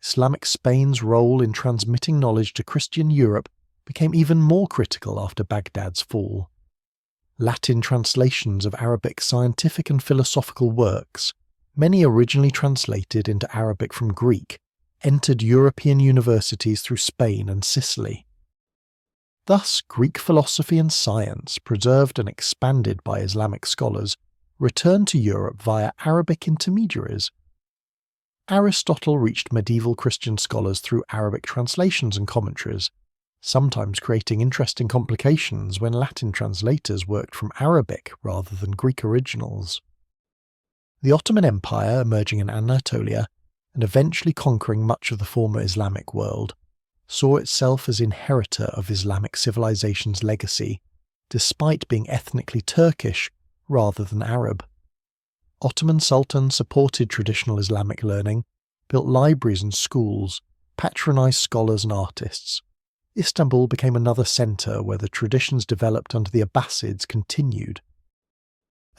Islamic Spain's role in transmitting knowledge to Christian Europe became even more critical after Baghdad's fall. Latin translations of Arabic scientific and philosophical works, many originally translated into Arabic from Greek, entered European universities through Spain and Sicily. Thus, Greek philosophy and science, preserved and expanded by Islamic scholars, returned to Europe via Arabic intermediaries. Aristotle reached medieval Christian scholars through Arabic translations and commentaries, sometimes creating interesting complications when Latin translators worked from Arabic rather than Greek originals. The Ottoman Empire, emerging in Anatolia and eventually conquering much of the former Islamic world, saw itself as inheritor of Islamic civilization's legacy, despite being ethnically Turkish rather than Arab. Ottoman sultans supported traditional Islamic learning, built libraries and schools, patronized scholars and artists. Istanbul became another centre where the traditions developed under the Abbasids continued.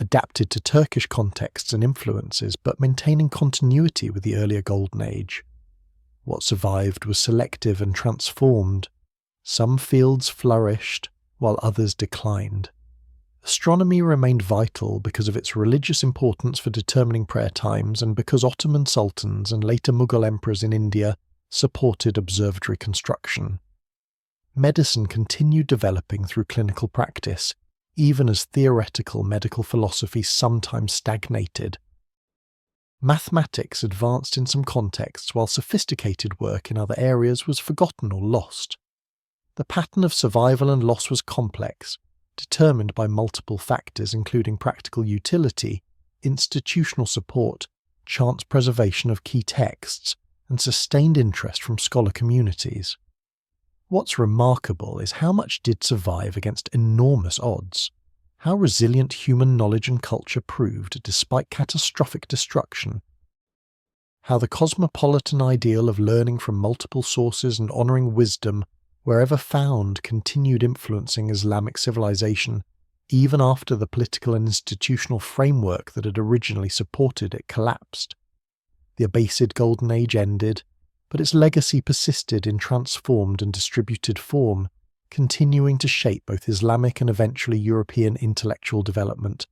Adapted to Turkish contexts and influences, but maintaining continuity with the earlier Golden Age. What survived was selective and transformed, Some fields flourished, while others declined. Astronomy remained vital because of its religious importance for determining prayer times and because Ottoman sultans and later Mughal emperors in India supported observatory construction. Medicine continued developing through clinical practice, even as theoretical medical philosophy sometimes stagnated. Mathematics advanced in some contexts while sophisticated work in other areas was forgotten or lost. The pattern of survival and loss was complex, determined by multiple factors including practical utility, institutional support, chance preservation of key texts, and sustained interest from scholar communities. What's remarkable is how much did survive against enormous odds, how resilient human knowledge and culture proved despite catastrophic destruction, how the cosmopolitan ideal of learning from multiple sources and honouring wisdom wherever found continued influencing Islamic civilization even after the political and institutional framework that had originally supported it collapsed. The Abbasid Golden Age ended, but its legacy persisted in transformed and distributed form, continuing to shape both Islamic and eventually European intellectual development.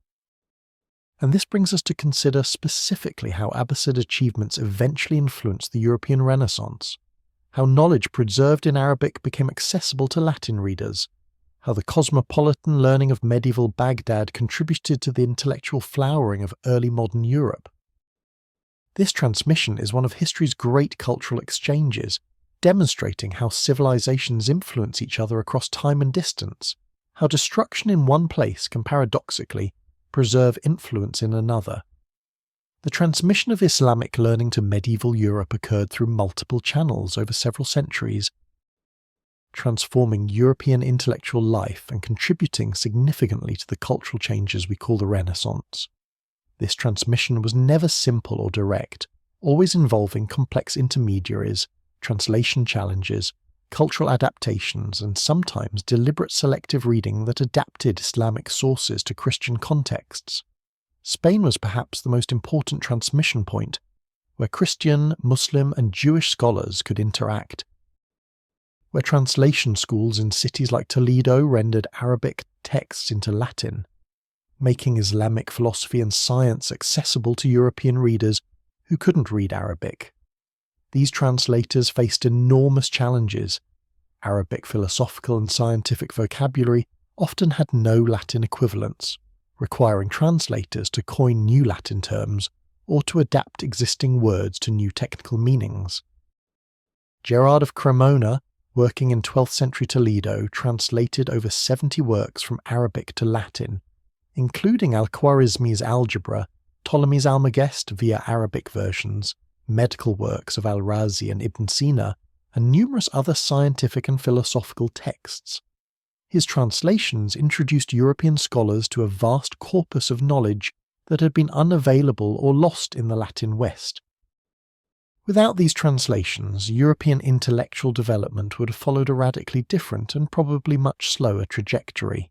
And this brings us to consider specifically how Abbasid achievements eventually influenced the European Renaissance, how knowledge preserved in Arabic became accessible to Latin readers, how the cosmopolitan learning of medieval Baghdad contributed to the intellectual flowering of early modern Europe. This transmission is one of history's great cultural exchanges, demonstrating how civilizations influence each other across time and distance, how destruction in one place can paradoxically preserve influence in another. The transmission of Islamic learning to medieval Europe occurred through multiple channels over several centuries, transforming European intellectual life and contributing significantly to the cultural changes we call the Renaissance. This transmission was never simple or direct, always involving complex intermediaries, translation challenges, cultural adaptations, and sometimes deliberate selective reading that adapted Islamic sources to Christian contexts. Spain was perhaps the most important transmission point, where Christian, Muslim, and Jewish scholars could interact, where translation schools in cities like Toledo rendered Arabic texts into Latin, making Islamic philosophy and science accessible to European readers who couldn't read Arabic. These translators faced enormous challenges. Arabic philosophical and scientific vocabulary often had no Latin equivalents, requiring translators to coin new Latin terms or to adapt existing words to new technical meanings. Gerard of Cremona, working in 12th century Toledo, translated over 70 works from Arabic to Latin, including Al-Khwarizmi's algebra, Ptolemy's Almagest via Arabic versions, medical works of Al-Razi and Ibn Sina, and numerous other scientific and philosophical texts. His translations introduced European scholars to a vast corpus of knowledge that had been unavailable or lost in the Latin West. Without these translations, European intellectual development would have followed a radically different and probably much slower trajectory.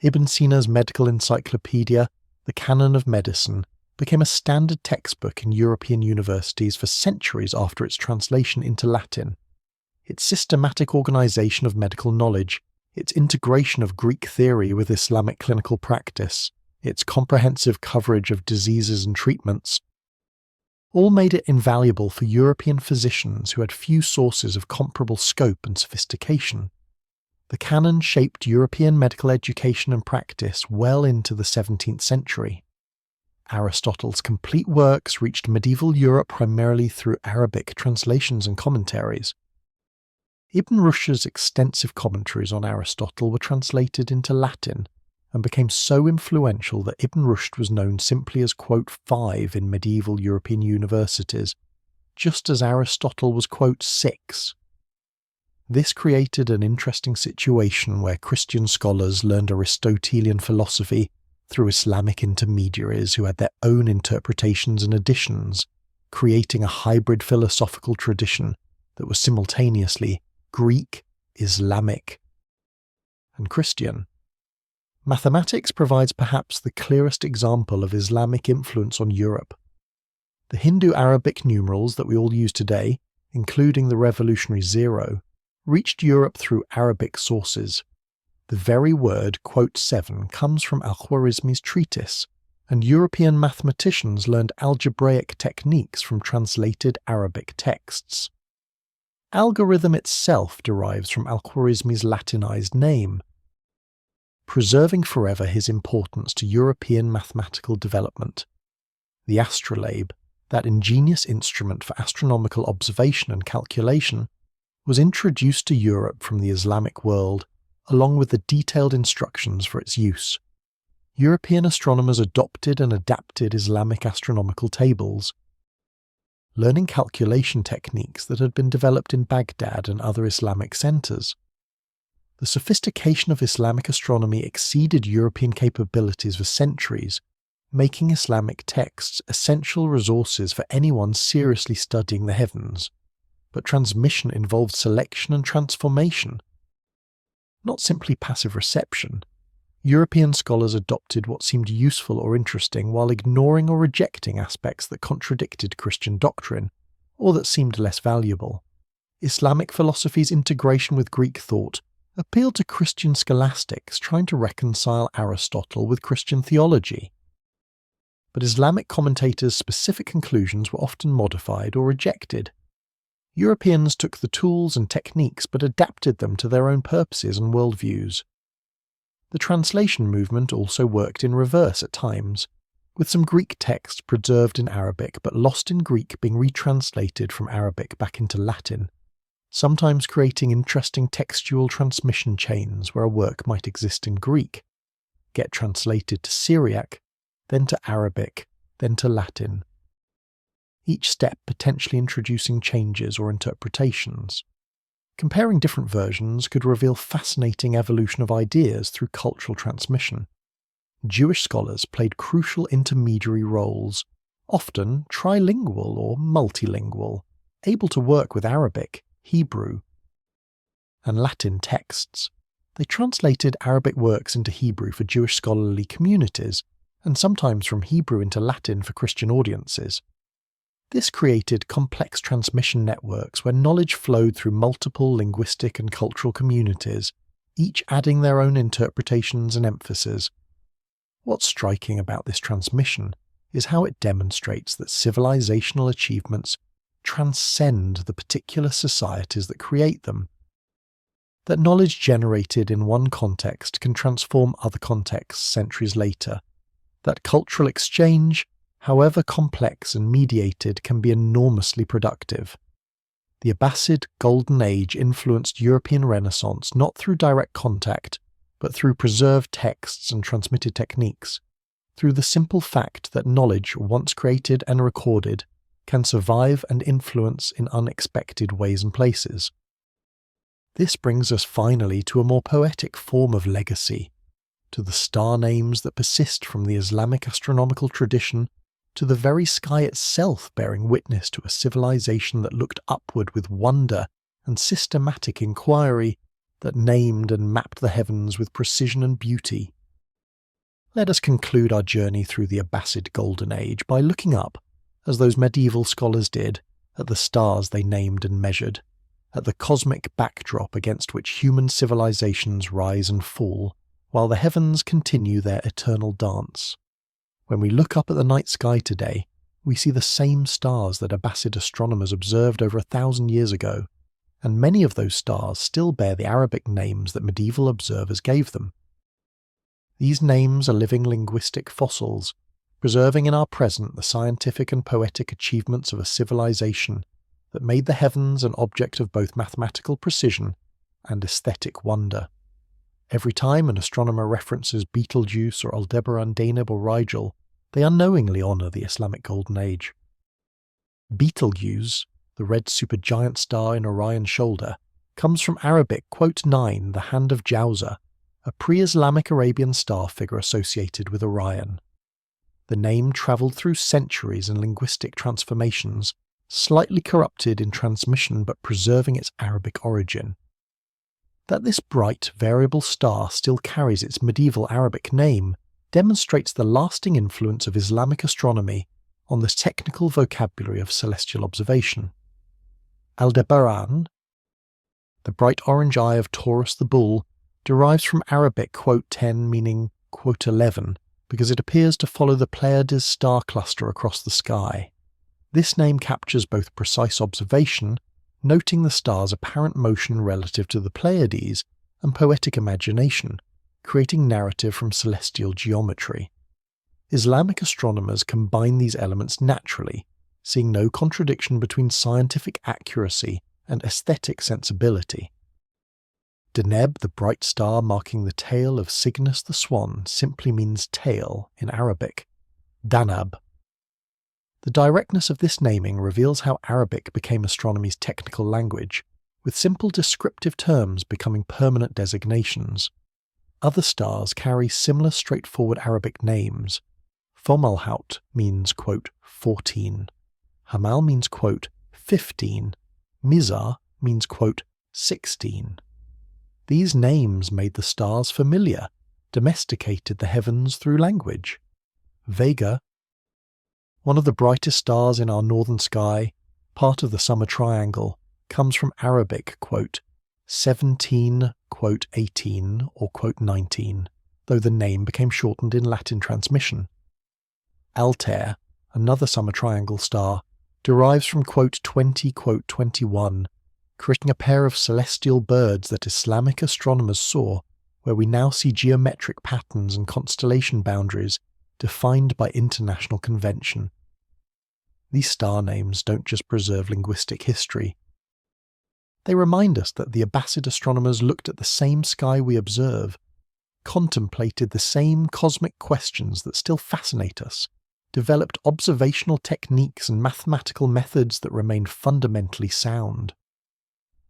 Ibn Sina's medical encyclopedia, The Canon of Medicine, became a standard textbook in European universities for centuries after its translation into Latin. Its systematic organization of medical knowledge, its integration of Greek theory with Islamic clinical practice, its comprehensive coverage of diseases and treatments, all made it invaluable for European physicians who had few sources of comparable scope and sophistication. The canon shaped European medical education and practice well into the 17th century. Aristotle's complete works reached medieval Europe primarily through Arabic translations and commentaries. Ibn Rushd's extensive commentaries on Aristotle were translated into Latin and became so influential that Ibn Rushd was known simply as quote 5 in medieval European universities, just as Aristotle was quote 6. This created an interesting situation where Christian scholars learned Aristotelian philosophy through Islamic intermediaries who had their own interpretations and additions, creating a hybrid philosophical tradition that was simultaneously Greek, Islamic, and Christian. Mathematics provides perhaps the clearest example of Islamic influence on Europe. The Hindu Arabic numerals that we all use today, including the revolutionary 0, reached Europe through Arabic sources. The very word quote 7 comes from Al-Khwarizmi's treatise, and European mathematicians learned algebraic techniques from translated Arabic texts. Algorithm itself derives from Al-Khwarizmi's Latinized name, preserving forever his importance to European mathematical development. The astrolabe, that ingenious instrument for astronomical observation and calculation, was introduced to Europe from the Islamic world, along with the detailed instructions for its use. European astronomers adopted and adapted Islamic astronomical tables, learning calculation techniques that had been developed in Baghdad and other Islamic centres. The sophistication of Islamic astronomy exceeded European capabilities for centuries, making Islamic texts essential resources for anyone seriously studying the heavens. But transmission involved selection and transformation, not simply passive reception. European scholars adopted what seemed useful or interesting while ignoring or rejecting aspects that contradicted Christian doctrine, or that seemed less valuable. Islamic philosophy's integration with Greek thought appealed to Christian scholastics trying to reconcile Aristotle with Christian theology. But Islamic commentators' specific conclusions were often modified or rejected. Europeans took the tools and techniques but adapted them to their own purposes and worldviews. The translation movement also worked in reverse at times, with some Greek texts preserved in Arabic but lost in Greek being retranslated from Arabic back into Latin, sometimes creating interesting textual transmission chains where a work might exist in Greek, get translated to Syriac, then to Arabic, then to Latin, each step potentially introducing changes or interpretations. Comparing different versions could reveal fascinating evolution of ideas through cultural transmission. Jewish scholars played crucial intermediary roles, often trilingual or multilingual, able to work with Arabic, Hebrew, and Latin texts. They translated Arabic works into Hebrew for Jewish scholarly communities, and sometimes from Hebrew into Latin for Christian audiences. This created complex transmission networks where knowledge flowed through multiple linguistic and cultural communities, each adding their own interpretations and emphasis. What's striking about this transmission is how it demonstrates that civilizational achievements transcend the particular societies that create them. That knowledge generated in one context can transform other contexts centuries later. That cultural exchange, however complex and mediated, can be enormously productive. The Abbasid Golden Age influenced European Renaissance not through direct contact, but through preserved texts and transmitted techniques, through the simple fact that knowledge, once created and recorded, can survive and influence in unexpected ways and places. This brings us finally to a more poetic form of legacy, to the star names that persist from the Islamic astronomical tradition, to the very sky itself bearing witness to a civilization that looked upward with wonder and systematic inquiry, that named and mapped the heavens with precision and beauty. Let us conclude our journey through the Abbasid Golden Age by looking up, as those medieval scholars did, at the stars they named and measured, at the cosmic backdrop against which human civilizations rise and fall, while the heavens continue their eternal dance. When we look up at the night sky today, we see the same stars that Abbasid astronomers observed over 1,000 years ago, and many of those stars still bear the Arabic names that medieval observers gave them. These names are living linguistic fossils, preserving in our present the scientific and poetic achievements of a civilization that made the heavens an object of both mathematical precision and aesthetic wonder. Every time an astronomer references Betelgeuse or Aldebaran, Deneb or Rigel, they unknowingly honour the Islamic Golden Age. Betelgeuse, the red supergiant star in Orion's shoulder, comes from Arabic quote 9, the hand of Jauza, a pre-Islamic Arabian star figure associated with Orion. The name travelled through centuries and linguistic transformations, slightly corrupted in transmission but preserving its Arabic origin. That this bright, variable star still carries its medieval Arabic name demonstrates the lasting influence of Islamic astronomy on the technical vocabulary of celestial observation. Aldebaran, the bright orange eye of Taurus the bull, derives from Arabic quote 10 meaning quote 11 because it appears to follow the Pleiades star cluster across the sky. This name captures both precise observation, noting the star's apparent motion relative to the Pleiades, and poetic imagination, creating narrative from celestial geometry. Islamic astronomers combine these elements naturally, seeing no contradiction between scientific accuracy and aesthetic sensibility. Deneb, the bright star marking the tail of Cygnus the swan, simply means tail in Arabic. Danab. The directness of this naming reveals how Arabic became astronomy's technical language, with simple descriptive terms becoming permanent designations. Other stars carry similar straightforward Arabic names. Fomalhaut means, quote, 14. Hamal means, quote, 15. Mizar means, quote, 16. These names made the stars familiar, domesticated the heavens through language. Vega, one of the brightest stars in our northern sky, part of the summer triangle, comes from Arabic, quote, 17, quote, 18, or quote, 19, though the name became shortened in Latin transmission. Altair, another summer triangle star, derives from, quote, 20, quote, 21, creating a pair of celestial birds that Islamic astronomers saw, where we now see geometric patterns and constellation boundaries defined by international convention. These star names don't just preserve linguistic history. They remind us that the Abbasid astronomers looked at the same sky we observe, contemplated the same cosmic questions that still fascinate us, developed observational techniques and mathematical methods that remain fundamentally sound.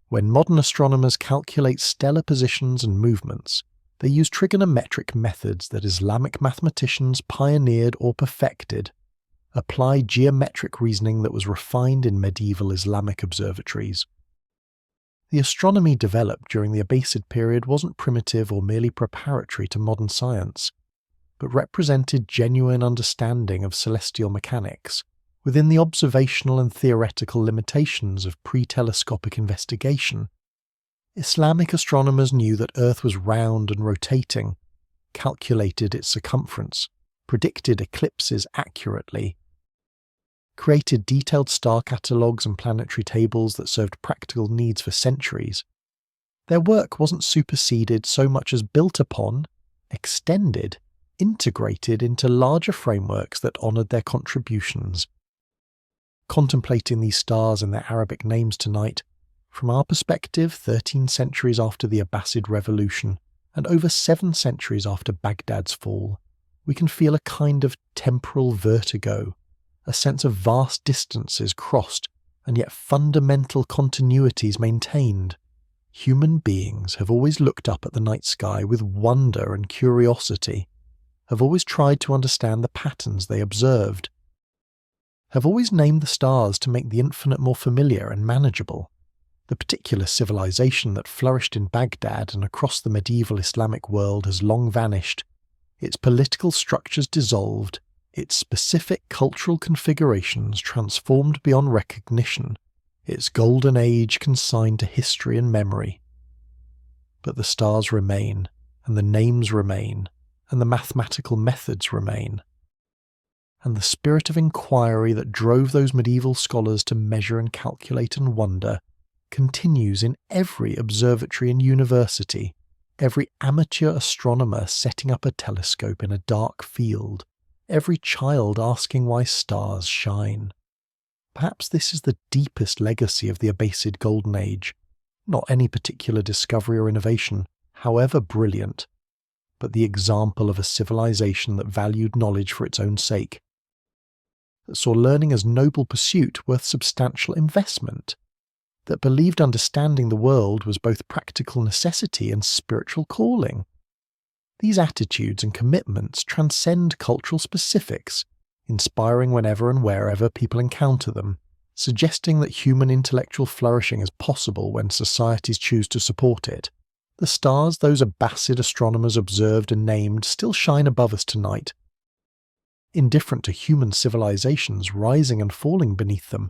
When modern astronomers calculate stellar positions and movements, they use trigonometric methods that Islamic mathematicians pioneered or perfected, apply geometric reasoning that was refined in medieval Islamic observatories. The astronomy developed during the Abbasid period wasn't primitive or merely preparatory to modern science, but represented genuine understanding of celestial mechanics, within the observational and theoretical limitations of pre-telescopic investigation. Islamic astronomers knew that Earth was round and rotating, calculated its circumference, predicted eclipses accurately, created detailed star catalogues and planetary tables that served practical needs for centuries. Their work wasn't superseded so much as built upon, extended, integrated into larger frameworks that honoured their contributions. Contemplating these stars and their Arabic names tonight, from our perspective 13 centuries after the Abbasid Revolution and over 7 centuries after Baghdad's fall, we can feel a kind of temporal vertigo, a sense of vast distances crossed and yet fundamental continuities maintained. Human beings have always looked up at the night sky with wonder and curiosity, have always tried to understand the patterns they observed, have always named the stars to make the infinite more familiar and manageable. The particular civilization that flourished in Baghdad and across the medieval Islamic world has long vanished, its political structures dissolved, its specific cultural configurations transformed beyond recognition, its golden age consigned to history and memory. But the stars remain, and the names remain, and the mathematical methods remain. And the spirit of inquiry that drove those medieval scholars to measure and calculate and wonder continues in every observatory and university, every amateur astronomer setting up a telescope in a dark field, every child asking why stars shine. Perhaps this is the deepest legacy of the Abbasid Golden Age, not any particular discovery or innovation, however brilliant, but the example of a civilization that valued knowledge for its own sake, that saw learning as noble pursuit worth substantial investment, that believed understanding the world was both practical necessity and spiritual calling. These attitudes and commitments transcend cultural specifics, inspiring whenever and wherever people encounter them, suggesting that human intellectual flourishing is possible when societies choose to support it. The stars those Abbasid astronomers observed and named still shine above us tonight, indifferent to human civilizations rising and falling beneath them.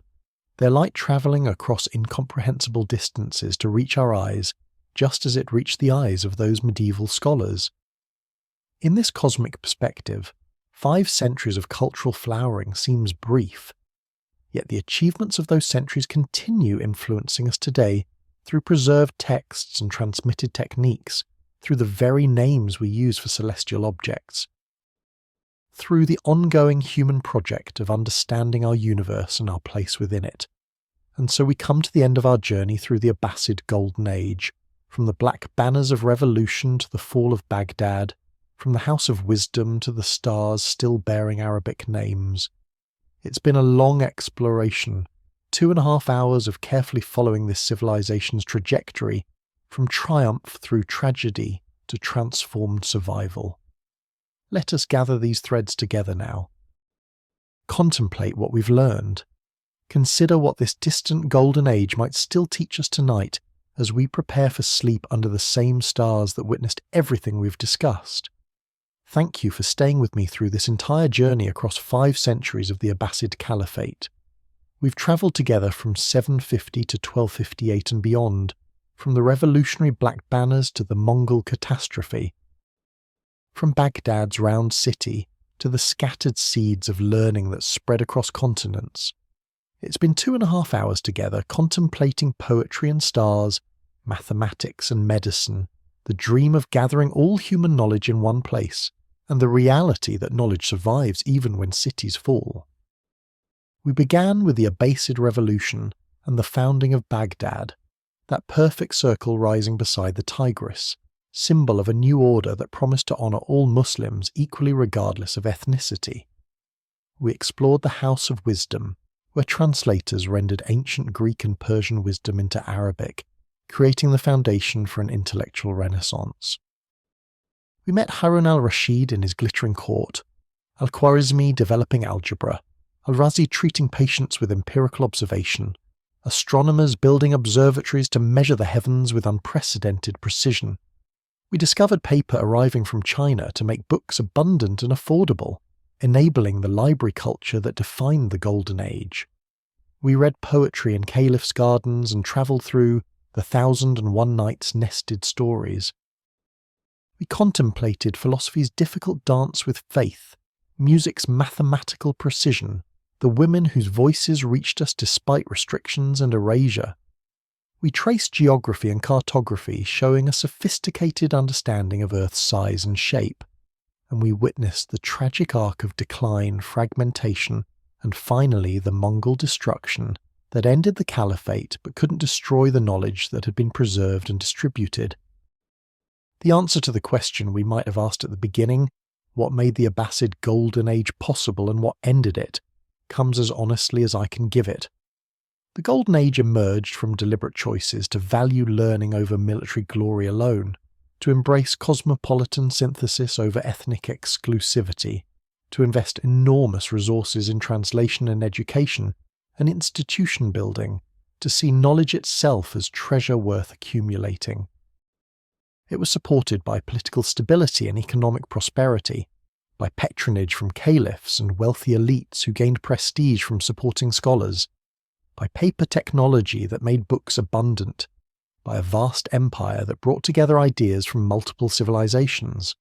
their light travelling across incomprehensible distances to reach our eyes, just as it reached the eyes of those medieval scholars. In this cosmic perspective, 5 centuries of cultural flowering seems brief, yet the achievements of those centuries continue influencing us today through preserved texts and transmitted techniques, through the very names we use for celestial objects, through the ongoing human project of understanding our universe and our place within it. And so we come to the end of our journey through the Abbasid Golden Age, from the black banners of revolution to the fall of Baghdad, from the House of Wisdom to the stars still bearing Arabic names. It's been a long exploration, 2.5 hours of carefully following this civilization's trajectory, from triumph through tragedy to transformed survival. Let us gather these threads together now. Contemplate what we've learned. Consider what this distant golden age might still teach us tonight as we prepare for sleep under the same stars that witnessed everything we've discussed. Thank you for staying with me through this entire journey across 5 centuries of the Abbasid Caliphate. We've travelled together from 750 to 1258 and beyond, from the revolutionary black banners to the Mongol catastrophe, from Baghdad's round city to the scattered seeds of learning that spread across continents. It's been 2.5 hours together contemplating poetry and stars, mathematics and medicine, the dream of gathering all human knowledge in one place, and the reality that knowledge survives even when cities fall. We began with the Abbasid Revolution and the founding of Baghdad, that perfect circle rising beside the Tigris, symbol of a new order that promised to honour all Muslims equally regardless of ethnicity. We explored the House of Wisdom, where translators rendered ancient Greek and Persian wisdom into Arabic, creating the foundation for an intellectual renaissance. We met Harun al-Rashid in his glittering court, al-Khwarizmi developing algebra, al-Razi treating patients with empirical observation, astronomers building observatories to measure the heavens with unprecedented precision. We discovered paper arriving from China to make books abundant and affordable, enabling the library culture that defined the Golden Age. We read poetry in Caliph's gardens and travelled through the 1001 Nights nested stories. We contemplated philosophy's difficult dance with faith, music's mathematical precision, the women whose voices reached us despite restrictions and erasure. We traced geography and cartography, showing a sophisticated understanding of Earth's size and shape, and we witnessed the tragic arc of decline, fragmentation, and finally the Mongol destruction that ended the Caliphate but couldn't destroy the knowledge that had been preserved and distributed. The answer to the question we might have asked at the beginning, what made the Abbasid Golden Age possible and what ended it, comes as honestly as I can give it. The Golden Age emerged from deliberate choices to value learning over military glory alone, to embrace cosmopolitan synthesis over ethnic exclusivity, to invest enormous resources in translation and education and institution building, to see knowledge itself as treasure worth accumulating. It was supported by political stability and economic prosperity, by patronage from caliphs and wealthy elites who gained prestige from supporting scholars, by paper technology that made books abundant, by a vast empire that brought together ideas from multiple civilizations.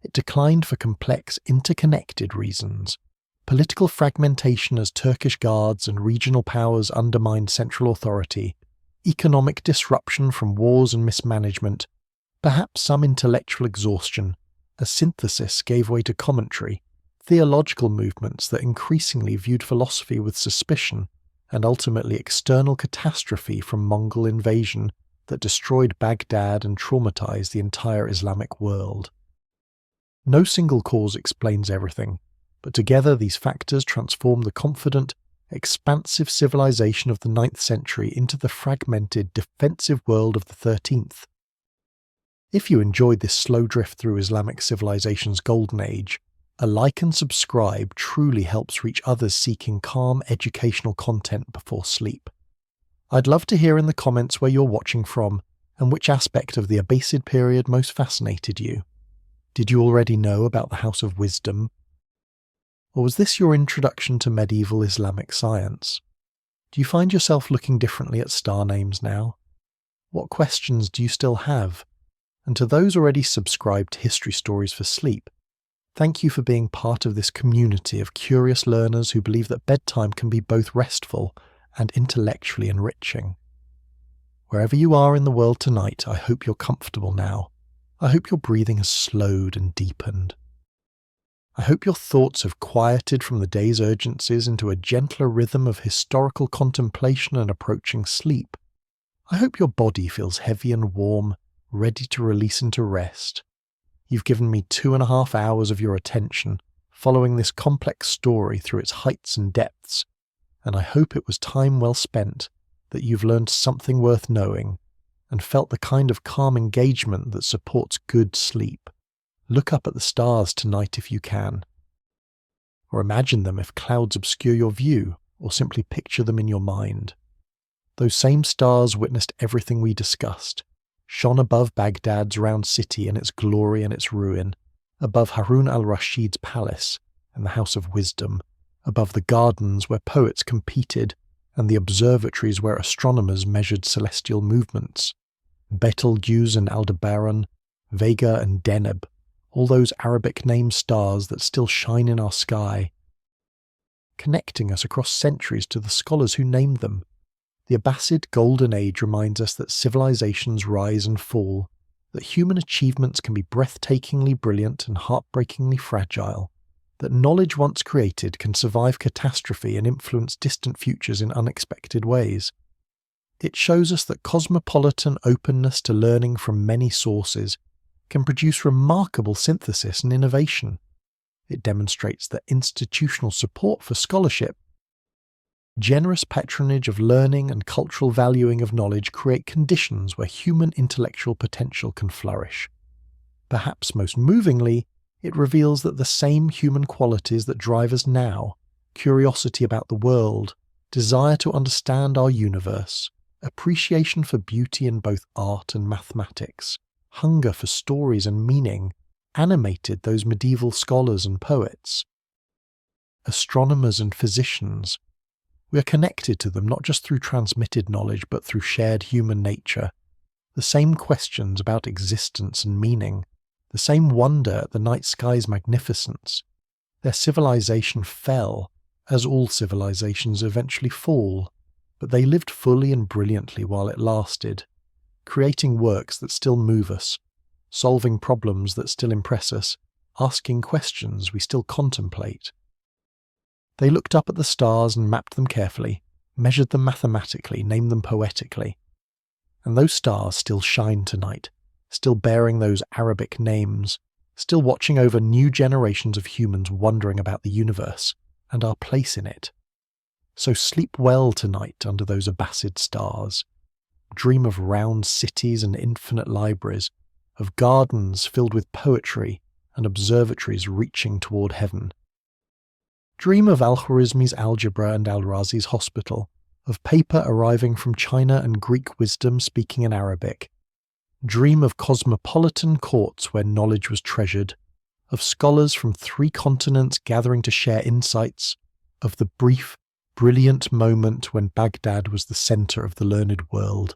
It declined for complex, interconnected reasons. Political fragmentation as Turkish guards and regional powers undermined central authority, economic disruption from wars and mismanagement, perhaps some intellectual exhaustion, a synthesis gave way to commentary, theological movements that increasingly viewed philosophy with suspicion, and ultimately external catastrophe from Mongol invasion that destroyed Baghdad and traumatized the entire Islamic world. No single cause explains everything, but together these factors transform the confident, expansive civilization of the 9th century into the fragmented, defensive world of the 13th. If you enjoyed this slow drift through Islamic civilization's golden age, a like and subscribe truly helps reach others seeking calm educational content before sleep. I'd love to hear in the comments where you're watching from and which aspect of the Abbasid period most fascinated you. Did you already know about the House of Wisdom? Or was this your introduction to medieval Islamic science? Do you find yourself looking differently at star names now? What questions do you still have? And to those already subscribed to History Stories for Sleep, thank you for being part of this community of curious learners who believe that bedtime can be both restful and intellectually enriching. Wherever you are in the world tonight, I hope you're comfortable now. I hope your breathing has slowed and deepened. I hope your thoughts have quieted from the day's urgencies into a gentler rhythm of historical contemplation and approaching sleep. I hope your body feels heavy and warm, ready to release into rest. You've given me 2.5 hours of your attention, following this complex story through its heights and depths, and I hope it was time well spent, that you've learned something worth knowing, and felt the kind of calm engagement that supports good sleep. Look up at the stars tonight if you can. Or imagine them if clouds obscure your view, or simply picture them in your mind. Those same stars witnessed everything we discussed, shone above Baghdad's round city and its glory and its ruin, above Harun al-Rashid's palace and the House of Wisdom, above the gardens where poets competed and the observatories where astronomers measured celestial movements. Betelgeuse and Aldebaran, Vega and Deneb, all those Arabic name stars that still shine in our sky, connecting us across centuries to the scholars who named them. The Abbasid Golden Age reminds us that civilizations rise and fall, that human achievements can be breathtakingly brilliant and heartbreakingly fragile, that knowledge once created can survive catastrophe and influence distant futures in unexpected ways. It shows us that cosmopolitan openness to learning from many sources can produce remarkable synthesis and innovation. It demonstrates that institutional support for scholarship, generous patronage of learning and cultural valuing of knowledge create conditions where human intellectual potential can flourish. Perhaps most movingly, it reveals that the same human qualities that drive us now, curiosity about the world, desire to understand our universe, appreciation for beauty in both art and mathematics, hunger for stories and meaning, animated those medieval scholars and poets. Astronomers and physicians, we are connected to them not just through transmitted knowledge but through shared human nature. The same questions about existence and meaning, the same wonder at the night sky's magnificence. Their civilization fell, as all civilizations eventually fall, but they lived fully and brilliantly while it lasted, creating works that still move us, solving problems that still impress us, asking questions we still contemplate. They looked up at the stars and mapped them carefully, measured them mathematically, named them poetically. And those stars still shine tonight, still bearing those Arabic names, still watching over new generations of humans wondering about the universe and our place in it. So sleep well tonight under those Abbasid stars. Dream of round cities and infinite libraries, of gardens filled with poetry and observatories reaching toward heaven. Dream of Al-Khwarizmi's algebra and Al-Razi's hospital, of paper arriving from China and Greek wisdom speaking in Arabic. Dream of cosmopolitan courts where knowledge was treasured, of scholars from 3 continents gathering to share insights, of the brief, brilliant moment when Baghdad was the center of the learned world.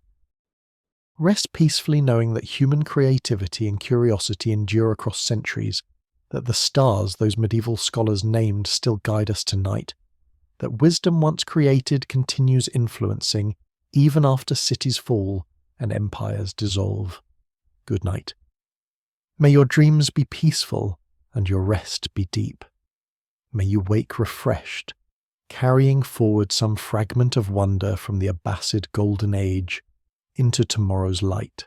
Rest peacefully knowing that human creativity and curiosity endure across centuries, that the stars those medieval scholars named still guide us tonight, that wisdom once created continues influencing even after cities fall and empires dissolve. Good night. May your dreams be peaceful and your rest be deep. May you wake refreshed, carrying forward some fragment of wonder from the Abbasid Golden Age into tomorrow's light.